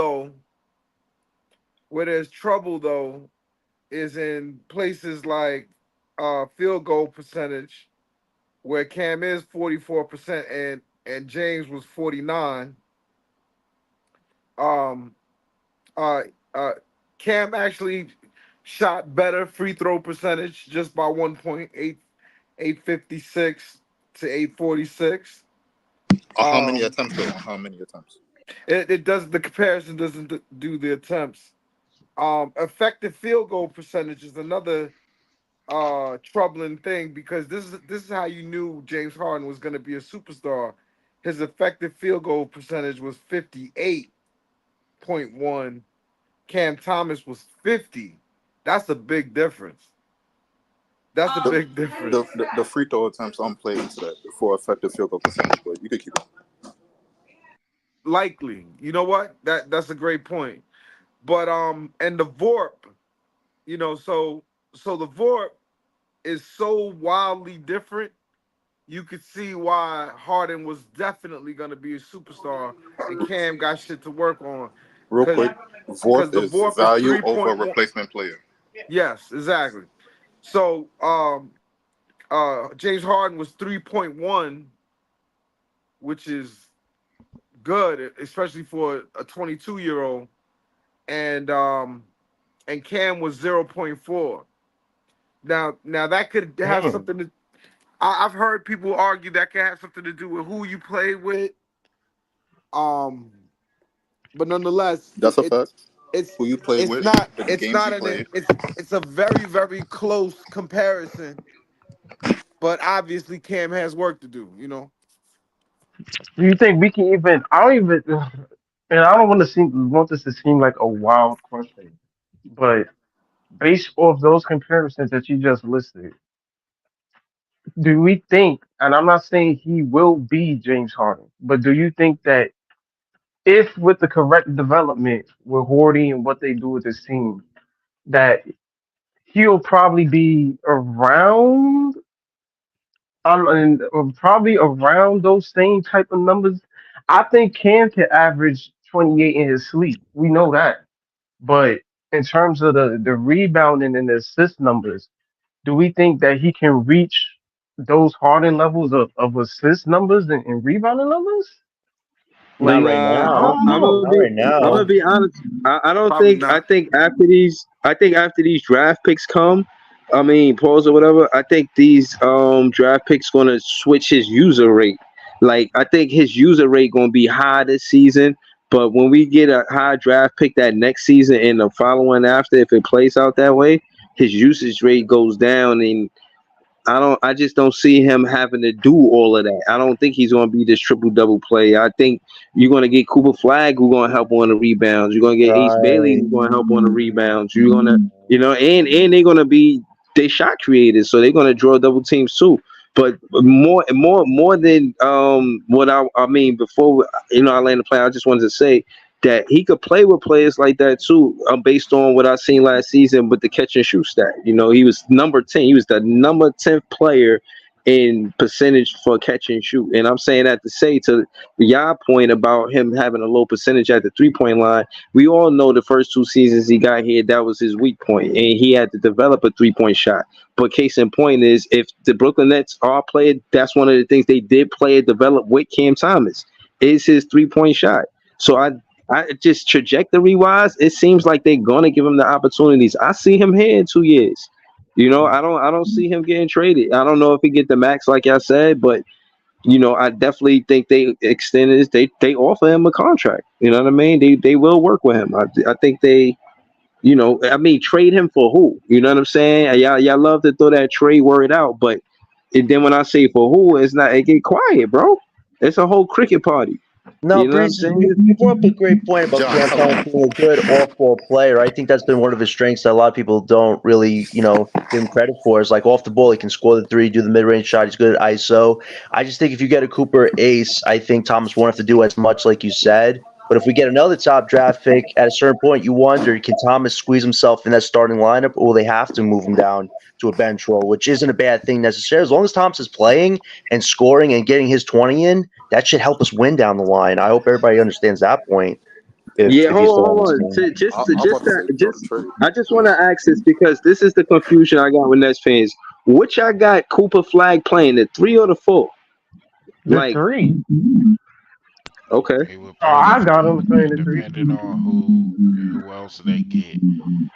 though, is in places like field goal percentage, where Cam is 44% and James was 49. Um, uh, uh, Cam actually shot better free throw percentage just by 1.8, 856 to 846. How many Um, attempts though? How many attempts? it does the comparison doesn't do the attempts. Effective field goal percentage is another troubling thing, because this is how you knew James Harden was going to be a superstar. His effective field goal percentage was 58.1. Cam Thomas was 50. That's a big difference. That's a The, big difference. the free throw attempts I'm playing into that for effective field goal percentage, but you could keep going. Likely. You know what? That's a great point. But and the VORP, so the VORP is so wildly different. You could see why Harden was definitely going to be a superstar, and Cam got shit to work on, Real because quick, VORP the is VORP is value over 3.1. replacement player. Yes, exactly. So James Harden was 3.1, which is good, especially for a 22-year-old, and Cam was 0.4. Now that could have Damn. something to. I've heard people argue that can have something to do with who you play with. Um, but nonetheless, That's a fact. it's Who you play it's with, not the it's games not you an played. it's a very very close comparison. But obviously, Cam has work to do. Do you think we can even? I don't even. And I don't want this to seem like a wild question, but based off those comparisons that you just listed, do we think? And I'm not saying he will be James Harden, but do you think that if with the correct development with Horty and what they do with his team, that he'll probably be around and probably around those same type of numbers. I think Cam can average 28 in his sleep. We know that. But in terms of the rebounding and the assist numbers, do we think that he can reach those Harden levels of assist numbers and rebounding numbers? Not Like, right I Nah, now. don't know. Not right I'm now. gonna be honest. I don't Probably think. I not. think after these, draft picks come, I mean, pause or whatever. I think these draft picks gonna switch his user rate. Like I think his user rate gonna be high this season, but when we get a high draft pick that next season and the following after, if it plays out that way, his usage rate goes down, and I just don't see him having to do all of that. I don't think he's going to be this triple double play. I think you're going to get Cooper Flag who's going to help on the rebounds. You're going to get Ace Bailey Right. who's going to help on the rebounds. You're going to, and they're going to be they shot creators, so they're going to draw double teams too. But more than what I mean before I land the plane. I just wanted to say that he could play with players like that too, based on what I seen last season with the catch and shoot stat. He was number 10. He was the number 10th player in percentage for catch and shoot. And I'm saying that to say to your point about him having a low percentage at the 3-point line. We all know the first 2 seasons he got here, that was his weak point, and he had to develop a 3-point shot. But case in point is, if the Brooklyn Nets are playing, that's one of the things they did play and develop with Cam Thomas is his 3-point shot. So I just trajectory wise, it seems like they're gonna give him the opportunities. I see him here in 2 years. I don't see him getting traded. I don't know if he get the max like I said, but I definitely think they extended this. They offer him a contract. You know what I mean? They will work with him. I think they. I mean, trade him for who? You know what I'm saying? And y'all love to throw that trade word out, but then when I say for who, it's not. It get quiet, bro. It's a whole cricket party. No, You know what I'm Breeze, saying? you brought up a great point about John, Cam come Thomas on. being a good off-ball player. I think that's been one of his strengths that a lot of people don't really, give him credit for. Is like off the ball, he can score the three, do the mid-range shot. He's good at ISO. I just think if you get a Cooper ace, I think Thomas won't have to do as much, like you said. But if we get another top draft pick, at a certain point, you wonder, can Thomas squeeze himself in that starting lineup, or will they have to move him down to a bench role, which isn't a bad thing necessarily. As long as Thomas is playing and scoring and getting his 20 in, that should help us win down the line. I hope everybody understands that point. If Yeah, if he's hold going on. to I'm about to say, throw the Just trade, I just want to please. ask this because this is the confusion I got with Nets fans. Which I got Cooper Flag playing, the 3 or the 4? The Like, 3. okay, He would Oh, play the I got three, him saying the 3. depending on who else they get.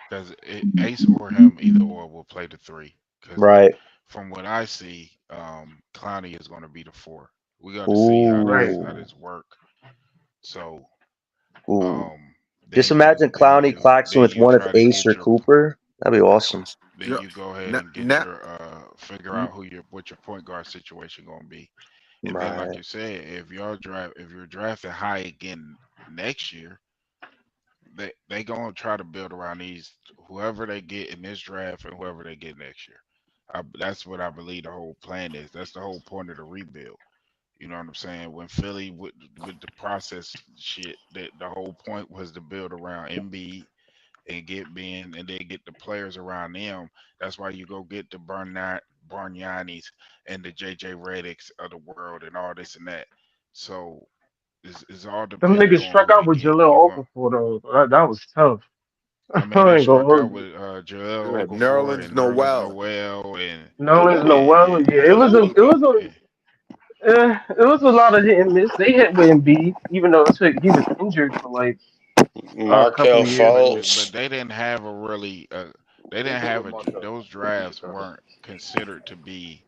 Because Ace or him, either or, will play the three. Because right. from what I see, Clowney is going to be the four. We got to see how Right. this work. So, Ooh. um, Just imagine Clowney Claxton then with you one of try to Ace get or your Cooper. That'd be awesome. then Yeah. you go ahead Now, and get now, your figure out what your point guard situation going to be. And then, like Right. you said, if you're drafted high again next year, they gonna try to build around these whoever they get in this draft and whoever they get next year. That's what I believe the whole plan is. That's the whole point of the rebuild. You know what I'm saying? When Philly with the process shit, that the whole point was to build around Embiid and get Ben and then get the players around them. That's why you go get the Bargnanis and the JJ Redicks of the world and all this and that. So it's all Them dependent niggas on struck who out they with get. You Jaleel want Okafor though. That was tough. I mean, I they ain't gonna struck hold out you. with Joel Okafor Nerlens and Nerlens Noel. Noel and Nolan's and Noel. and, Yeah, and, it was and a lot of hit and miss. They hit with Embiid, even though he was injured for like a couple Markel of years. but Fultz. they didn't have a really they They didn't did have with Markel. those Appreciate drafts that. weren't considered to be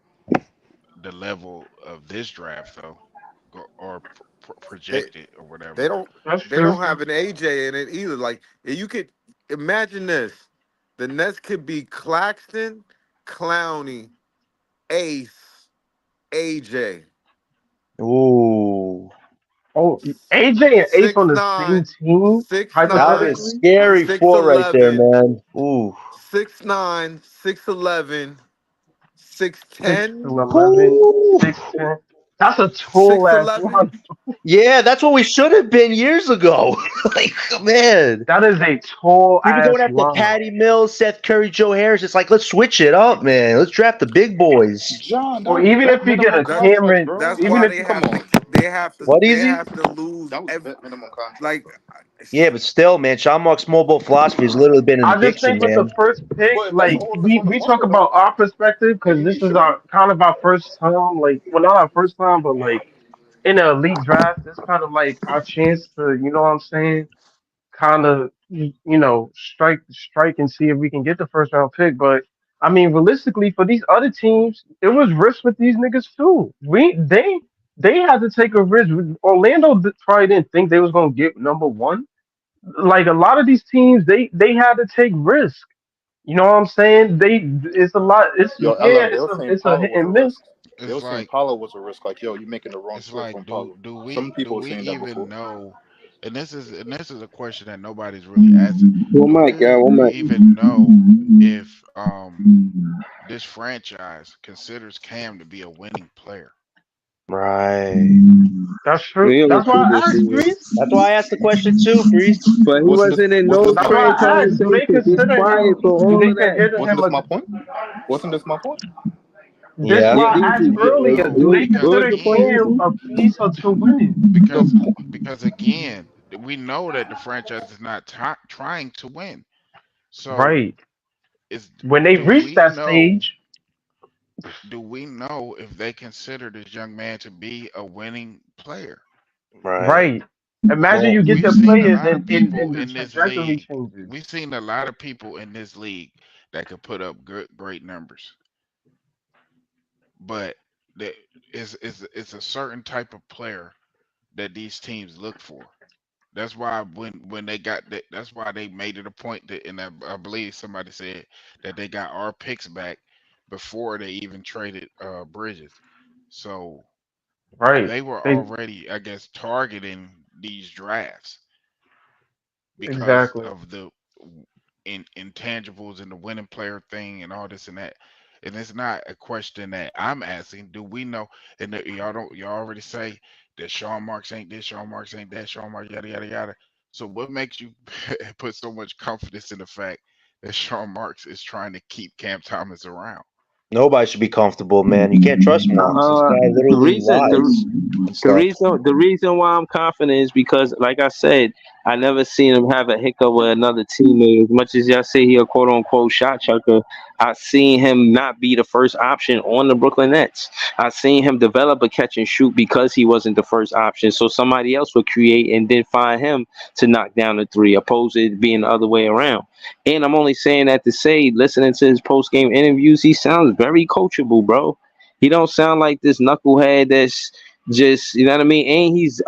the level of this draft though, or They projected or they whatever. don't That's they true. don't have an AJ in it either. Like you could imagine this. The Nets could be Claxton, Clowney, Ace, AJ. Ooh. Oh, AJ and Ace on Six the same nine, team, six That'd be a nine, hypothetically. scary six four right there, 11, man. Ooh. 6'9", 6'11", Six 6'10", to 11, Ooh. 6'10". That's a tall ass 6'11". line. Yeah, that's what we should have been years ago. Like, man. That is a tall We've been ass going after line. Patty Mills, Seth Curry, Joe Harris. It's like, let's switch it up, man. Let's draft the big boys. John, that Or was even vet if you get minimum a That's contracts, Cameron, bro. that's even why if they Come have to on. What, they Easy? have to lose That was every vet minimum contracts, like bro. Yeah, but still, man, Sean Mark's small ball philosophy has literally been an I just addiction, think with the man. first pick, But if that's like all that's on the we talk market, about our perspective then because you this need is shooting. our kind of our first time, like well not our first time, but like in an elite draft, it's kind of like our chance to, you know what I'm saying, kind of strike and see if we can get the first round pick. But I mean, realistically, for these other teams, it was risk with these niggas too. They had to take a risk. Orlando probably didn't think they was gonna get number one. Like a lot of these teams, they had to take risk. You know what I'm saying? It's a lot. Yo, LL, they It's were saying it's a Paolo hit was a and miss. risk. They It's were saying like Paolo was a risk. Like, yo, you're making the wrong it's choice like on Paolo. do Some people were we saying that even before. know, and this is a question that nobody's really asking. one Do mic, we one mic. even know if this franchise considers Cam to be a winning player? Right. That's true. We don't That's see why this I asked season. Breeze. That's why I asked the question too, Breeze. But he Wasn't this wasn't in wasn't no this That's my trade why point though? I asked. Do they conversations. He's consider quiet him? for Do all they of that. consider Wasn't him this a? my point? Wasn't this my point? That's Yeah. Yeah, why I asked easy. earlier. No, Do they What because was consider the point, again, Cam easy? a piece or to winning? The because point. again, we know that the franchise is not trying to win. So Right. is When they do reach we that know stage, if they consider this young man to be a winning player? Right. right. Imagine Well, you get we've the seen a players lot of and people the in this trajectory league. changes. We've seen a lot of people in this league that could put up great numbers, but that is a certain type of player that these teams look for. That's why when they got that, that's why they made it a point that, and I believe somebody said that they got our picks back before they even traded Bridges. So Right. they were They already, I guess, targeting these drafts because exactly. of the intangibles and the winning player thing and all this and that. And it's not a question that I'm asking. Do we know? And that y'all don't. Y'all already say that Sean Marks ain't this, Sean Marks ain't that, Sean Marks yada yada yada. So what makes you put so much confidence in the fact that Sean Marks is trying to keep Cam Thomas around? Nobody should be comfortable, man. You can't trust Marks. This guy The literally reason lies and the stuff. reason the reason why I'm confident is because, like I said, I never seen him have a hiccup with another teammate. As much as y'all say he a quote unquote shot chucker, I seen him not be the first option on the Brooklyn Nets. I seen him develop a catch and shoot because he wasn't the first option. So somebody else would create and then find him to knock down the three, opposed to it being the other way around. And I'm only saying that to say, listening to his post game interviews, he sounds very coachable, bro. He don't sound like this knucklehead that's just, you know what I mean. And he's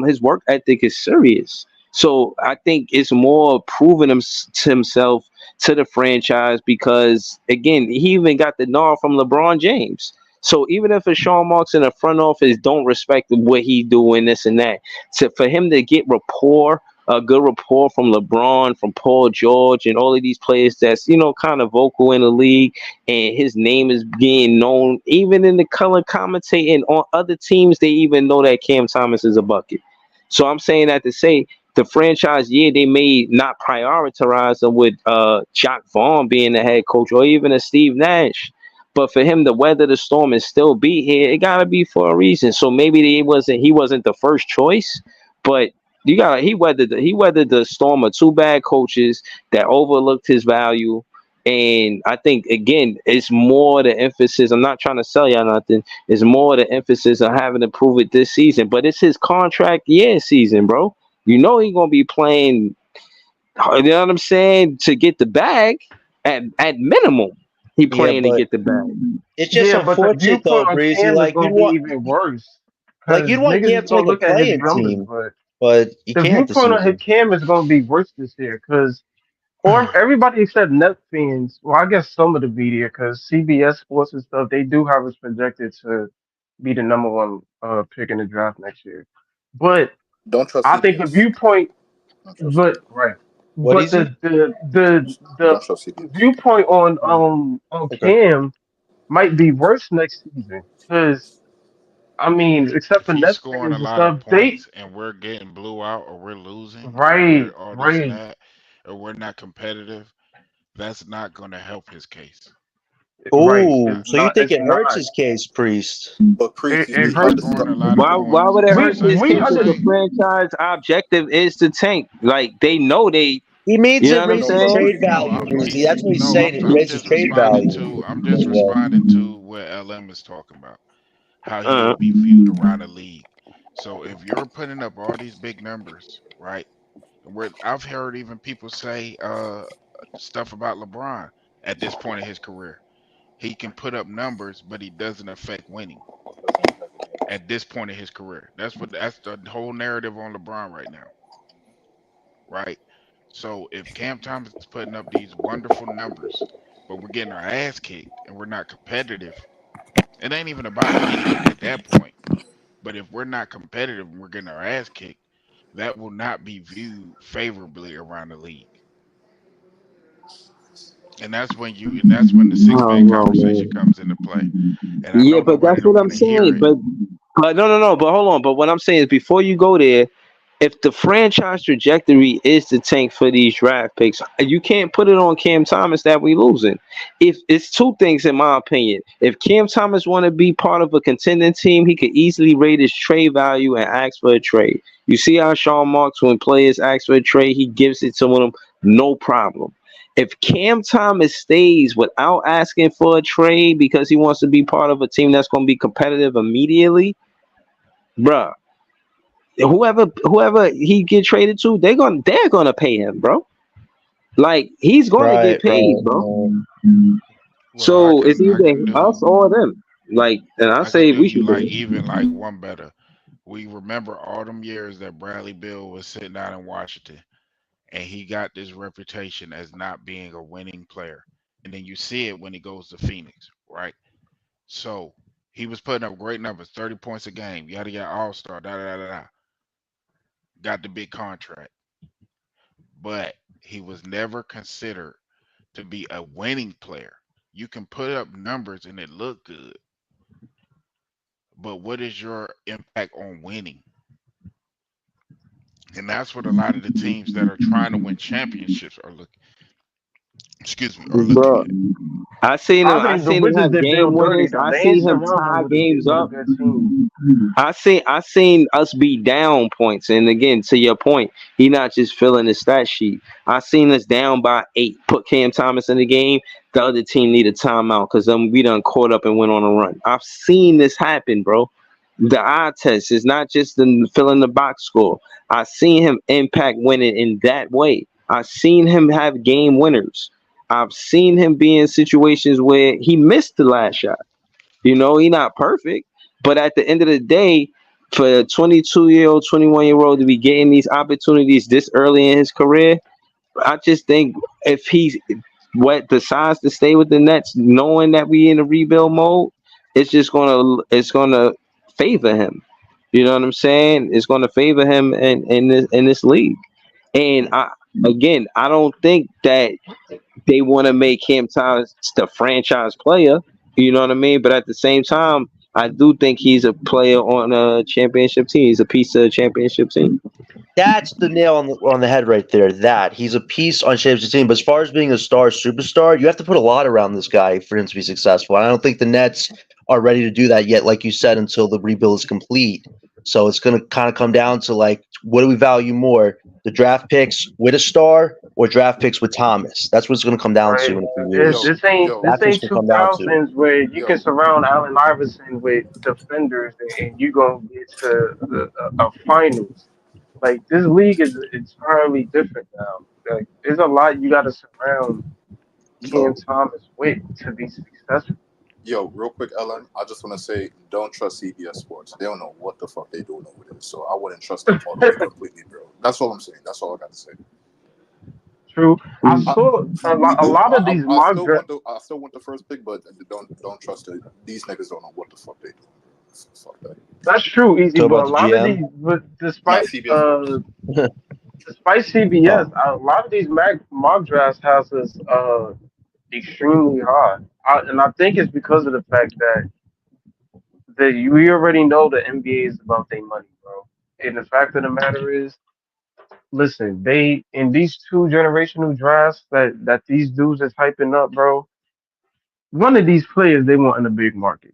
his work ethic is serious. So I think it's more proving to himself to the franchise because again, he even got the nod from LeBron James. So even if a Sean Marks in the front office don't respect what he doing, this and that, to for him to get rapport, a good rapport from LeBron, from Paul George, and all of these players that's kind of vocal in the league, and his name is being known even in the color commentating on other teams. They even know that Cam Thomas is a bucket. So I'm saying that to say the franchise, yeah, they may not prioritize him with Jock Vaughn being the head coach or even a Steve Nash. But for him to weather the storm and still be here, it gotta be for a reason. So maybe he wasn't the first choice, but he weathered the storm of two bad coaches that overlooked his value. And I think again, it's more the emphasis. I'm not trying to sell y'all nothing. It's more the emphasis on having to prove it this season. But it's his contract year season, bro. He's gonna be playing. You know what I'm saying? To get the bag at minimum, he Yeah, playing to but get the bag. it's just Yeah, but the unfortunate though, viewpoint on Breezy. Cam is Like gonna be even worse you'd because want niggas Cam is to gonna make a look at his play-in numbers, team, but but you the can't this viewpoint on his season. Cam is gonna be worse this year because or everybody except Net fans. Well, I guess some of the media because CBS Sports and stuff they do have us projected to be the number one pick in the draft next year. But Don't trust I think the CBS. viewpoint, Don't trust but CBS. right, What but is he? the Don't trust CBS. viewpoint on Okay. Cam might be worse next season because I mean, except If for he's Nets scoring a fans and lot of stuff, they points and we're getting blew out or we're losing or we're right, all this and right, that or we're not competitive, that's not going to help his case. right. It's Oh, not. It's so you not. think It's it hurts not. his case, Priest? But Priest, It, you it If see, he's at hurts. the scoring start, a lot of Why points, would it I'm hurt his We case saying if the under. franchise objective is to tank? Like they know they, He means you know it what I'm raises no, but saying? trade Priest, no, value, I'm Breezy. That's what he's no, saying. I'm It I'm raises just trade responding value to I'm just as well. responding to what LM is talking about, how he Uh, would be viewed around the league. So if you're putting up all these big numbers, right? And where I've heard even people say stuff about LeBron at this point in his career. He can put up numbers, but he doesn't affect winning at this point in his career. That's the whole narrative on LeBron right now, right? So if Cam Thomas is putting up these wonderful numbers, but we're getting our ass kicked and we're not competitive, it ain't even about winning at that point. But if we're not competitive and we're getting our ass kicked, that will not be viewed favorably around the league. And that's when the I six man don't know, conversation man. comes into play. And I Yeah, know but nobody that's don't what I'm want to hear saying. it. But no, no, no. But hold on. But what I'm saying is, before you go there, if the franchise trajectory is to tank for these draft picks, you can't put it on Cam Thomas that we losing. If it's two things, in my opinion, if Cam Thomas want to be part of a contending team, he could easily rate his trade value and ask for a trade. You see how Sean Marks, when players ask for a trade, he gives it to them, no problem. If Cam Thomas stays without asking for a trade because he wants to be part of a team that's going to be competitive immediately, bruh, whoever he get traded to, they're gonna pay him, bro. Like he's going to get Right, paid, right. bro. Well, I So it's can I either can us do or them. Like, and I I could say do we you should. like even like one better. We remember all them years that Bradley Bill was sitting out in Washington, and he got this reputation as not being a winning player. And then you see it when he goes to Phoenix, right? So he was putting up great numbers, 30 points a game, yada yada, all star, da da da da. Da. Got the big contract, but he was never considered to be a winning player. You can put up numbers and it look good, but what is your impact on winning? And that's what a lot of the teams that are trying to win championships are looking. Excuse me, are looking Bro, at. I I think the seen him Wizards have did game Bill dirty winners. though. I They ain't seen him surround him tie with games with a up. good team. I seen us be down points, and again, to your point, he not just filling the stat sheet. I seen us down by 8, put Cam Thomas in the game. The other team need a timeout because we done caught up and went on a run. I've seen this happen, bro. The eye test is not just the filling the box score. I seen him impact winning in that way. I seen him have game winners. I've seen him be in situations where he missed the last shot. He not perfect, but at the end of the day, for a 22-year-old, 21-year-old to be getting these opportunities this early in his career, I just think if he what decides to stay with the Nets, knowing that we in a rebuild mode, it's gonna favor him. You know what I'm saying? It's gonna favor him in this league. And I don't think that they want to make him Thomas the franchise player. You know what I mean? But at the same time, I do think he's a player on a championship team. He's a piece of a championship team. That's the nail on the head right there. That he's a piece on Shape's team. But as far as being a star superstar, you have to put a lot around this guy for him to be successful. And I don't think the Nets are ready to do that yet, like you said, until the rebuild is complete. So it's going to kind of come down to like, what do we value more? The draft picks with a star or draft picks with Thomas? That's what it's going to come down to Right. in a few This, years. Yo, this ain't yo, this That's what it's ain't going to two come down to. thousands where you can yo. surround Allen Iverson with defenders and you gonna get to a finals. Like this league is entirely different now. Like there's a lot you got to surround Cam So, Thomas with to be successful. yo, real quick, Ellen, I just want to say, don't trust CBS Sports. They don't know what the fuck they doing over there. So I wouldn't trust them all the way completely, bro. That's all I'm saying. That's all I got to say. True. I I, saw we a do. lot of these I mock still drafts. want the. I still want the first pick, but don't trust it. These niggas don't know what the fuck they doing, bro. Fuck that. That's true, easy. Talk But about a the lot of GM. these, but Not CBS Sports. despite CBS, Oh, a lot of these mock drafts has us extremely high. And I think it's because of the fact that we already know the NBA is about their money, bro. And the fact of the matter is, listen, they in these two generational drafts that these dudes is hyping up, bro. One of these players they want in a big market.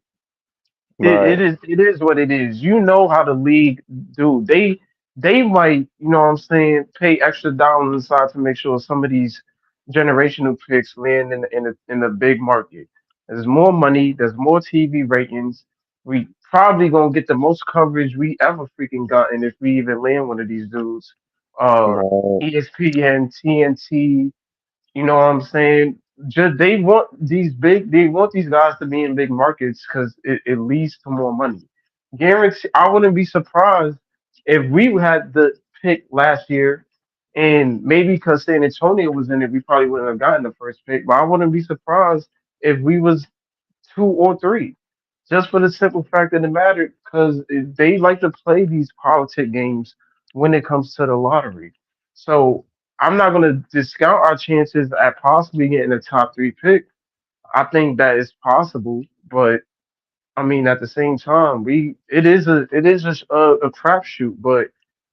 It right. is what it is. You know how the league do. They might, you know what I'm saying, pay extra dollars inside to make sure some of these generational picks land in the big market. There's more money, there's more TV ratings. We probably gonna get the most coverage we ever freaking gotten if we even land one of these dudes. Uh Right. ESPN, TNT, you know what I'm saying? Just they want these guys to be in big markets because it leads to more money. Guarantee, I wouldn't be surprised if we had the pick last year, and maybe because San Antonio was in it, we probably wouldn't have gotten the first pick. But I wouldn't be surprised if we was 2 or 3, just for the simple fact of the matter, because they like to play these politic games when it comes to the lottery. So I'm not going to discount our chances at possibly getting a top 3 pick. I think that is possible, but I mean at the same time, it is a crapshoot. But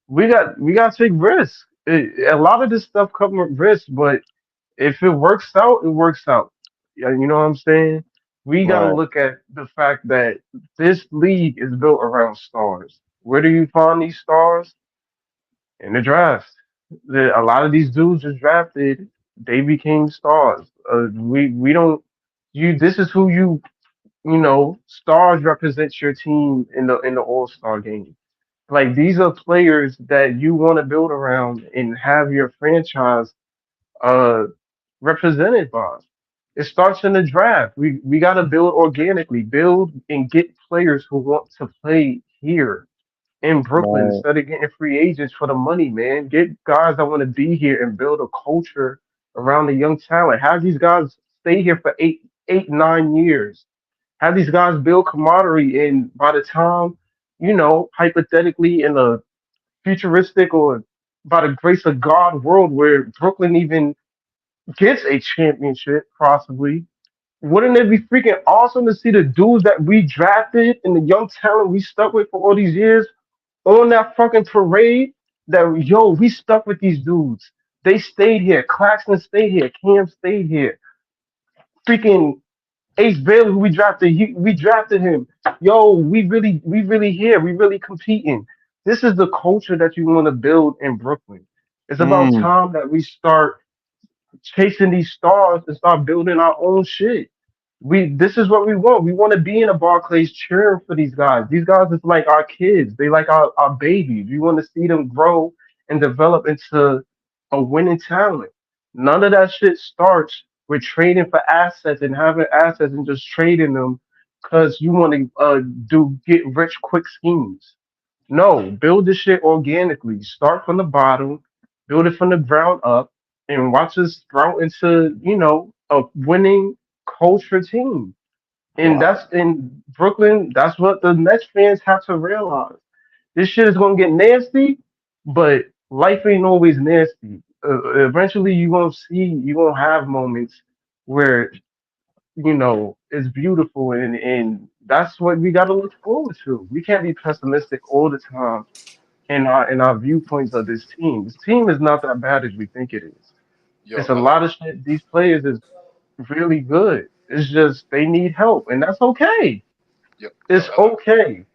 we got to take risks. A lot of this stuff comes with risk, but if it works out, it works out. Yeah, you know what I'm saying? We got to Right. look at the fact that this league is built around stars. Where do you find these stars? In the draft. A lot of these dudes are drafted. They became stars. We don't. You. This is who you. You know, stars represent your team in the All Star game. Like these are players that you want to build around and have your franchise uh represented by. It starts in the draft. We got to build organically, build and get players who want to play here in Brooklyn Man. instead of getting free agents for the money, man. Get guys that want to be here and build a culture around the young talent. Have these guys stay here for 9 years. Have these guys build camaraderie, and by the time, hypothetically in a futuristic or by the grace of God world where Brooklyn even gets a championship, possibly, wouldn't it be freaking awesome to see the dudes that we drafted and the young talent we stuck with for all these years on that fucking parade? That yo, we stuck with these dudes. They stayed here. Claxton stayed here. Cam stayed here. Freaking Ace Bailey, who we drafted him. Yo, we really here. We really competing. This is the culture that you want to build in Brooklyn. It's about Mm. time that we start chasing these stars and start building our own shit. This is what we want. We want to be in a Barclays cheering for these guys. These guys is like our kids. They like our babies. We want to see them grow and develop into a winning talent. None of that shit starts with trading for assets and having assets and just trading them because you want to do get rich quick schemes. No, build this shit organically. Start from the bottom, build it from the ground up, and watch us sprout into, a winning culture team. And Wow. that's in Brooklyn. That's what the Mets fans have to realize. This shit is gonna get nasty, but life ain't always nasty. Eventually, you gonna have moments where it's beautiful, and that's what we got to look forward to. We can't be pessimistic all the time in our viewpoints of this team. This team is not that bad as we think it is. Yo, It's a lot of shit. These players is really good. It's just they need help, and that's okay. It's LM, okay.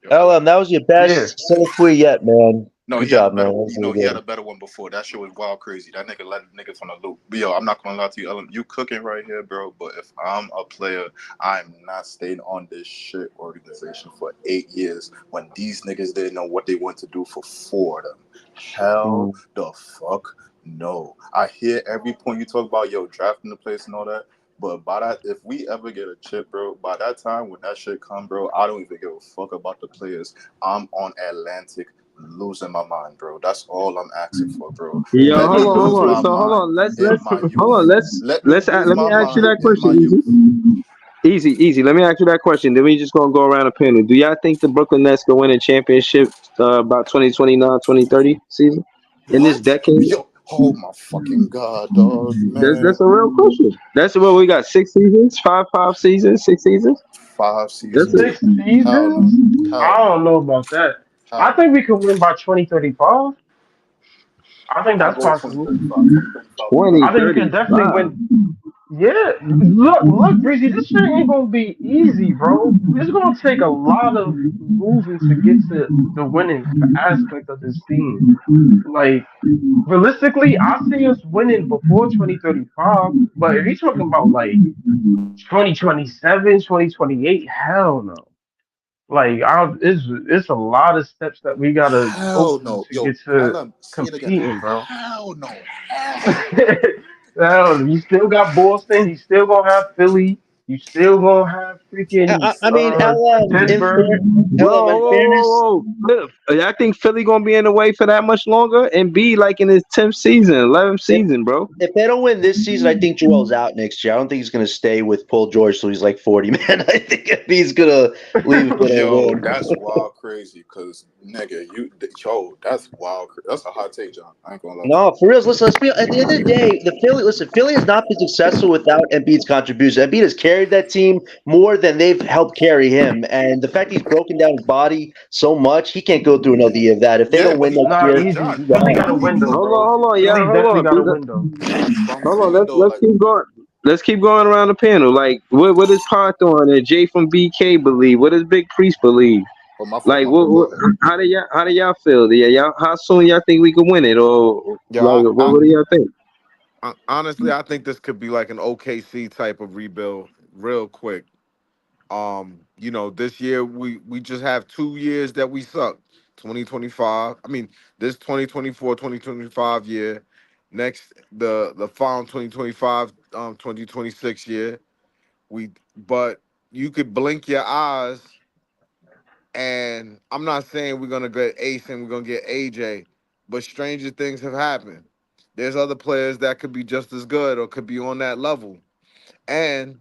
LM. LM, that was your Yeah. best soliloquy yet, man. No, Good he had a job, man. better. That was really He had good. a better one before. That shit was wild crazy. That nigga let niggas on the loop. But yo, I'm not gonna lie to you, LM. You cooking right here, bro. But if I'm a player, I'm not staying on this shit organization for 8 years when these niggas didn't know what they want to do for 4 of them. Hell Mm. the fuck no. I hear every point you talk about, yo, drafting the place and all that. But by that, if we ever get a chip, bro, by that time when that shit come, bro, I don't even give a fuck about the players. I'm on Atlantic losing my mind, bro. That's all I'm asking for, bro. Yo, Let me hold lose on. my So hold mind on. Let's in let's my hold on. youth. Let me lose Let me my ask you mind that in my question, Easy. youth. Easy. Let me ask you that question. Then we just gonna go around the panel. Do y'all think the Brooklyn Nets can win a championship about 2029, 2030 season in this What? decade? Yo, oh my fucking god, dog, That's man. a real question. That's what we got. 6 seasons, five seasons, 6 seasons. Five That's seasons. it. Six Hell no. seasons? I Hell no. don't know about that. I Hell no. think we could win by 2035. I think I'll that's go with possible. 2035. 2035 is better. Twenty I think we thirty could definitely five. win. Yeah, look, Breezy, this shit ain't gonna be easy, bro. It's gonna take a lot of losing to get to the winning aspect of this team. Like, realistically, I see us winning before 2035, but if you're talking about like 2027, 2028, hell no. Like, it's a lot of steps that we gotta go Hell through no. to Yo, get to LM, say it again. competing, bro. Hell no. Hell no. Now, you still got Boston. You still gonna have Philly. You still gonna have freaking I mean, Denver. Whoa, In whoa, fairness, whoa, whoa. I think Philly gonna be in the way for that much longer and be like in his 10th season, 11th if season, bro. if they don't win this season, I think Joel's out next year. I don't think he's going to stay with Paul George till he's like 40, man. I think if he's going to leave if they don't Yo, win. that's wild crazy. Cause nigga, yo, that's wild. That's a hot take, John. I ain't gonna lie to you. No, for real. Listen, let's be at the end of the day. The Philly, listen, Philly has not been successful without Embiid's contribution. Embiid has carried that team more than they've helped carry him, and the fact he's broken down his body so much, he can't go through another year of that. If they Yeah, don't but win he next Nah, year, but easy. John, he's Philly out. got a window, bro. Hold on, yeah, Philly hold definitely on. got a window. but I'm Hold on, saying though, let's like, keep going. Let's keep going around the panel. Like, what does Parthon and Jay from BK believe? What does Big Priest believe? oh Like, my fault, go ahead. how do y'all feel? Yeah, y'all, how soon y'all think we could win it, or Yo, like, what do y'all think? honestly, I think this could be like an OKC type of rebuild, real quick. This year we just have 2 years that we suck. 2025. I mean, this 2024, 2025 year. Next, the following 2025 2026 year. But you could blink your eyes, and I'm not saying we're gonna get Ace and we're gonna get AJ, but stranger things have happened. There's other players that could be just as good or could be on that level, and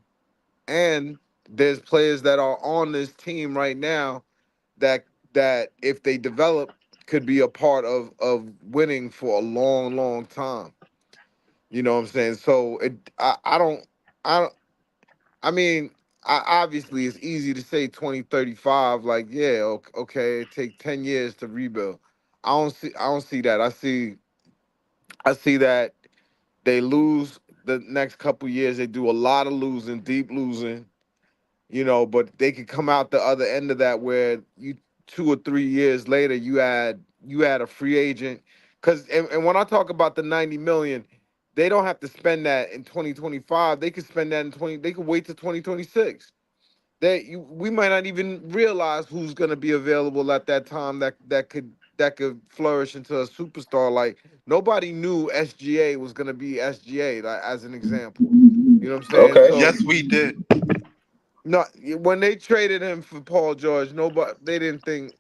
and there's players that are on this team right now that if they develop could be a part of winning for a long, long time. You know what I'm saying? So I don't I mean, obviously it's easy to say 2035 like yeah, okay, it take 10 years to rebuild. I don't see that. I see that they lose the next couple years. They do a lot of losing, deep losing, but they could come out the other end of that where you 2 or 3 years later you had a free agent. Because and when I talk about the 90 million, they don't have to spend that in 2025. They could spend that in 20. They could wait till 2026. We might not even realize who's going to be available at that time that could flourish into a superstar. Like nobody knew SGA was going to be SGA, like, as an example. You know what I'm saying? Okay. So Yes, we did. no, when they traded him for Paul George, nobody they didn't think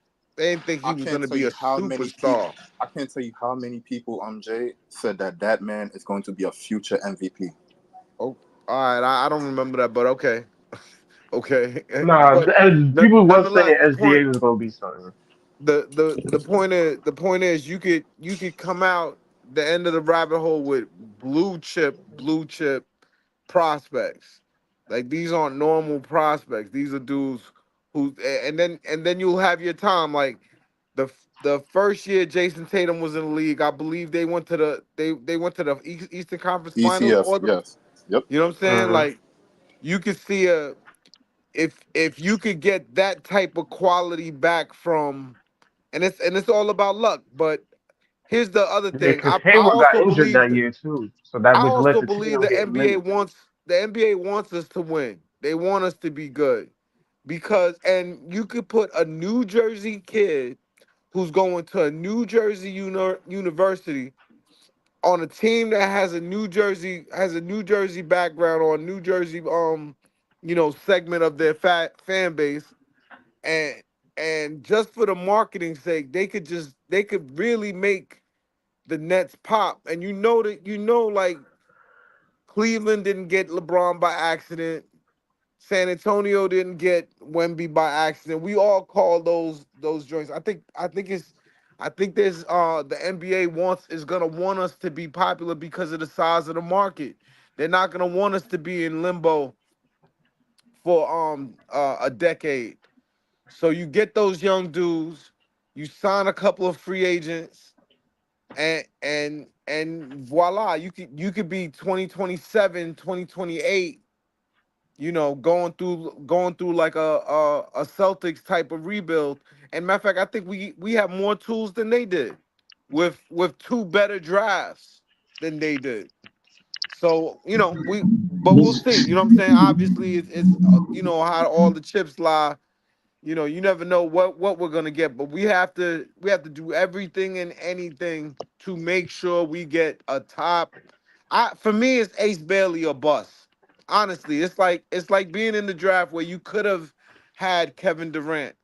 he I was can't going to tell be a you how many people. superstar. I can't tell you how many people, Jay, said that that man is going to be a future MVP. Oh, all right, I don't remember that, but okay, okay. Nah, But people was saying nonetheless, SGA was gonna be something. the point is you could come out the end of the rabbit hole with blue chip prospects. Like these aren't normal prospects. These are dudes who and then you'll have your time. Like the first year Jason Tatum was in the league, I believe they went to the Eastern Conference Finals, ECF, or yes, yep. you know what I'm saying? Hmm. Like you could see if you could get that type of quality back from, and it's all about luck. But here's the other Yeah, thing. because I Hayward got also injured believe that that year too, so that I which led also to believe Tatum the getting NBA minutes. wants us to win. They want us to be good because and you could put a New Jersey kid who's going to a New Jersey university on a team that has a New Jersey background or a New Jersey segment of their fan base, and just for the marketing sake they could really make the Nets pop. And like Cleveland didn't get LeBron by accident. San Antonio didn't get Wemby by accident. We all call those joints. I think there's the NBA is gonna want us to be popular because of the size of the market. They're not gonna want us to be in limbo for a decade. So you get those young dudes, you sign a couple of free agents, and voila, you could be 2027, 2028. Going through like a Celtics type of rebuild. And matter of fact, I think we have more tools than they did, with two better drafts than they did. So but we'll see. You know what I'm saying? Obviously, it's how all the chips lie. You never know what we're gonna get, but we have to do everything and anything to make sure we get a top. For me, it's Ace Bailey or bust. Honestly, it's like being in the draft where you could have had Kevin Durant.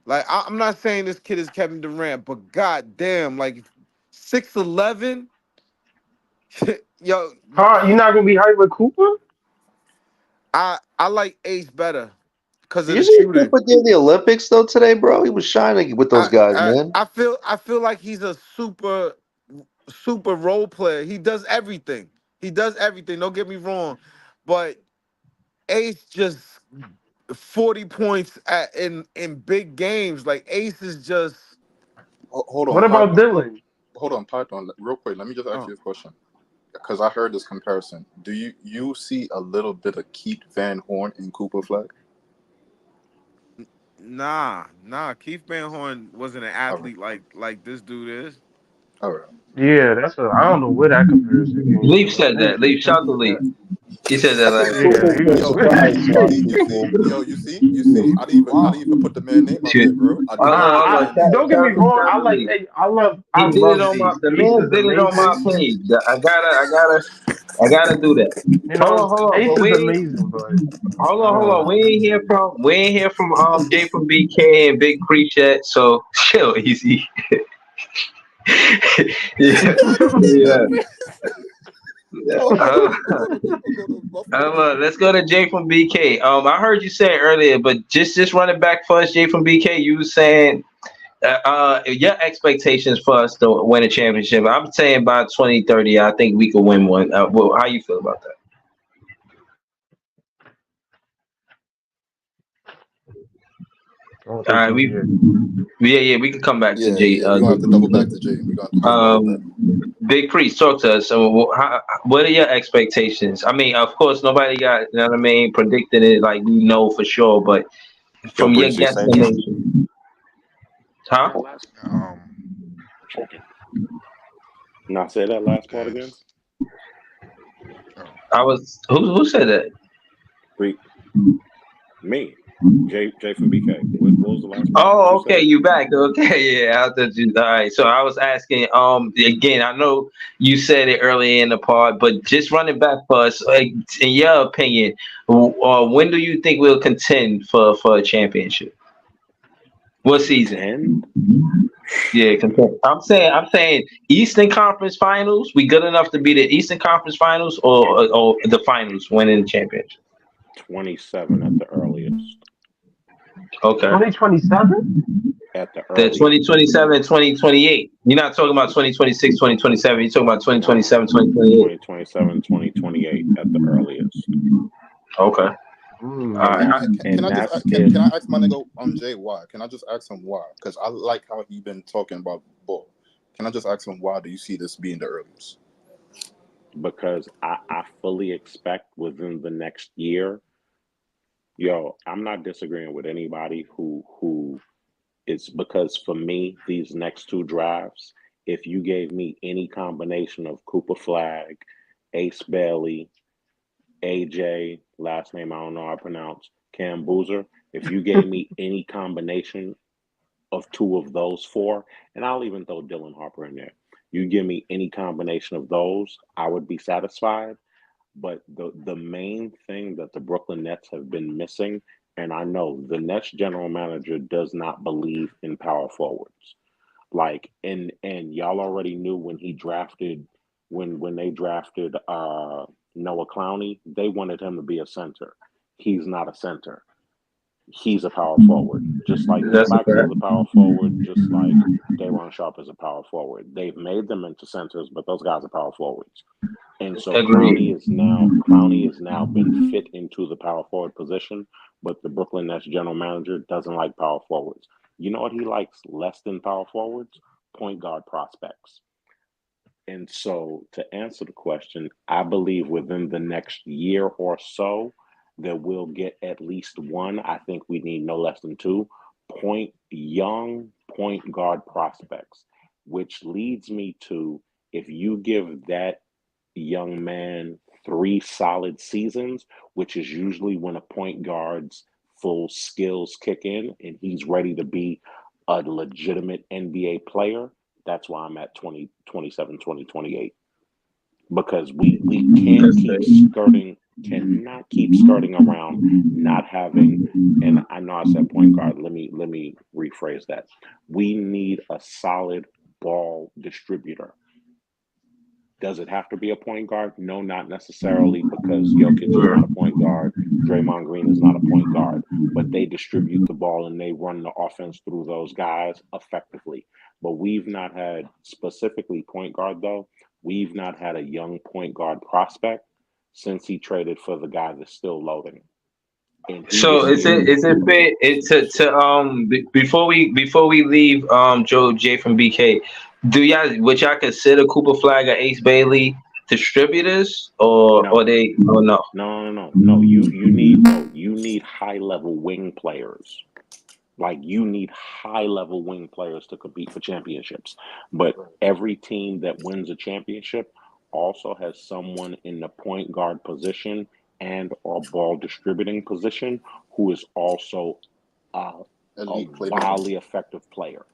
Like I'm not saying this kid is Kevin Durant, but god damn, like 6'11", yo, Huh? You're not gonna be hyped with Cooper? I like Ace better because Did of you the see shooting. Cooper did the Olympics though today, bro? He was shining with those I guys, I man. I feel like he's a super role player. He does everything. He does everything. Don't get me wrong, but Ace just 40 points in big games. Like Ace is just Hold on, What about Python. Dylan? Hold on, Python. Real quick, let me just ask oh, you a question because I heard this comparison. Do you see a little bit of Keith Van Horn in Cooper Flag? nah. Keith Van Horn wasn't an All right, athlete like this dude is. all right. Yeah, I don't know where that comparison came Leaf from. Though. said that. Leaf, shout to Who Leaf. said He said I that think last that? week. Cooper Yeah, could Yo, surprise a lot of you see, people. yo, you see. I didn't even put the man name out Shit. there, bro. I did Hold not on, nah. put the hold I on. man name. don't get me wrong. I like. Hey, I He did it love on my. Ace. The Ace man is did it on my amazing. page. I gotta. I gotta do that. You Hold know, on, hold on. Ace But is we amazing, but hold on. We ain't hear from Jay from BK and Big Preach yet. So chill, easy. Yeah, yeah. Yo, Uh, before the people go to let's go to Jay from BK. I heard you say it earlier, but just run it back for us, Jay from BK. You were saying your expectations for us to win a championship. I'm saying by 2030, I think we could win one. Well, how you feel about that? I don't All think right, he's here. we can come back to yeah, Jay. yeah. We're gonna have to double back to Jay. We're gonna have to just double back. Big Priest, talk to us. So, what are your expectations? I mean, of course, nobody got, you know what I mean, predicted it like we know for sure, but Yo, from your Breezy, say again. guesstimation, huh? Now say that last part again. Guys. Oh, I was who said that? Me, Jay from BK. What was the last part? Oh, You okay, said? you back. Okay, yeah. I thought you, all right. So I was asking. Again, I know you said it earlier in the part, but just run it back for us. Like, in your opinion, when do you think we'll contend for a championship? What season? Contend? Yeah, contend. I'm saying Eastern Conference Finals. We good enough to be the Eastern Conference Finals or the finals, winning the championship. 27 at the earliest. Okay. 2027? At the The earliest. 2027, 2028. You're not talking about 2026, 2027. You're talking about 2027, 2028. 2027, 2028 at the earliest. Okay. And Alright. that's Can I that's just if can I ask my nigga Jay why? Can I just ask him why? Because I like how he been talking about ball. Can I just ask him why do you see this being the earliest? because I fully expect within the next year. Yo, I'm not disagreeing with anybody who is, because for me, these next two drafts, if you gave me any combination of Cooper Flag, Ace Bailey, AJ, last name I don't know how to pronounce, Cam Boozer, if you gave me any combination of two of those four, and I'll even throw Dylan Harper in there. You give me any combination of those, I would be satisfied. But the main thing that the Brooklyn Nets have been missing, and I know the Nets general manager does not believe in power forwards. Like, and y'all already knew when he drafted when they drafted Noah Clowney, they wanted him to be a center. He's not a center. He's a power forward. Just like Nick That's a Claxton is fact. a power forward, just like Dayron Sharp is a power forward. They've made them into centers, but those guys are power forwards. And so Agreed. Clowney is now been fit into the power forward position, but the Brooklyn Nets general manager doesn't like power forwards. You know what he likes less than power forwards? Point guard prospects. And so, to answer the question, I believe within the next year or so that we'll get at least one. I think we need no less than two young point guard prospects, which leads me to, if you give that young man 3 solid seasons, which is usually when a point guard's full skills kick in and he's ready to be a legitimate NBA player. That's why I'm at 2027, 2028. Because we can't That's keep fair. skirting, cannot keep skirting around not having, and I know I said point guard. Let me rephrase that. We need a solid ball distributor. Does it have to be a point guard? No, not necessarily, because Jokic is not a point guard. Draymond Green is not a point guard, but they distribute the ball and they run the offense through those guys effectively. But we've not had, specifically point guard though, we've not had a young point guard prospect since he traded for the guy that's still loading. And he So was here. is it fair before we leave Joe J from BK, do y'all would y'all consider Cooper Flag or Ace Bailey distributors or No, they or no? no. You need high level wing players. Like, you need high level wing players to compete for championships. But every team that wins a championship also has someone in the point guard position and or ball distributing position who is also a Elite playmaker. wildly effective player.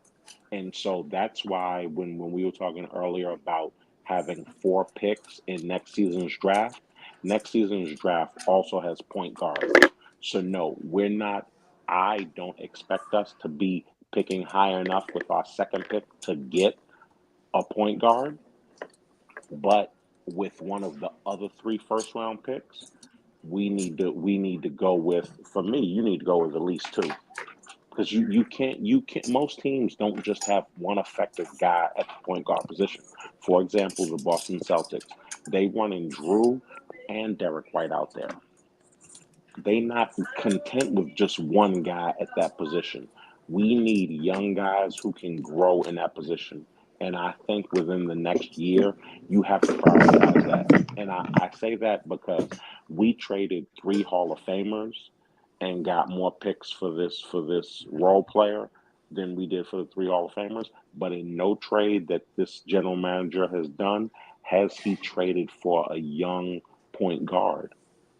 And so that's why when we were talking earlier about having 4 picks in next season's draft also has point guards. So no, we're not. I don't expect us to be picking high enough with our second pick to get a point guard, but with one of the other 3 first round picks, we need to go with, for me, you need to go with at least 2. Because you can't most teams don't just have one effective guy at the point guard position. For example, the Boston Celtics, they running Drew and Derek White out there. They not content with just one guy at that position. We need young guys who can grow in that position. And I think within the next year, you have to prioritize that. And I say that because we traded 3 Hall of Famers and got more picks for this role player than we did for the 3 Hall of Famers. But in no trade that this general manager has done has he traded for a young point guard.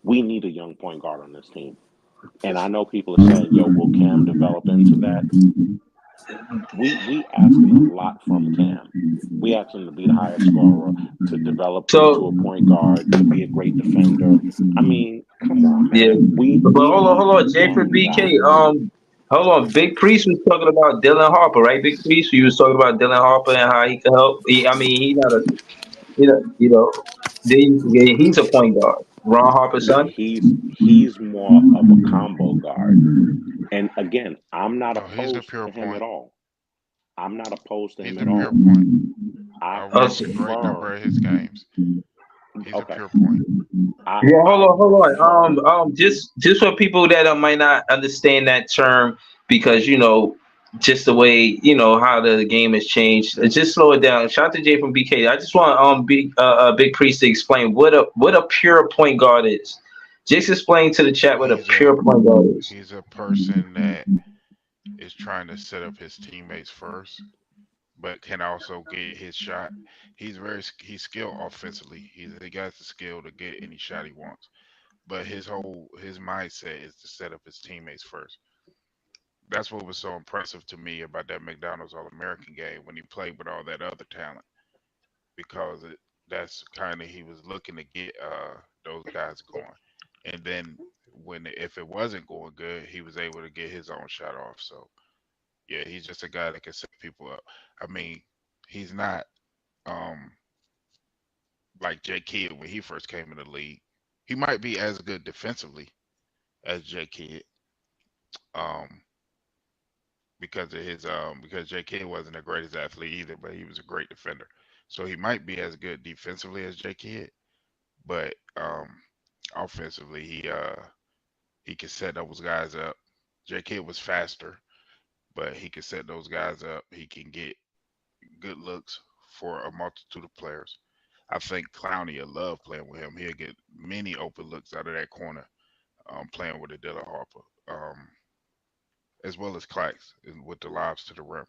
We need a young point guard on this team. And I know people are saying, yo, will Cam develop into that? We asking a lot from Cam. We asked him to be the highest scorer, to develop into So a point guard, to be a great defender. I mean, come on, yeah, man. We but we need hold on, Jay for young BK. guys. Hold on. Big Priest was talking about Dylan Harper, right? Big Priest, you was talking about Dylan Harper and how he can help. I mean, he not a, he's a point guard. Ron Harper's Yeah, son. he's more of a combo guard. And again, I'm not No, he's the opposed pure to him at point. all. I'm not opposed to He's him the at pure all. point. I I Oh, watched a great prefer. number of his games. He's a Okay. pure point. I yeah, I hold prefer. on. Just for people that might not understand that term, because just the way how the game has changed. Just slow it down. Shout out to Jay from BK. I just want Big Priest to explain what a pure point guard is. Just explain to the chat what a He's pure a point guard is. he's a person that is trying to set up his teammates first, but can also get his shot. He's skilled offensively. He got the skill to get any shot he wants. But his mindset is to set up his teammates first. That's what was so impressive to me about that McDonald's All American game when he played with all that other talent, because that's kind of he was looking to get those guys going, and then when if it wasn't going good, he was able to get his own shot off. So yeah, he's just a guy that can set people up. I mean, he's not um like Jay Kidd when he first came in the league. He might be as good defensively as Jay Kidd, um, because Jay Kidd wasn't the greatest athlete either, but he was a great defender. So he might be as good defensively as Jay Kidd, but offensively he could set those guys up. Jay Kidd was faster, but he could set those guys up. He can get good looks for a multitude of players. I think Clowney will love playing with him. He'll get many open looks out of that corner, playing with a Dylan Harper, as well as Clax with the lobs to the rim.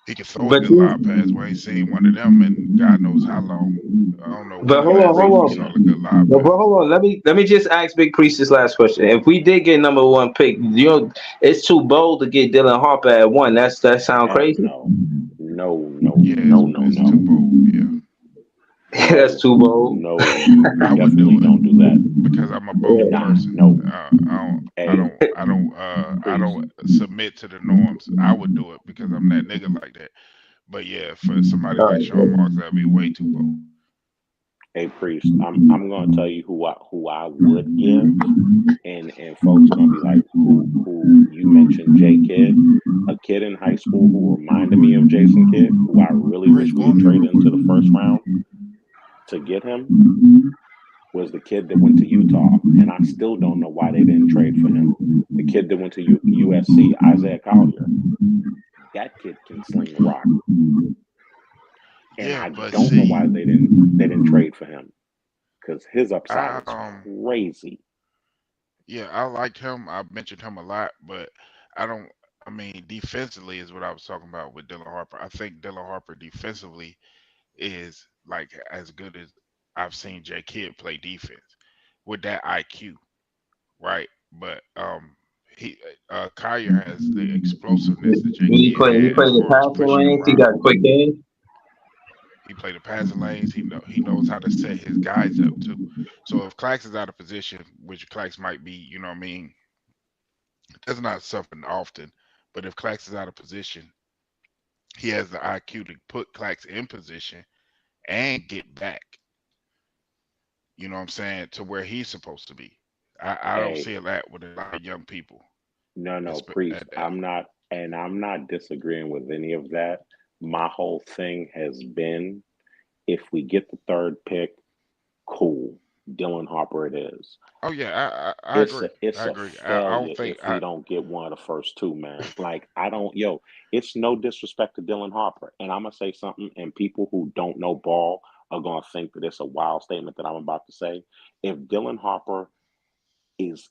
He can throw a But good lob pass. We ain't seen one of them in God knows how long. I don't know when but the hold Hey, on, last Priest, time we hold can saw on. I? a good lob No, but pass. hold on. Let me just ask Big Priest this last question. If we did get number one pick, it's too bold to get Dylan Harper at one. That sound Heck crazy. no. No, no, Yeah, no, no, it's too no. bold. Yeah, That's No, too bold. no, you I would do definitely it don't do that. because I'm a bold Yeah. Nah, person. no. Hey, I Priest. don't submit to the norms. I would do it because I'm that nigga like that. But yeah, for somebody All like Sean right. Marks, that'd be way too bold. Hey, Priest. I'm gonna tell you who I would give, and folks gonna be like, who you mentioned J Kidd, a kid in high school who reminded me of Jason Kidd, who I really Chris wish we had Walker. traded into the first round to get him, was the kid that went to Utah, and I still don't know why they didn't trade for him. The kid that went to USC, Isaiah Collier. That kid can sling the rock, and Yeah, I but don't know see, why they didn't trade for him because his upside I is crazy. yeah, I liked him. I mentioned him a lot, but I don't. I mean, defensively is what I was talking about with Dylan Harper. I think Dylan Harper defensively is like as good as I've seen J Kidd play defense with that IQ, right? But he Collier has the explosiveness that J He Kidd play had as the far as passing pushing lanes. He around. got quick game. He played the passing lanes. He knows how to set his guys up too. So if Clax is out of position, which Clax might be, you know what I mean, that's not something often. But if Clax is out of position, he has the IQ to put Clax in position and get back. You know what I'm saying, to where he's supposed to be. I don't Hey, see that with a lot of young people. no, It's priest. at that. I'm not disagreeing with any of that. My whole thing has been, if we get the third pick, cool. Dylan Harper it is. Oh yeah, I It's agree. a it's I a agree. I don't failure think if we I don't get one of the first two, man. Like I don't yo, it's no disrespect to Dylan Harper. And I'm gonna say something, and people who don't know ball are gonna think that it's a wild statement that I'm about to say. If Dylan Harper is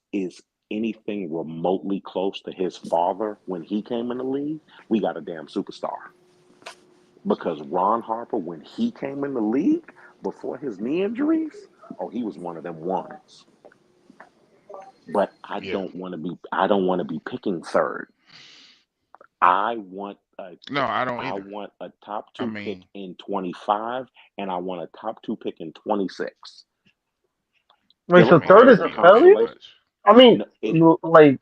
anything remotely close to his father when he came in the league, we got a damn superstar. Because Ron Harper, when he came in the league before his knee injuries, oh, he was one of them ones. But yeah. I don't want to be picking third. I want a No, I don't I either. want a top I two pick mean, in 25, and I want a top two pick in 26. Wait, so Dylan man, third that Harper is would is a be a bit failure? consolation. much. I mean, No, it like,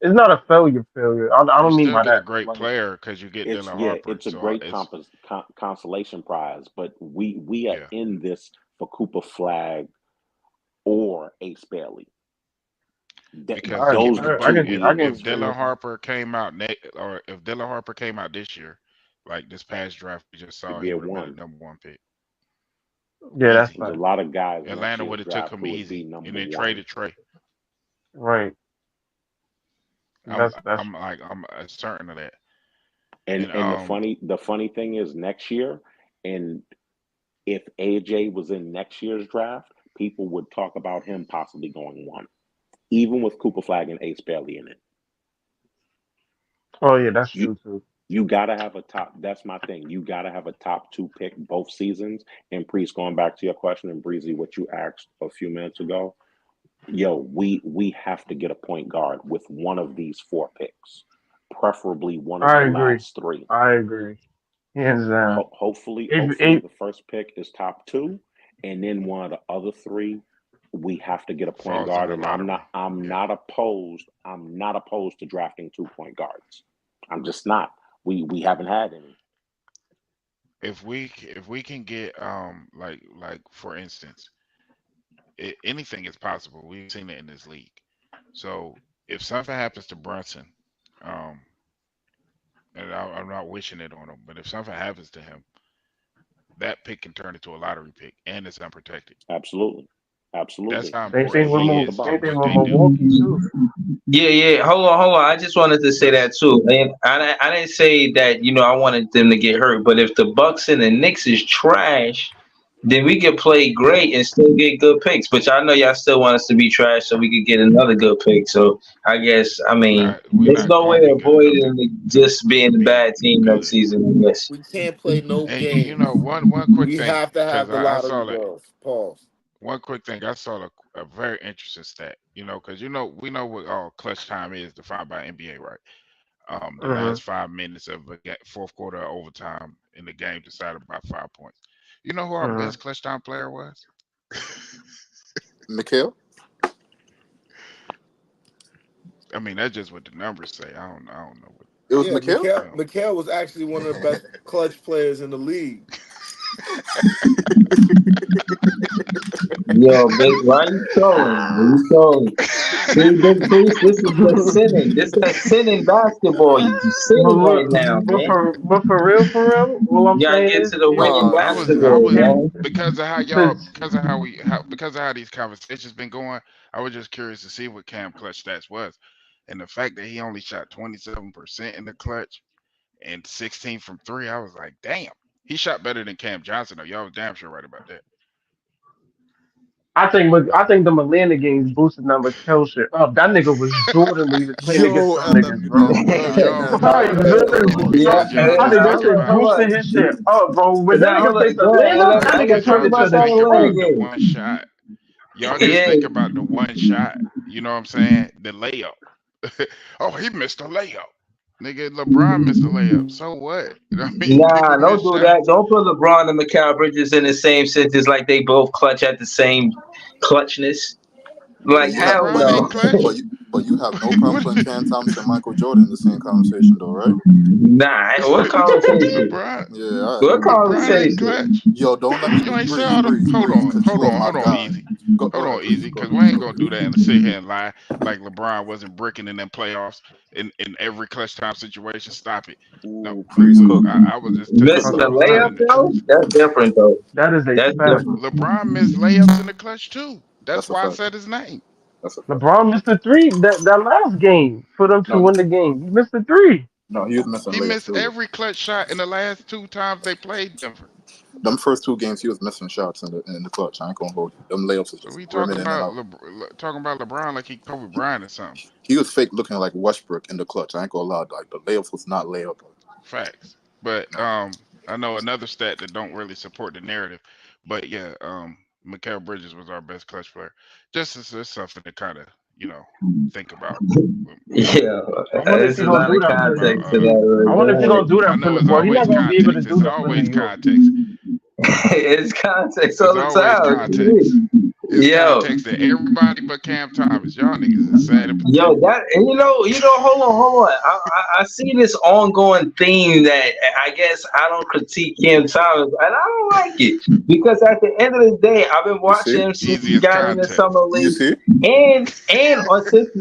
it's not a failure. I You don't mean still by get a that. great Like, player because you get it's Dylan yeah, Harper. it's a So great it's consolation prize. But we are yeah. in this for Cooper Flag or Ace Bailey. Because I, Those keep are it the a I, I two buck. can, we I need. can If say Dylan that. Harper came out or if Dylan Harper came out this year, like this past draft we just To saw, he get would have been a one. number one pick, Yeah, that's easy. There's a fine. lot of guys next Atlanta year's would have took draft him who would be easy and number then one. traded Trey. Right. That's I'm certain of that. And And the funny thing is next year, and if AJ was in next year's draft, people would talk about him possibly going one, even with Cooper Flag and Ace Bailey in it. oh yeah, that's You true too. you gotta have a top. That's my thing. You gotta have a top two pick both seasons. And Priest, going back to your question, and Breezy, what you asked a few minutes ago, yo, we have to get a point guard with one of these four picks, preferably one of I the agree. last three. I agree. Hands down. Hopefully If the first pick is top two, and then one of the other three, we have to get a point falls in guard. the And I'm lottery. not I'm Yeah. not opposed. I'm not opposed to drafting 2 point guards. I'm just not. We haven't had any. If we can get like for instance, anything is possible. We've seen it in this league. So if something happens to Brunson, um, and I'm not wishing it on him, but if something happens to him, that pick can turn into a lottery pick, and it's unprotected. Absolutely, That's absolutely. how same It's the thing important with same he with the is to Same thing what Bucks. with they do. Milwaukee too. Yeah, yeah. Hold on. I just wanted to say that too. And I didn't say that, I wanted them to get hurt. But if the Bucks and the Knicks is trash, then we could play great and still get good picks. But y'all know y'all still want us to be trash so we could get another good pick. So I guess, We're there's not no way gonna be of good enough to avoiding just being a be bad team next good. season, I guess. We can't play no And you know, games. one quick We thing, have to because have the I lottery saw that. balls. Pause. One quick thing, I saw a very interesting stat. Because we know what all clutch time is defined by NBA, right? The Hmm. last 5 minutes of a fourth quarter of overtime in the game decided by 5 points. You know who our Hmm. best clutch time player was? Mikal? I mean, that's just what the numbers say. I don't know what It was Yeah, Mikal? you Mikal, know. Mikal was actually one of the best clutch players in the league. Yo, big, why are you trolling? Why you trolling? See, big priest, this is the sinning. This is the sinning basketball. You sinning right now, man. For real, all I'm You gotta saying get is to the winning Nah, I this was is I basketball, was him man. because of how y'all since because of how these conversations been going. I was just curious to see what Cam clutch stats was, and the fact that he only shot 27% in the clutch and 16 from three. I was like, damn, he shot better than Cam Johnson. Though y'all was damn sure right about that. I think the Atlanta games boosted numbers kill shit up. That nigga was Jordan when he was playing against Yo, them niggas, bro. No, nah, y'all nah, Like, you gotta chill, literally, pause. Yeah, bro. because y'all I was think that talking shit about hold boosted on. his shit up, bro. When that Now, nigga hold on. faced Go ahead. Atlanta, that nigga because Let's talk y'all turned into about just the that think Atlanta about street. the game. one shot. Y'all just Yeah, think about the one shot. You know what I'm saying? The layup. Oh, he missed a layup. Nigga, LeBron missed a layup. So what? I mean, Nah, people don't miss do that. shots. Don't put LeBron and Mikal Bridges in the same sentence like they both clutch at the same clutchness. Like Nigga, Yeah, hell LeBron but no. ain't clutch. you have no problem putting Cam Thomas and Michael Jordan in the same conversation, though, right? Nah, what conversation? LeBron, Yeah, all right. What LeBron ain't conversation? clutch. Yo, don't let me You ain't say breeze, all them. breeze, Hold breeze, on, because hold you are on, my hold on, guy. easy. Go Hold ahead, on, breeze. easy, Go because ahead. we ain't gonna do that and sit here and lie like LeBron wasn't bricking in them playoffs in every clutch time situation. Stop it. No, Ooh, he priest was. cook. I was just Missing a I Cook. was layup telling the though? truth. That's different though. That is a That's fact. different. LeBron missed layups in the clutch too. That's That's a why I fact. said his name. That's a fact. LeBron missed the three that last game for them to No, win the game. He missed the three. no, he was missing He layups missed early. every clutch shot in the last two times they played Denver. Them first two games, he was missing shots in the clutch. I ain't gonna hold you. Them layups was So just we brimming talking in and about out. talking about LeBron like he Kobe Bryant or something. He was fake looking like Westbrook in the clutch. I ain't gonna lie. Like the layups was not layup. Facts. But No. I know another stat that don't really support the narrative. But yeah, Mikal Bridges was our best clutch player. Just as it's something to kind of think about. You know, Yeah, I wonder if there's he a gonna lot do of that think for. about. context to that I wonder if he gonna do I that for. know it's Well, he's not always gonna be able to context. do It's that for New always York. context. it's context It's all the always time. What you context. mean? It's Yo, context that everybody but Cam Thomas. Y'all niggas is sad and yo, pathetic. that and hold on. I see this ongoing theme that I guess I don't critique Cam Thomas, and I don't like it because at the end of the day, I've been You watching see? him since Easy he as got in the context. summer You league, see?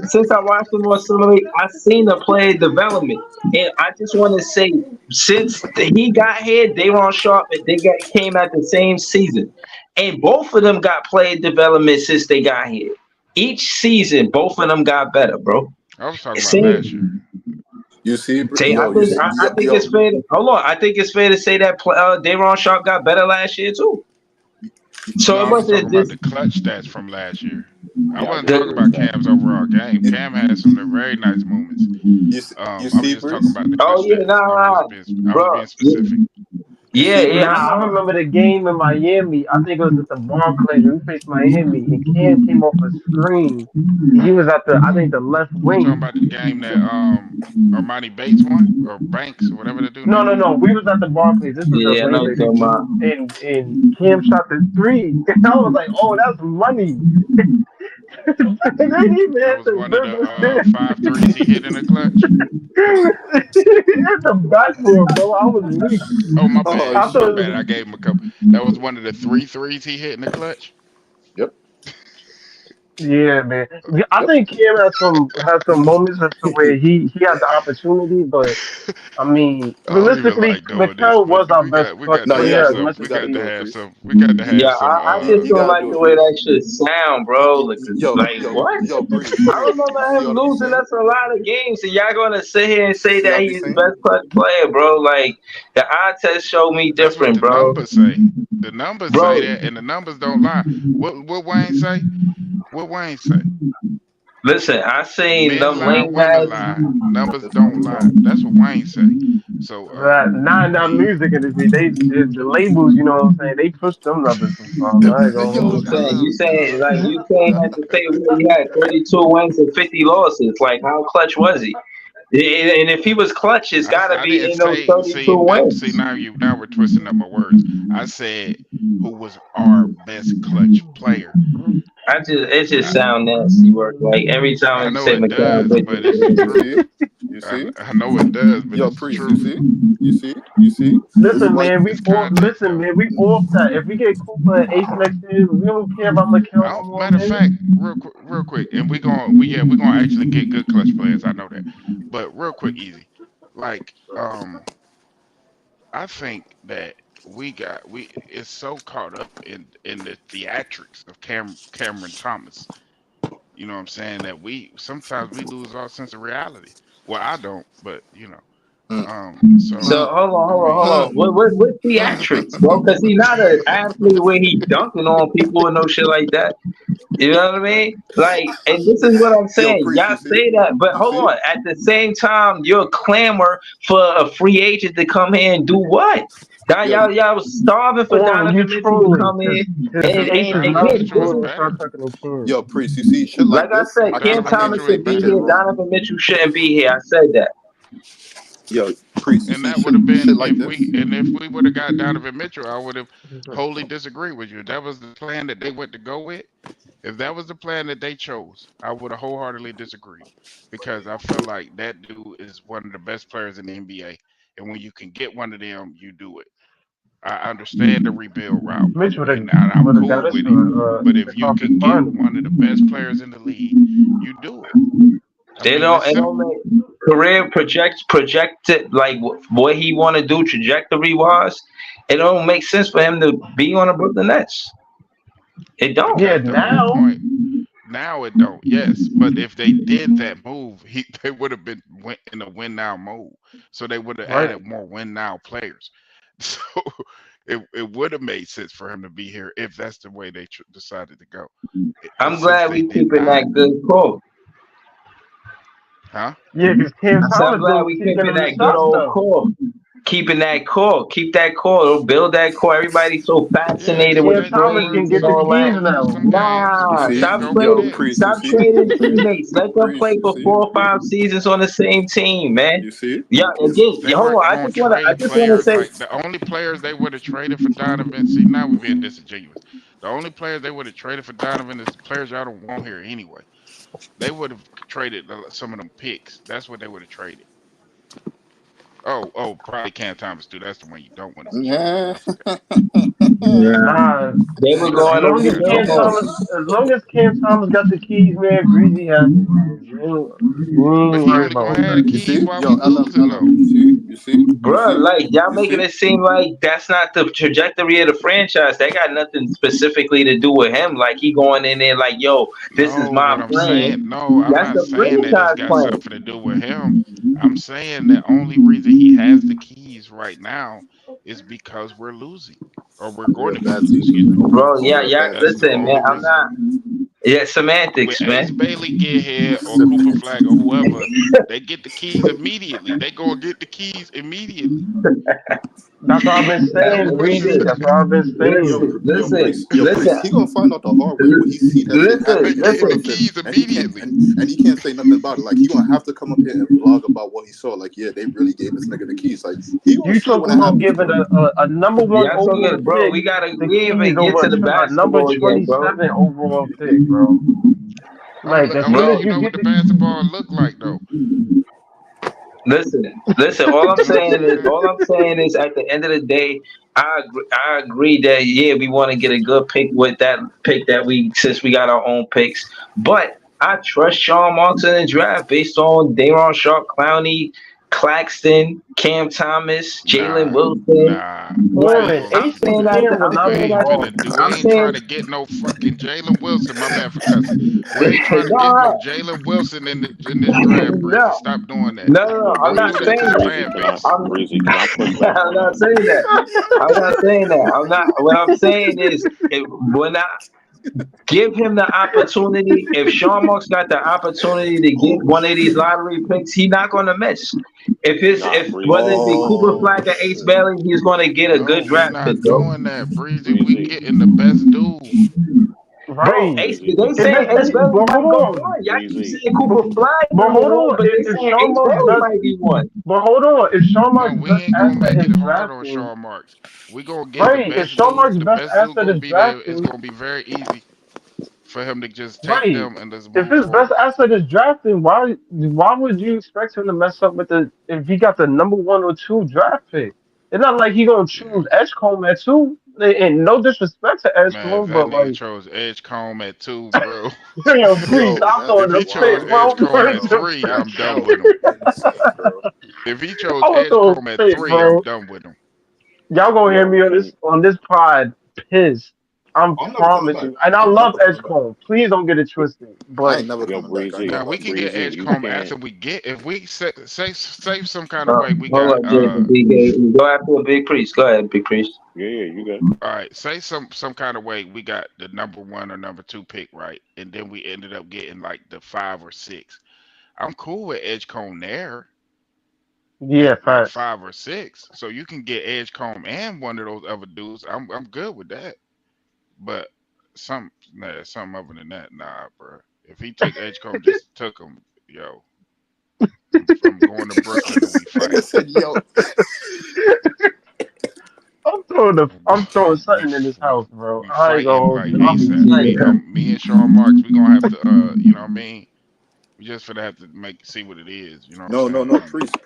since I watched him on summer league, I seen the player development, and I just want to say since he got here, Dayron Sharp and came at the same season, and both of them got player development since they got here. Each season, both of them got better, bro. I was talking about last year. Same. You see? I Yo, you think see? I think it's fair. Hold on, I think it's fair to say that Dayron Sharp got better last year too. So No, it I was talking wasn't about just the clutch stats from last year. I Yeah, I wasn't get talking it. about the. Cam's overall game. You, Cam had some very nice moments. you I was see, just talking Breeze? about the Oh clutch yeah, stats. nah, I was bro. being specific. You Yeah, see, yeah. Yeah, Breeze? I remember the game in Miami. I think it was at the Barclays. We faced Miami, and Cam came off a screen, and he was at the I think the left You talking wing. about the game that Armani Bates won or Banks or whatever the dude No, name no, is? no. We was at the Barclays. This was Yeah, I know what Atlanta, you're talking about. and Cam shot the three. And I was like, oh, that's money. And then he That had was the one of the dribble still. five threes he hit in the clutch. Hit the backboard, bro. I was weak. Oh my Oh bad, I my thought, shit. bad. I gave him a couple. That was one of the three threes he hit in the clutch. Yep. yeah, man. Yeah, I think Cam has some moments as to where he had the opportunity, but I mean, I don't even realistically, like doing this, Mikal but was our best we clutch got No, to he have gotta player as do it. some. much He as gotta do he. it, Breeze. We got to have Yeah, some. I just He don't gotta like do the it, way Breeze. that shit sound, bro. Like what? Yo, Breeze, I Breeze. You remember see him all the losing saying? us a lot of games, and y'all gonna sit here and You say see that all the he's the saying? best clutch player, bro. Like the eye test showed me That's what different, the bro. numbers say. The numbers say Bro, that, and the numbers don't lie. What Wayne say? What Wayne say? listen, I seen Men them lie, lame women ass. lie, numbers don't lie. That's what Wayne say. So That not in that music industry, the labels, you know what I'm saying? They push them numbers sometimes. I ain't gonna Yo, hold You saying like nah. you saying at the same way he had 32 wins and 50 losses. Like how clutch was he? And if he was clutch, it's gotta I be didn't in those say. 32 See wins. now we're twisting up my words. I said who was our best clutch player. It just I, sound nasty work. Like every time I you know say it McCall does, but it's the You Bridges, truth. see? You see? I know it does, but Yo, it's the Priest, you truth. see? You see? You see? This is Listen, why man, It's context listen, though. man, we off that. If we get Cooper and Ace next year, we don't care about McHale I no don't, more, matter of man. fact, real quick, and we're gonna actually get good clutch players. I know that, but real quick, easy. Like, I think that we is so caught up in the theatrics of Cameron Thomas. You know what I'm saying? That we sometimes we lose our sense of reality. Well, I don't, but Mm, so So mm, I hold mean, on. What theatrics, bro? Because he's not an athlete where he dunking on people and no shit like that. You know what I mean? Like, and this is what I'm Yo, saying. Priest, you Y'all see? say that, but You hold see? on. At the same time, you're clamor for a free agent to come here and do what? Now Yo, y'all was starving for Or you Donovan Mitchell to trolling, come because in, the Ace is Donovan not again, Mitchell this is trolling is and start better. talking to King. yo, Priest, you see? Shit like like I this. said. Cam I Donovan can't Thomas Mitchell is should this be shit better. here. wrong. Donovan Mitchell shouldn't be here. I said that. Yo, Priest, you And see that would have shit been like this? if we would have got Donovan Mitchell, I would have wholly disagreed with you. If that was the plan that they went to go with, if that was the plan that they chose, I would have wholeheartedly disagreed because I feel like that dude is one of the best players in the NBA. And when you can get one of them, you do it. I understand the rebuild route, Mitch and I'm would have got cool us with it. But the if you conference can get final. one of the best players in the league, you do it. I They mean, don't. it's It don't simple. make career projected like what he want to do trajectory wise. It don't make sense for him to be on the Brooklyn Nets. It don't. Yeah, Because the whole now. point now it don't. Yes, but if they did that move, they would have been in a win now mode. So they would have Right. added more win now players. So it would have made sense for him to be here if that's the way they decided to go. But I'm since glad they we did keeping not, that good core. huh? Yeah, because Cam I said I'm Thomas glad gonna we keep keeping giving the that good shots old though. core. Keeping that core. Keep that core. Build that core. Everybody's so Yeah, fascinated just with Cam the let Thomas Durant can trades and get the sit all and keys that. go through now. some games You Nah, and see, then stop go from yo, trading. there. Priest, you Stop see, trading teammates. Let them Priest, play you for see, 4 or 5 seasons on the same team, man. you see. Yeah, again, They hold on. weren't I going just to wanna, I trade just wanna players say, like the only players they would have traded for Donovan. See, now we're being disingenuous. The only players they would have traded for Donovan is the players y'all don't want here anyway. They would have traded some of them picks. That's what they would have traded. Probably Cam Thomas too. That's the one you don't want to be traded. Yeah. I forgot. yeah, Nah, they Hey, were as listen, going to long as Forgot rebuild Cam about mode. that. Thomas, as long as Cam Thomas got the keys, man, Breezy happy, man. You But ain't he worried only about gonna have that. the you keys see, while yo, we LM, losing though. you Bruh, see, like y'all you making see. it seem like that's not the trajectory of the franchise. That got nothing specifically to do with him. Like he going in there like, yo, this is No, my what I'm saying, plan. no, I'm That's not the saying that it's franchise got plan. something to do with him. I'm saying the only reason he has the keys right now is because we're losing or we're We're going a to be bad losing. team. Excuse me. Bro, yeah, We're a yeah. bad That's team. the Listen, man, only I'm reason. not. Yeah, When semantics, Ace man. Bailey get here or Cooper Flag Semantics. or whoever, they get the keys immediately. They gonna get the keys immediately. That's what I've been saying, Breezy. Listen, That's what I've been Yo, saying. yo, priest. He gonna find out the hard way when he see that shit listen, They happening in getting front the of listen. him, keys and he can't, immediately. and he can't say nothing about it. Like he gonna have to come up here and vlog about what he saw. Like, yeah, they really gave this nigga the keys. Like he gonna You see it when talking it about happens, giving bro. a number one Y'all overall talking, bro? pick, We gotta. the We ain't keys even get over to the a number basketball again, bro. 27 overall pick, bro. Like as I'm soon letting as you Bro, you know what get the the basketball look like though. listen. You understand? All I'm saying is, at the end of the day, I agree that yeah, we want to get a good pick with that pick that we since we got our own picks, but I trust Sean Marks in the draft based on Daron Sharp, Clowney, Claxton, Cam Thomas, Jalen Nah, Wilson. nah. We Like ain't Foreman, gonna I'm Ace do and saying that. that. Cam will I'm We not saying be ain't that. finna hard, do. We bro. I'm ain't trying saying to get no fucking Jalen Wilson. My bad for cussing. We ain't trying to get no no, Jalen Wilson in this draft, Breezy. no, Stop doing that. no. I'm Don't not do that to saying the that. fan base. I'm Breezy, can I push back I'm on not that? saying that. I'm not saying that. I'm not. What I'm saying is, when I give him the opportunity, if Sean Marks got the opportunity to get Oh one of these shit. lottery picks, he's not going to miss. Nah, If whether Breezy, it be Cooper Oh Flag or Ace shit. Bailey, he's going to get a No, good we draft pick, not bro. doing that, Breezy. We Breezy, getting the best dude. Bro, Right. Ace, Breezy, they If saying Ace Bailey but might hold go on. one. Y'all keep Breezy. saying Cooper Flag But number hold one, on. but they If saying Sean Ace Marks' Bailey best might be one. but hold on. If Sean No, Marks' we best ain't gonna asset make is it hard on drafting, Sean Marks. We gonna get the right. If best Sean dude. Marks' The best best dude asset gonna is be there. It's drafting, gonna be very easy for him to just take right. them and let's If move his best forward. asset is drafting, why would you expect him to mess up with the if he got the number one or two draft pick? It's not like he gonna Yeah. choose Edgecombe at two. And no disrespect to Man, if Edgecombe, that but nigga like, chose Edgecombe at 2, bro. yo, please Yo, stop that throwing If is the he chose fit, wild. bro. Edgecombe at Yo, 3, that I'm done that with was him. insane, bro. If he I chose would throw a Edgecombe at fit, 3, I'm bro. done with him. Y'all gonna hear Yo, me can on this pod pissed. I'm I'm never coming back. promising. And I I'm love never coming back. Edgecombe. Please don't get it twisted. I But ain't never yo coming back. I ain't gonna Breezy, Now lie we to you. can get Breezy, you Edgecombe can't. after we get if we say some kind of way we Hold got on, Jason, BK. Go after a big priest. Go ahead, big priest. Yeah, yeah, you good. all right, say some kind of way we got the number 1 or number 2 pick right, and then we ended up getting like the 5 or 6. I'm cool with Edgecombe there yeah, at like facts. 5 or 6. So you can get Edgecombe and one of those other dudes. I'm good with that. But something other than that, nah, bro. If he took Edgecombe, just took him, yo. from going to Brooklyn and we fight. Nigga said, "Yo, I'm throwing we something in this house, bro. we I ain't gonna fighting hold like you. I'm ASAP. excited. Me and Sean Marks, we gonna have to you know what I mean? We just gonna have to see what it is. You know what no, I'm no, saying? no, priest,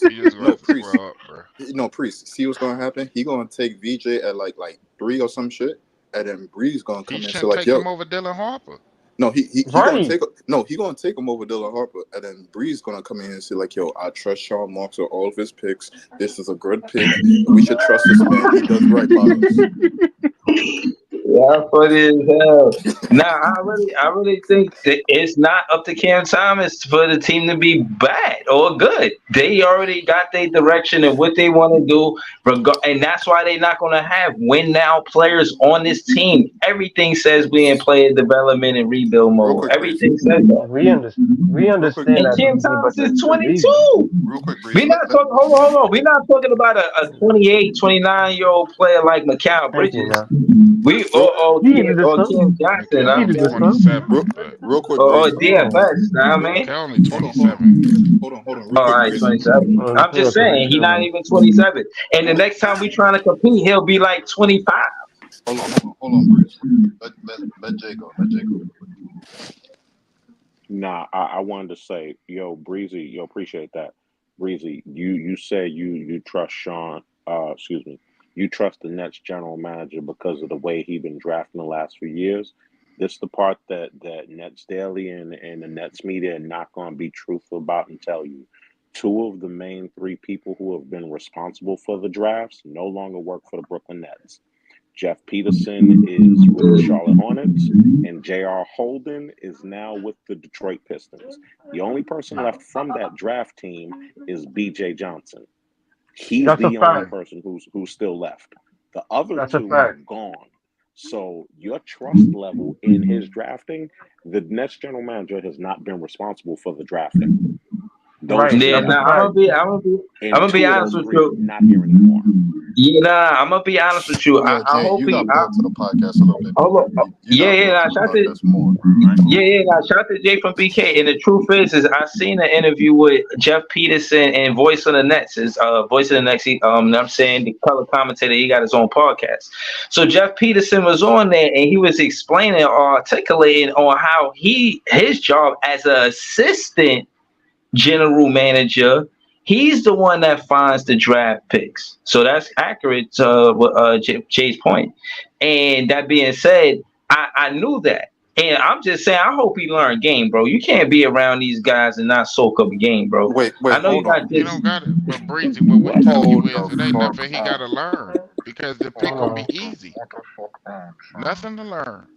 We just gonna no, have to square up, bro. priest. See what's gonna happen? He gonna take VJ at like 3 or some shit, and then Breeze gonna He come in and say shouldn't like, take yo, him over Dylan Harper. no, he gonna Right. take he gonna take him over Dylan Harper, and then Breeze gonna come in and say like, yo, I trust Sean Marks with all of his picks. This is a good pick. We should trust this man. He does right by us. Yeah, funny as hell. Nah, I really think that it's not up to Cam Thomas for the team to be bad or good. They already got their direction and what they want to do, and that's why they're not going to have win now players on this team. Everything says we in player development and rebuild Real mode. quick, Breeze. Everything says that. We Real quick, understand And that, Cam BG, Thomas but is the league. 22. Real quick, Breeze. We're not talking. Hold on. We're not talking about a 28, 29-year-old player like Mikal Thank you, Bridges. man. We Real, He needed this or Cam son. Johnson. He I McCall needed only this mean, son. 27, real, but real quick, or Breeze. DFS. Oh, I Real, mean. McCall only hold on, 27. real All quick, right, Breeze. 27. I'm yeah, just because saying, it's he's not true. even 27. And the next time we trying to compete, he'll be like 25. Hold on, Breeze. Let Jay go. Let Jay go. Nah, I wanted to say, yo, Breezy, yo, appreciate that. Breezy, you said you trust Sean, excuse me, you trust the Nets general manager because of the way he been drafting the last few years. This the part that Nets Daily and the Nets media are not going to be truthful about and tell you. Two of the main three people who have been responsible for the drafts no longer work for the Brooklyn Nets. Jeff Peterson is with the Charlotte Hornets, and J.R. Holden is now with the Detroit Pistons. The only person left from that draft team is B.J. Johnson. He's That's a the only fact. person who's still left. The other That's a two are fact. gone. So your trust level in his drafting, the Nets general manager has not been responsible for the drafting. Those Right. two Yeah, That's a have, nah, I'm fact. gonna be, I'm gonna be, I'm and gonna be two of honest those with three you. not here anymore. Yeah, nah, I'm gonna be honest with you. Yeah, I Jay, hope you he. got brought to the podcast a little bit Hold more. on. You Yeah, got brought nah, to the shout to, podcast more, bro. I ain't gonna lie. nah, shout to Jay from BK. And the truth is I seen an interview with Jeff Peterson and Voice of the Nets. Is Voice of the Nets. I'm saying the color commentator. He got his own podcast. So Jeff Peterson was on there and he was explaining or articulating on how his job as an assistant general manager, he's the one that finds the draft picks. So that's accurate to Jay's point. And that being said, I knew that. And I'm just saying, I hope he learned game, bro. You can't be around these guys and not soak up game, bro. Wait, I know you're hold not on. You just. don't got it. But Breezy, what we What? telling you Hold is the it ain't fuck nothing he on. gotta learn because the pick Hold gonna be on. easy. Hold the fuck on, son. Nothing to learn.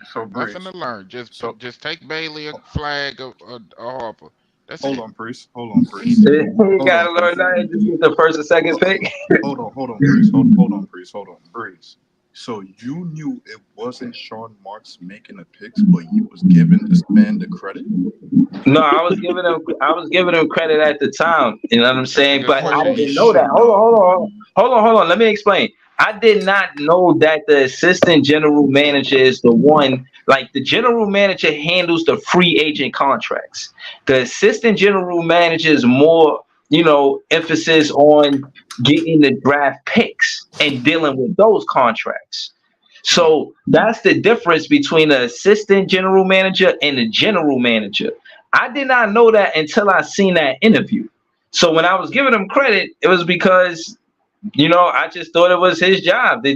So, Nothing to Breeze. learn. So, Just take Bailey a flag of Harper. That's hold it. on, Breeze. Hold on, Breeze. Easy. You Hold on, gotta learn Breeze. that. Just get the first and second pick. Hold on, Breeze. Hold on, Breeze. Hold on, Breeze. So you knew it wasn't Sean Marks making the picks, but you was giving this man the credit? No, I was giving him credit at the time. You know what I'm That's a saying? good But I Holy question. didn't know that. shit, dog. Hold on. Let me explain. I did not know that the assistant general manager is the one, like the general manager handles the free agent contracts. The assistant general manager is more, emphasis on getting the draft picks and dealing with those contracts. So that's the difference between the assistant general manager and the general manager. I did not know that until I seen that interview. So when I was giving him credit, it was because I just thought it was his job. I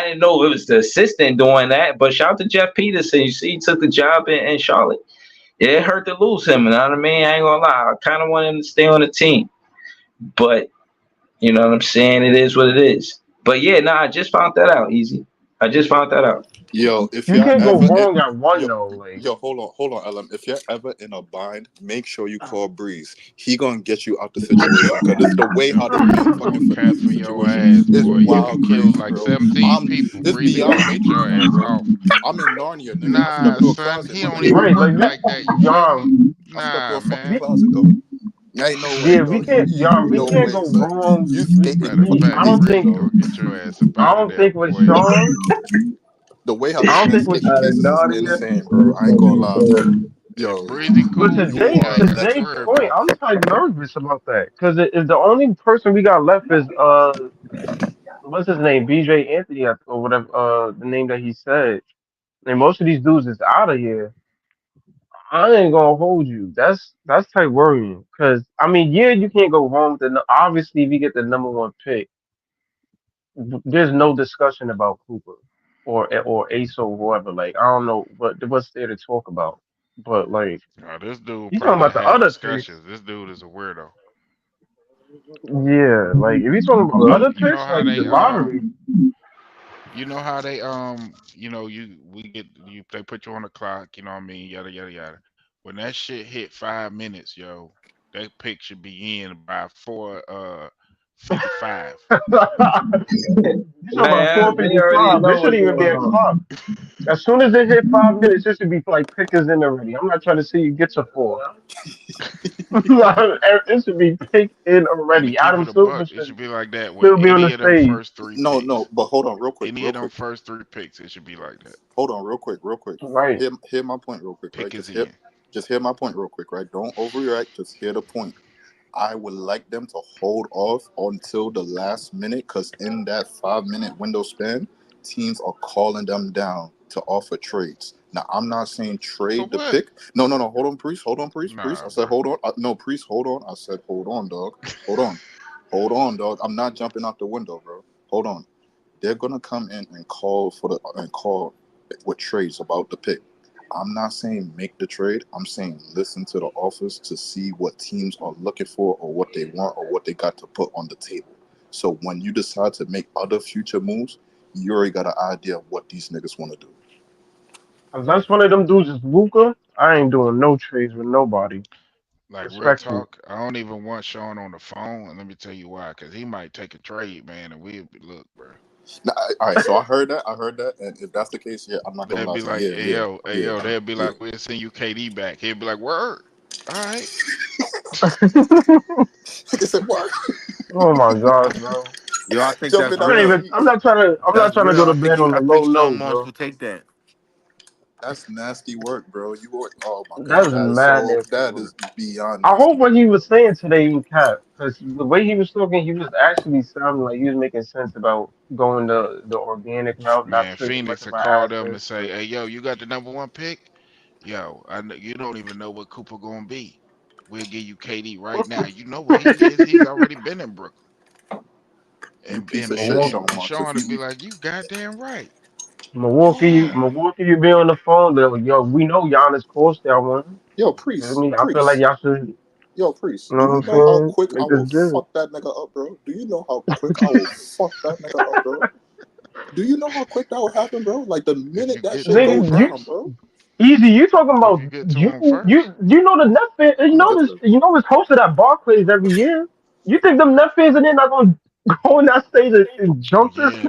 didn't know it was the assistant doing that. But shout out to Jeff Peterson. You see, he took the job in Charlotte. Yeah, it hurt to lose him. You know what I mean? I ain't gonna lie. I kind of wanted him to stay on the team, but you know what I'm saying? It is what it is. But yeah, I just found that out. Easy. I just found that out. Yo, if You y'all can't go ever in, wrong at one yo, though. Like, hold on, LM. If you're ever in a bind, make sure you call Breeze. He gonna get you out the situation because it's the way how this man fucking I'm finesse the capping your situation ass, is boy. You can wild kill crazy, like bro. 17 people. It's Breezy gonna beyond beat belief, your ass bro. off. I'm in Narnia, nigga. I stepped Nah, through a son, closet, he my don't nigga. even right? work Like like that, that. You feel y'all. me? I stepped through Nah, a fucking man. closet, though. Ain't no way, Yeah, we dog. can't, y'all. We No can't way, go son. wrong. You skating Matter of fucking I fact, don't cases, Breezy think. dog. gonna get your ass up I out of don't there, think with boy. Sean. The way how I this don't man's think with. skating cases is insane, bro. I ain't gonna lie, dog. If Yo, Breezy But cool, to you Jay, ain't are to got nothing to Jay legendary. worry point, about. I'm like nervous about that because the only person we got left is what's his name, BJ Anthony or whatever the name that he said. And most of these dudes is out of here. I ain't gonna hold you. That's type worrying. Cause I mean, yeah, you can't go wrong with obviously if you get the number one pick, there's no discussion about Cooper or Ace or whoever. Like I don't know what's there to talk about. But like Now, this dude you talking probably about the had other picks, discussions. This dude is a weirdo. yeah. Like if you talking about other You know picks, how like the they lottery. you know how they you know you we get you they put you on the clock. You know what I mean? Yada yada yada. When that shit hit 5 minutes, yo, that pick should be in by 4:55. You talking about They already 4:55? This know what's shouldn't even be going a on. clock. As soon as it hit 5 minutes, it should be like pickers in already. I'm not trying to see you get to four. It should be picked in And to already. keep Adam it a Silver buck, it should should be like that with still be on the any of them stage. first three No, no, picks. but hold on, Any real of them quick. first three picks, it should be like that. Hold on, real quick. Right. Hear my point, real quick, right? Pick is in. Just hear my point, real quick, right? Don't overreact. Just hear the point. I would like them to hold off until the last minute, because in that 5 minute window span, teams are calling them down to offer trades. Now, I'm not saying For trade the what? pick. No. Hold on, Priest. Priest. I Nah, said bro. hold on. No, Priest. Hold on. I said hold on, dog. Hold on. Hold on, dog. I'm not jumping out the window, bro. Hold on. They're gonna come in and call with trades about the pick. I'm not saying make the trade. I'm saying listen to the offers to see what teams are looking for or what they want or what they got to put on the table. So when you decide to make other future moves, you already got an idea of what these niggas want to do. Unless one of them dudes is Luca, I ain't doing no trades with nobody. Like real Respectfully. talk, I don't even want Sean on the phone, and let me tell you why. Cause he might take a trade, man, and we'll be look, bro. Now, all right, so I heard that. And if that's the case, yeah, I'm not gonna They'll lie be to you. like, hey yo, hey Yeah, yo. They'll be yeah. like, we'll send you KD back. He'll be like, word. All right. Like I said, what? Oh my gosh, bro. Yo, I think that's Jumping I'm not out the real. even. seat. I'm not trying to Real. go to bed on I a think low Sean note, Moss bro. will take that. That's nasty work, bro. Oh my god, That's mad nasty that work. is beyond I nasty hope what work. he was saying today was cap, because the way he was talking, he was actually sounding like he was making sense about going the organic route, not Man, trading much Phoenix of will our call them and assets. say, hey yo, you got the number one pick? Yo, I know you don't even know what Cooper gonna be. We'll give you KD right now. You know what he is. He's already been in Brooklyn. You And piece and of shit, Milwaukee, and, Sean and Marks. If Sean would be you like, you goddamn right. Hold Milwaukee, on. Milwaukee, you be on the phone. They're like, yo, we know Giannis cost that one. yo, I priest, mean, I feel like priest, y'all should, yo, you priest. know Do what you I'm know how saying? quick I Make this will good. fuck that nigga up, bro? Do you know how quick I will fuck that nigga up, bro? Do you know how quick that will happen, bro? Like the If minute you that get to shit go him Nigga, down, first. bro. easy. You talking If about you get to you? him first. You know the Net fans. You know this. Listen, You know it's hosted at Barclays every year. You think them Net fans and they're not gonna go in that stage and Oh jump this? yeah,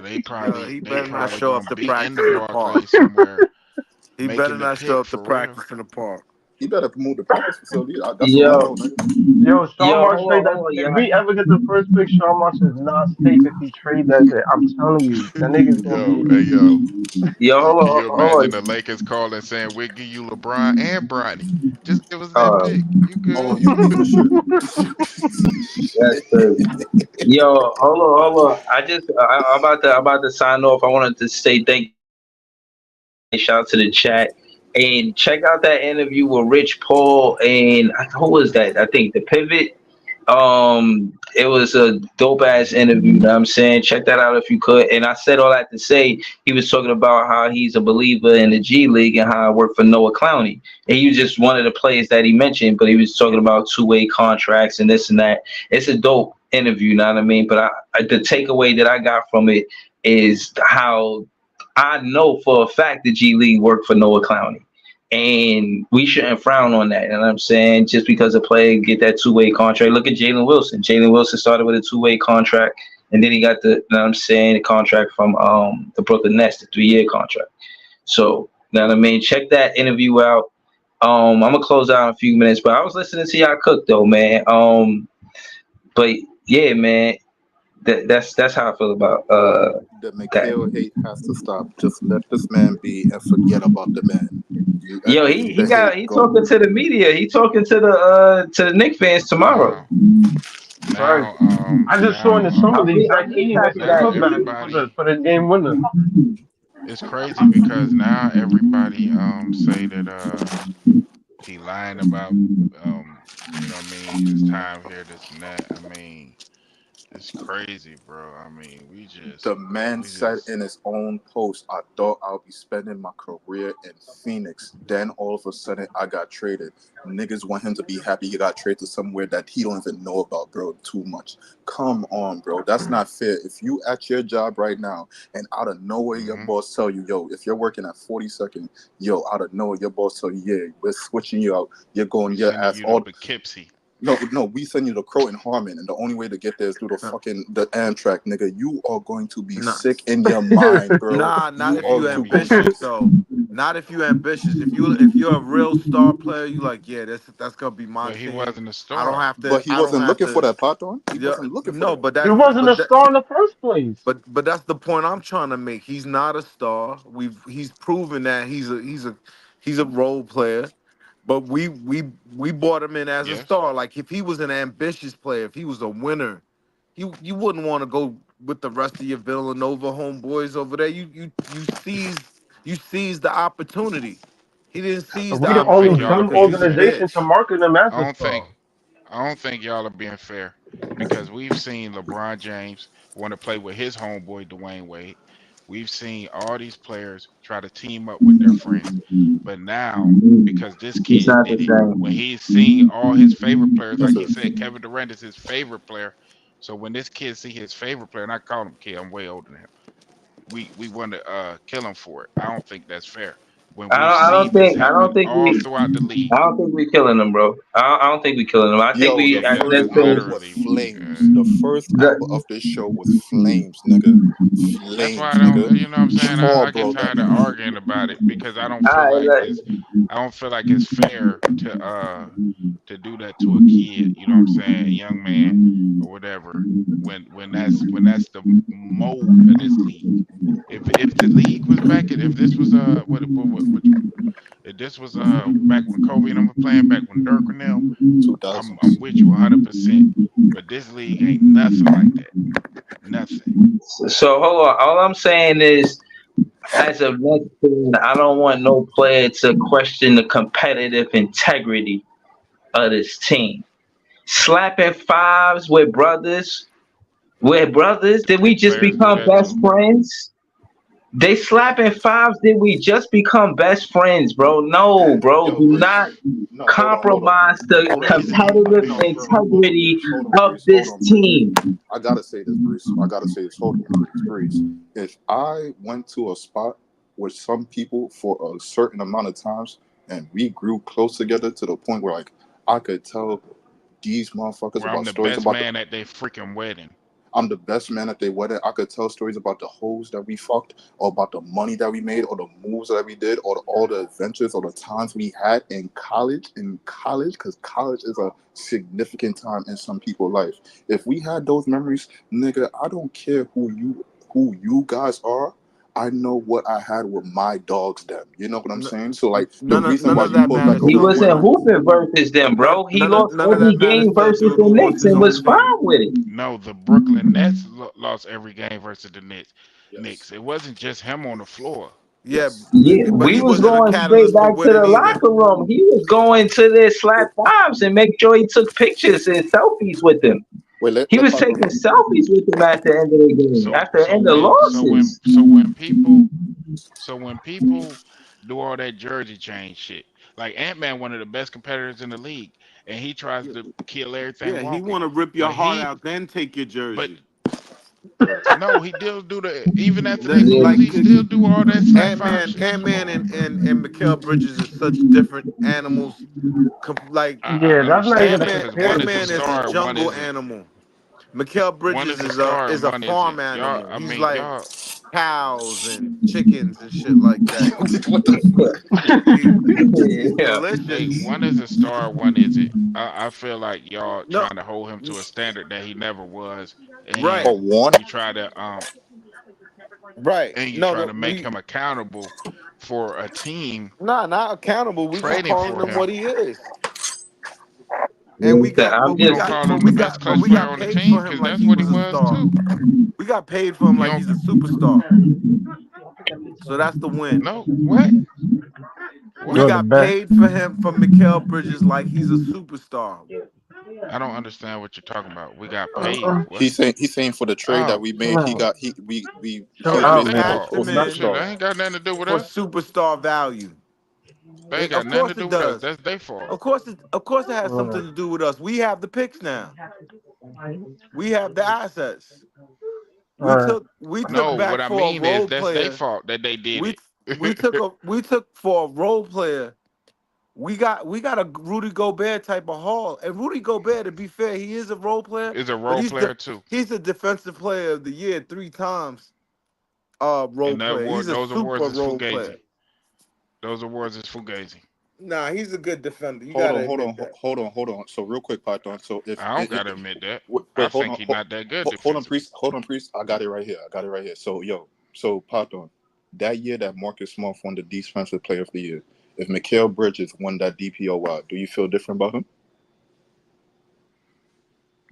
He they better not probably show up gonna to be in the practice in the park. Barclays somewhere He better making the not show pick up to for real. practice in the park. he better move the practice facility. That's all I Yo, know, nigga. Yo, Sean yo, Marks say that hold on, if y'all. we ever get the first pick, Sean Marks is not safe if he trade that shit. I'm telling you, that nigga's gonna Yo, be. hey yo. Yo, Can you hold imagine the on. Lakers calling saying we'll give you LeBron and Bronny? Just give us that Uh, pick. You Oh, good? you piece of shit. that's crazy. Yo, hold on. I'm about to sign off. I wanted to say thank you. Shout out to the chat. And check out that interview with Rich Paul and who was that? I think the Pivot. It was a dope ass interview, you know what I'm saying? Check that out if you could. And I said all that to say he was talking about how he's a believer in the G League and how I work for Noah Clowney. And he was just one of the players that he mentioned, but he was talking about two-way contracts and this and that. It's a dope interview, you know what I mean? But the takeaway that I got from it is how I know for a fact the G League worked for Noah Clowney. And we shouldn't frown on that. You know what I'm saying? Just because a player get that two-way contract. Look at Jalen Wilson. Jalen Wilson started with a two-way contract, and then he got the, you know what I'm saying, the contract from the Brooklyn Nets, the 3-year contract. So, you know what I mean? Check that interview out. I'm gonna close out in a few minutes, but I was listening to y'all cook though, man. But yeah, man. That's how I feel about The that. Mikhail hate has to stop. Just let this man be and forget about the man. You Yo, leave the hate. he Go. talking to the media. He talking to the Knicks fans tomorrow. Now, Right. now, I just saw in the summer I'll league be Zach Edey missed a now putback everybody. for the game winner. It's crazy because now everybody say that he lying about you know what I mean, his time here, this and that. I mean, it's crazy, bro. I mean, The man we said just in his own post, I thought I'll be spending my career in Phoenix. Then all of a sudden, I got traded. Niggas want him to be happy he got traded to somewhere that he don't even know about, bro, too much. Come on, bro. That's not fair. If you at your job right now and out of nowhere your hmm boss tell you, yo, if you're working at 42nd, yo, out of nowhere your boss tell you, yeah, we're switching you out. You're we going your sending ass you to all. Poughkeepsie. No, we send you to Croton Harmon, and the only way to get there is through No, the Amtrak, nigga. You are going to be no. sick in your mind, bro. Nah, not You if Yeah, are you you gonna to be go. ambitious crazy. though. Not if you ambitious. If you're a real star player, you like, yeah, that's gonna be my But he team. wasn't a I don't star. have to. But he I don't wasn't have looking for to. that, Patron. He Yeah, wasn't looking for no, that. but He that's wasn't but a that star in the first place. but that's the point I'm trying to make. He's not a star. He's proven that he's a role player. But we brought him in as a Yes. star. Like if he was an ambitious player, if he was a winner, you wouldn't want to go with the rest of your Villanova homeboys over there. You seized the opportunity. He didn't seize the We I the don't think only opportunity y'all are dumb because being he's a fair. organization to bitch. market him as I a don't think star. I don't think y'all are being fair because we've seen LeBron James want to play with his homeboy Dwayne Wade. We've seen all these players try to team up with their friends. But now, because this It's kid not the did it, when same. he's seeing all his favorite players, like he Listen, said, Kevin Durant is his favorite player. So when this kid see his favorite player, and I call him kid, I'm way older than him. We want to kill him for it. I don't think that's fair. When we've seen this I happen don't think all we throughout the league. I don't think we killing them, bro. I don't think we killing them. I think yo, we the Yeah, first let's that's hour finish. was literally. flames. The first hour of this show was flames, nigga. That's why I Flames, don't. nigga. You know what I'm saying? Paul, I get bro, that tired of arguing about it because I don't All feel right, like look. it's. I don't feel like it's fair to do that to a kid. You know what I'm saying? A young man or whatever. When that's the mold of this league. If the league was back, if this was if this was back when Kobe and them were playing, back when Dirk and them, I'm 2000s. with you 100%. But this league ain't nothing like that. Nothing. So hold on. All I'm saying is, as a Mets fan, I don't want no player to question the competitive integrity of this team. Slapping fives with brothers. With brothers, did we Hey, just players do become that best too. friends? They slapping fives. Did we just become best friends, bro? No, bro. Yo, Do Breeze. not No, hold on. compromise the Hold on. competitive No, integrity hold on, of Breeze. Hold this on, Breeze. team. I gotta say this, Breeze. I gotta say this. Hold on, Breeze. Breeze. If I went to a spot with some people for a certain amount of times and we grew close together to the point where like I could tell these motherfuckers Where I'm about the stories best about the man at their freaking wedding. I'm the best man at their wedding. I could tell stories about the hoes that we fucked, or about the money that we made, or the moves that we did, or all the adventures, or the times we had in college. Because college is a significant time in some people's life. If we had those memories, nigga, I don't care who you guys are. I know what I had with my dogs. Them, you know what I'm N- saying? So like the None of reason none why of you that pull back matters on He me, to a wasn't yeah, winner. hooping versus them, None bro. He none of lost none of every that game matters to a versus dude the who lost Knicks his and own was fine team. with it. No, the Brooklyn Nets lost every game versus the Knicks. yes, Knicks. It wasn't just him on the floor. Yeah, yes. Yeah, but we he was wasn't a going straight catalyst for back to winning the either. locker room. He was going to their slap fives and make sure he took pictures and selfies with them. Wait, let, He let was Pac taking go. selfies with them at the end of the game, So after the so end of when so when losses. so when people so when people do all that jersey change shit, like Ant Man, one of the best competitors in the league, and he tries Yeah, to kill everything yeah, he walking. want to rip your But heart he out, then take your but jersey. no, he still do the even after they That Yeah. lose, like he still do all that slap five shit. Ant Man and Mikal Bridges is such different animals. Like Yeah, I that's not even understand a that because one Ant is a Man comparison, is a star, bro. one jungle isn't. animal. Mikal One Bridges is a star is and a one isn't. farm Y'all, animal. I He's mean, like y'all. cows and chickens and shit like that. What the fuck? He's Yeah. Hey, delicious. one is a star, one isn't. I feel like y'all No, trying to hold him to a standard that he never was, right, Oh, and one. you try to right. No, no, make him accountable for a team not accountable. We just trading calling for him him. what he is. And we Yeah, got, I'm but We we don't just got, call but him the we best got, but clutch we player got on the paid team for him because like that's he what he was a was star. too. We got paid for him You like don't he's a superstar. So that's the win. know what? We What? You're the got best. paid for him from Mikal Bridges like he's a superstar. I don't understand what you're talking about. We got paid. What? He's saying for the trade that Oh, we Chill made, out. he Chill Yeah, was we out, that's basically their man. for fault. cashed for him Nothing. in Shit, superstar. that ain't got nothing to do with for us. superstar value. They ain't got Of nothing course to it do with us. does. That's their fault. Of course it has something Alright. to do with us. We have the picks now. We have the assets. We Alright. took we took No, back what I for a mean is role that's their player. fault that they did We it. we took for a role player. We got a Rudy Gobert type of haul. And Rudy Gobert, to be fair, he is a role player, Is a but role player too, he's a defensive player of the year 3 times. Role and that player. award, He's a those awards super is role player. fugazi. Those awards is fugazi. Nah, he's a good defender. You Hold gotta on, hold admit on, that. hold on. So real quick, Python. So if I don't gotta admit that. I wait, hold think on, he's not that good hold on, defensively. priest, I got it right here. So so Python, that year that Marcus Smart won the Defensive Player of the Year. If Mikal Bridges won that DPOY, do you feel different about him?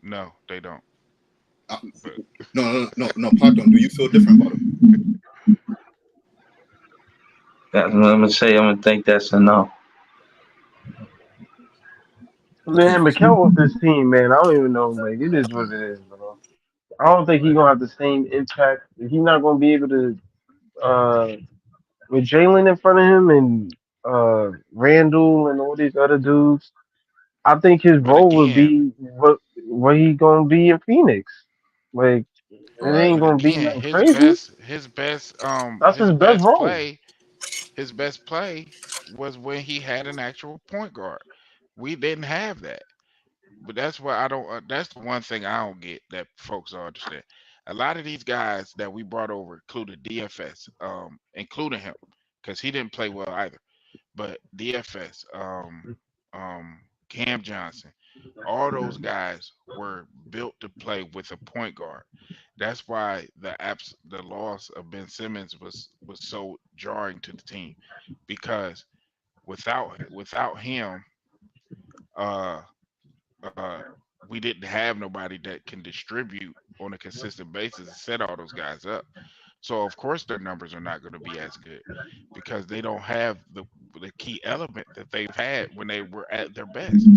No, they don't. Uh, But no, Python. Do you feel different about him? that's what I'm gonna say. I'm gonna think that's a no. Okay. Man, McKell with this team, man. I don't even know. Like, it is what it is, bro. I don't think he's gonna have the same impact. He's not gonna be able to with Jalen in front of him and Randall and all these other dudes. I think his but role would again, be what he gonna be in Phoenix. Like, it Right. ain't but gonna be again, nothing crazy. That's his best role. his best play was when he had an actual point guard. We didn't have that. But that's why I don't. That's the one thing I don't get that folks don't understand. A lot of these guys that we brought over, including DFS, including him, because he didn't play well either. But DFS, Cam Johnson, all those guys were built to play with a point guard. That's why the loss of Ben Simmons was so jarring to the team, because without him, uh, uh, we didn't have nobody that can distribute on a consistent basis and set all those guys up. So of course their numbers are not going to be as good because they don't have the key element that they've had when they were at their best.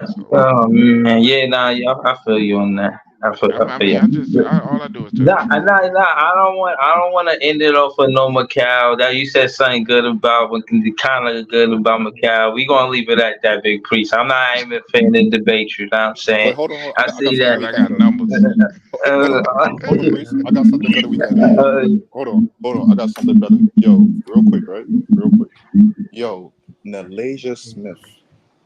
So Oh man, yeah, nah, yeah, I feel you on that. I I feel mean, you. all I do is tell the Nah, truth. nah, nah. I don't want to end it off with no Macau. That you said something good about, kind of good about Macau. We gonna leave it at that, Big Priest. I'm not even finna debate you. Know what I'm saying? Wait, hold on. I I got see something Because we I can got do. numbers. Hold on, priest. I got something better we can do. Hold on. I got something better. Yo, real quick, right? Real quick. Yo, Nalasia Smith.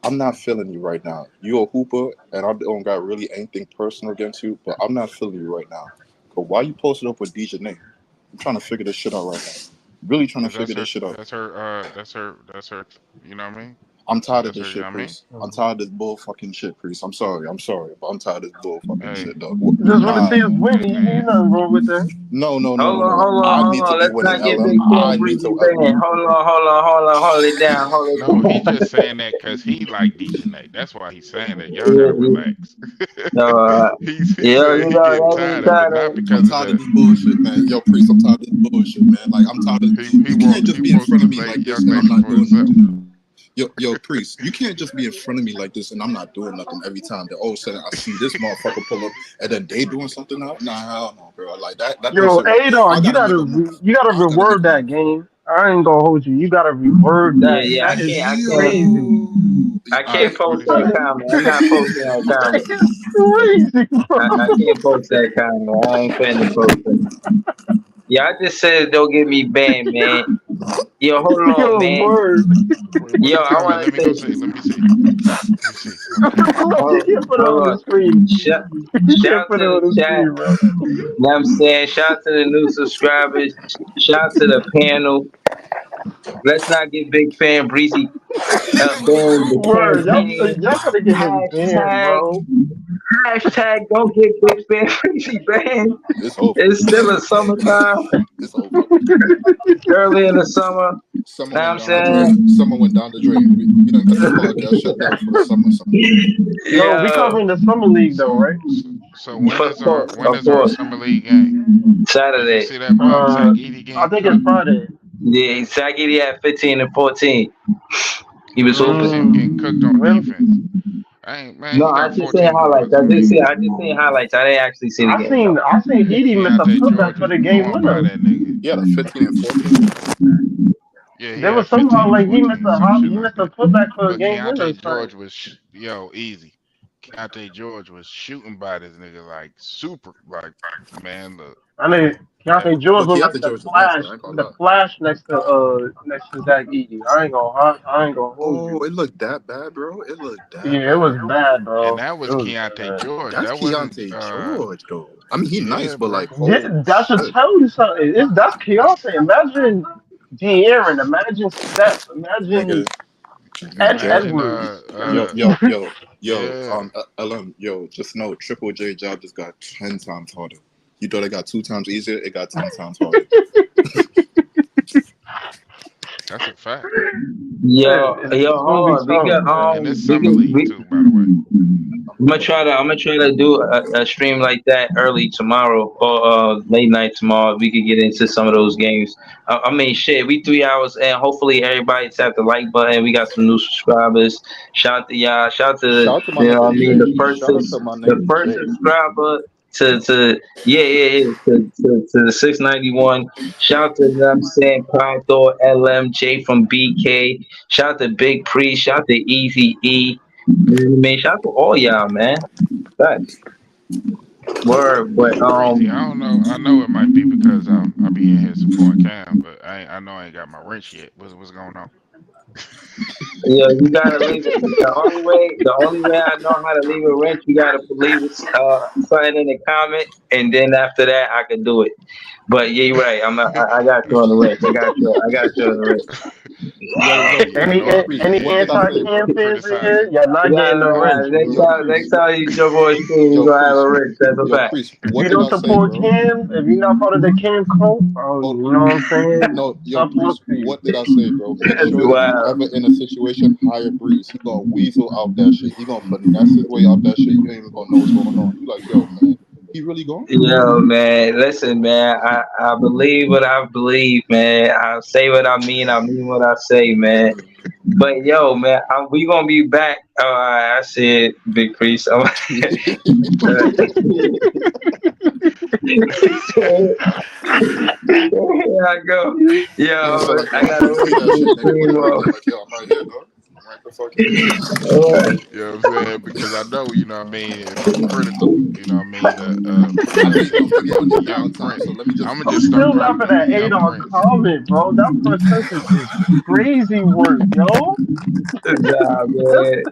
I'm not feeling you right now. You a hooper, and I don't got really anything personal against you, but I'm not feeling you right now. But why you posted up with DJ Nate? I'm trying to figure this shit out right now. Really trying to Because figure this shit out. that's her, you know what I mean? I'm tired of That's this her, you know shit, what I mean? Priest. I'm tired of this bull fucking shit, Priest. I'm sorry, but I'm tired of this bull fucking Hey, shit, dog. Just want to Nah, see us win. hey Ain't man. nothing wrong with that. no, no, no, Hold no, on, no. hold on, I hold need to on. be Let's winning, not get LM. Big I Cam need to. Breezy banned. Hold it down, No, hold he it just down. saying that because he like DJ. That's why he's saying that. Y'all Yeah, gotta relax. no, He's yeah, saying you he know, getting every tired of it, time not I'm because of tired of the this bullshit, man. Yo, Priest, I'm tired of this bullshit, man. Like, I'm tired of. You can't he just be in wants front to of me make like this young and I'm ladies not for doing himself. nothing. Yo, Priest, you can't just be in front of me like this and I'm not doing nothing every time that all of a sudden I see this motherfucker pull up and then they doing something out. Nah, hell no, bro. Like that don't Yo, sit right. I Adon, gotta make a move. you gotta I gotta make reword a move. that game. I ain't gonna hold you. You gotta reword yeah, that. yeah, That is crazy. Yo, I All can't right, what post is that that? comment. I'm not posting that comment. That is crazy, I bro. can't post that comment. I ain't finna post it. Yeah, I just said don't get me banned, man. Yo, hold on, Yo, man. word. What Yo, he I talking about? want Let me to go say, see. Let me see. Let me see. Okay. hold, You can't put it hold on the on. screen. Shout, You shout can't put to it on the the chat. screen, bro. You know what I'm saying? Shout to the new subscribers. Shout to the panel. Let's not get big fan Breezy ban the Word, campaign. y'all gotta get him banned, Hashtag bro. don't get big fan Breezy banned. It's over. It's still a summertime, It's over. early in the summer. Summer Know what went I'm down the drain. saying? Summer went down the drain. We done got this podcast shut down for the summer. Son. No, we Yo, covering the summer league though, So, right? so when is our of course. summer league game? Did you Saturday. see that Zach Edey I getting think it's cooked? Friday. Yeah, Saggy had 15 and 14. He was Where did you see hooping. him getting cooked on Really? defense? I ain't man. No, He I got just seen 14 highlights. boards. I mean, I just seen highlights. I didn't actually see the game though. I seen Edie miss a Keontae putback George for was the game blowing by winner. that nigga. He had a 15 and 14. Yeah, he There was had some 15 and like 14, some shit he like missed a that. putback for a But game winner. Keontae Son. George was easy. Keontae George was shooting by this nigga like super, like man. Look, I mean, that Keontae George But looked Keontae like George is nice though. I ain't gonna the lie. flash next to Zach Edey. I ain't gonna hold Oh, you. it looked that bad, bro. It looked that Yeah, it bad. was bad, and bro. that It was was Keontae bad. George. That's That wasn't. Keontae George though. I mean, he nice, Yeah, but bro. like, oh That should shit, tell you something. That's Keontae. Imagine De'Aaron. Imagine Steph. Imagine nigga, Imagine, Edwards. yo, yeah. LM, yo, just know Triple J job just got 10 times harder. You thought it got 2 times easier, it got 10 times harder. That's a fact. Yo, It's gonna hold be on. We tough, got man. And it's summer league too, by the way. I'm gonna try to do a stream like that early tomorrow or late night tomorrow. We could get into some of those games. I mean, shit, we 3 hours and hopefully everybody tap the like button. We got some new subscribers. Shout out to y'all. Shout out to Shout out to my you know what I nigga mean Jay. the first Shout out to my the nigga first Jay. subscriber to the 691. Shout out to them saying Pride Thor LMJ from BK. Shout out to Big Pre. Shout out to Easy E. Man, shout out to all y'all, man. Thanks. Word, but Breezy, I don't know. I know it might be because I be in here supporting Cam, but I know I ain't got my wrench yet. What's going on? yeah, you gotta leave it. The only way I know how to leave a wrench, you gotta leave something in the comment, and then after that, I can do it. But yeah, you're right. I got you on the wrench. I got you on the wrench. Yeah, I know. Any Yeah, What did I anti say, Cam bro? fans in criticize here? it. Y'all not getting the wrench, Yo, bro. Priest. Next time you jump on stream, you Yo, gonna have a Priest. wrench. That's a Yo, fact. Priest. If What you did don't I say, support bro? Cam, if you're not part of the Cam cult, oh, you know what I'm saying? No, yo, Tough luck Priest. for you. What did I say, bro? Make sure if you Wow. ever in a situation, hire Breeze. He gonna weasel out that shit. He gonna finesse his way out that shit. You ain't even gonna know what's going on. You like, yo, man, he really gone? Yo, man, listen, man. I believe what I believe, man. I say what I mean what I say, man. But yo, man, we gonna be back. I said Big Priest. Here I go. Nigga Yo, felt like, I yo, gotta Priest, say wait that for the shit, nigga. Put stream it right off. there. Like, yo, I'm right here, dog. I'm right the fuck here. All right. You know what I'm saying? Because I know, you know what I mean, if it's critical, you know what I mean, I know you're gonna put me on your young downtime, Prince. so let me just I'm gonna I'm just start still laughing dropping at young Adol's Prince. comment, bro. That first sentence is crazy work, yo. Nah, That's man.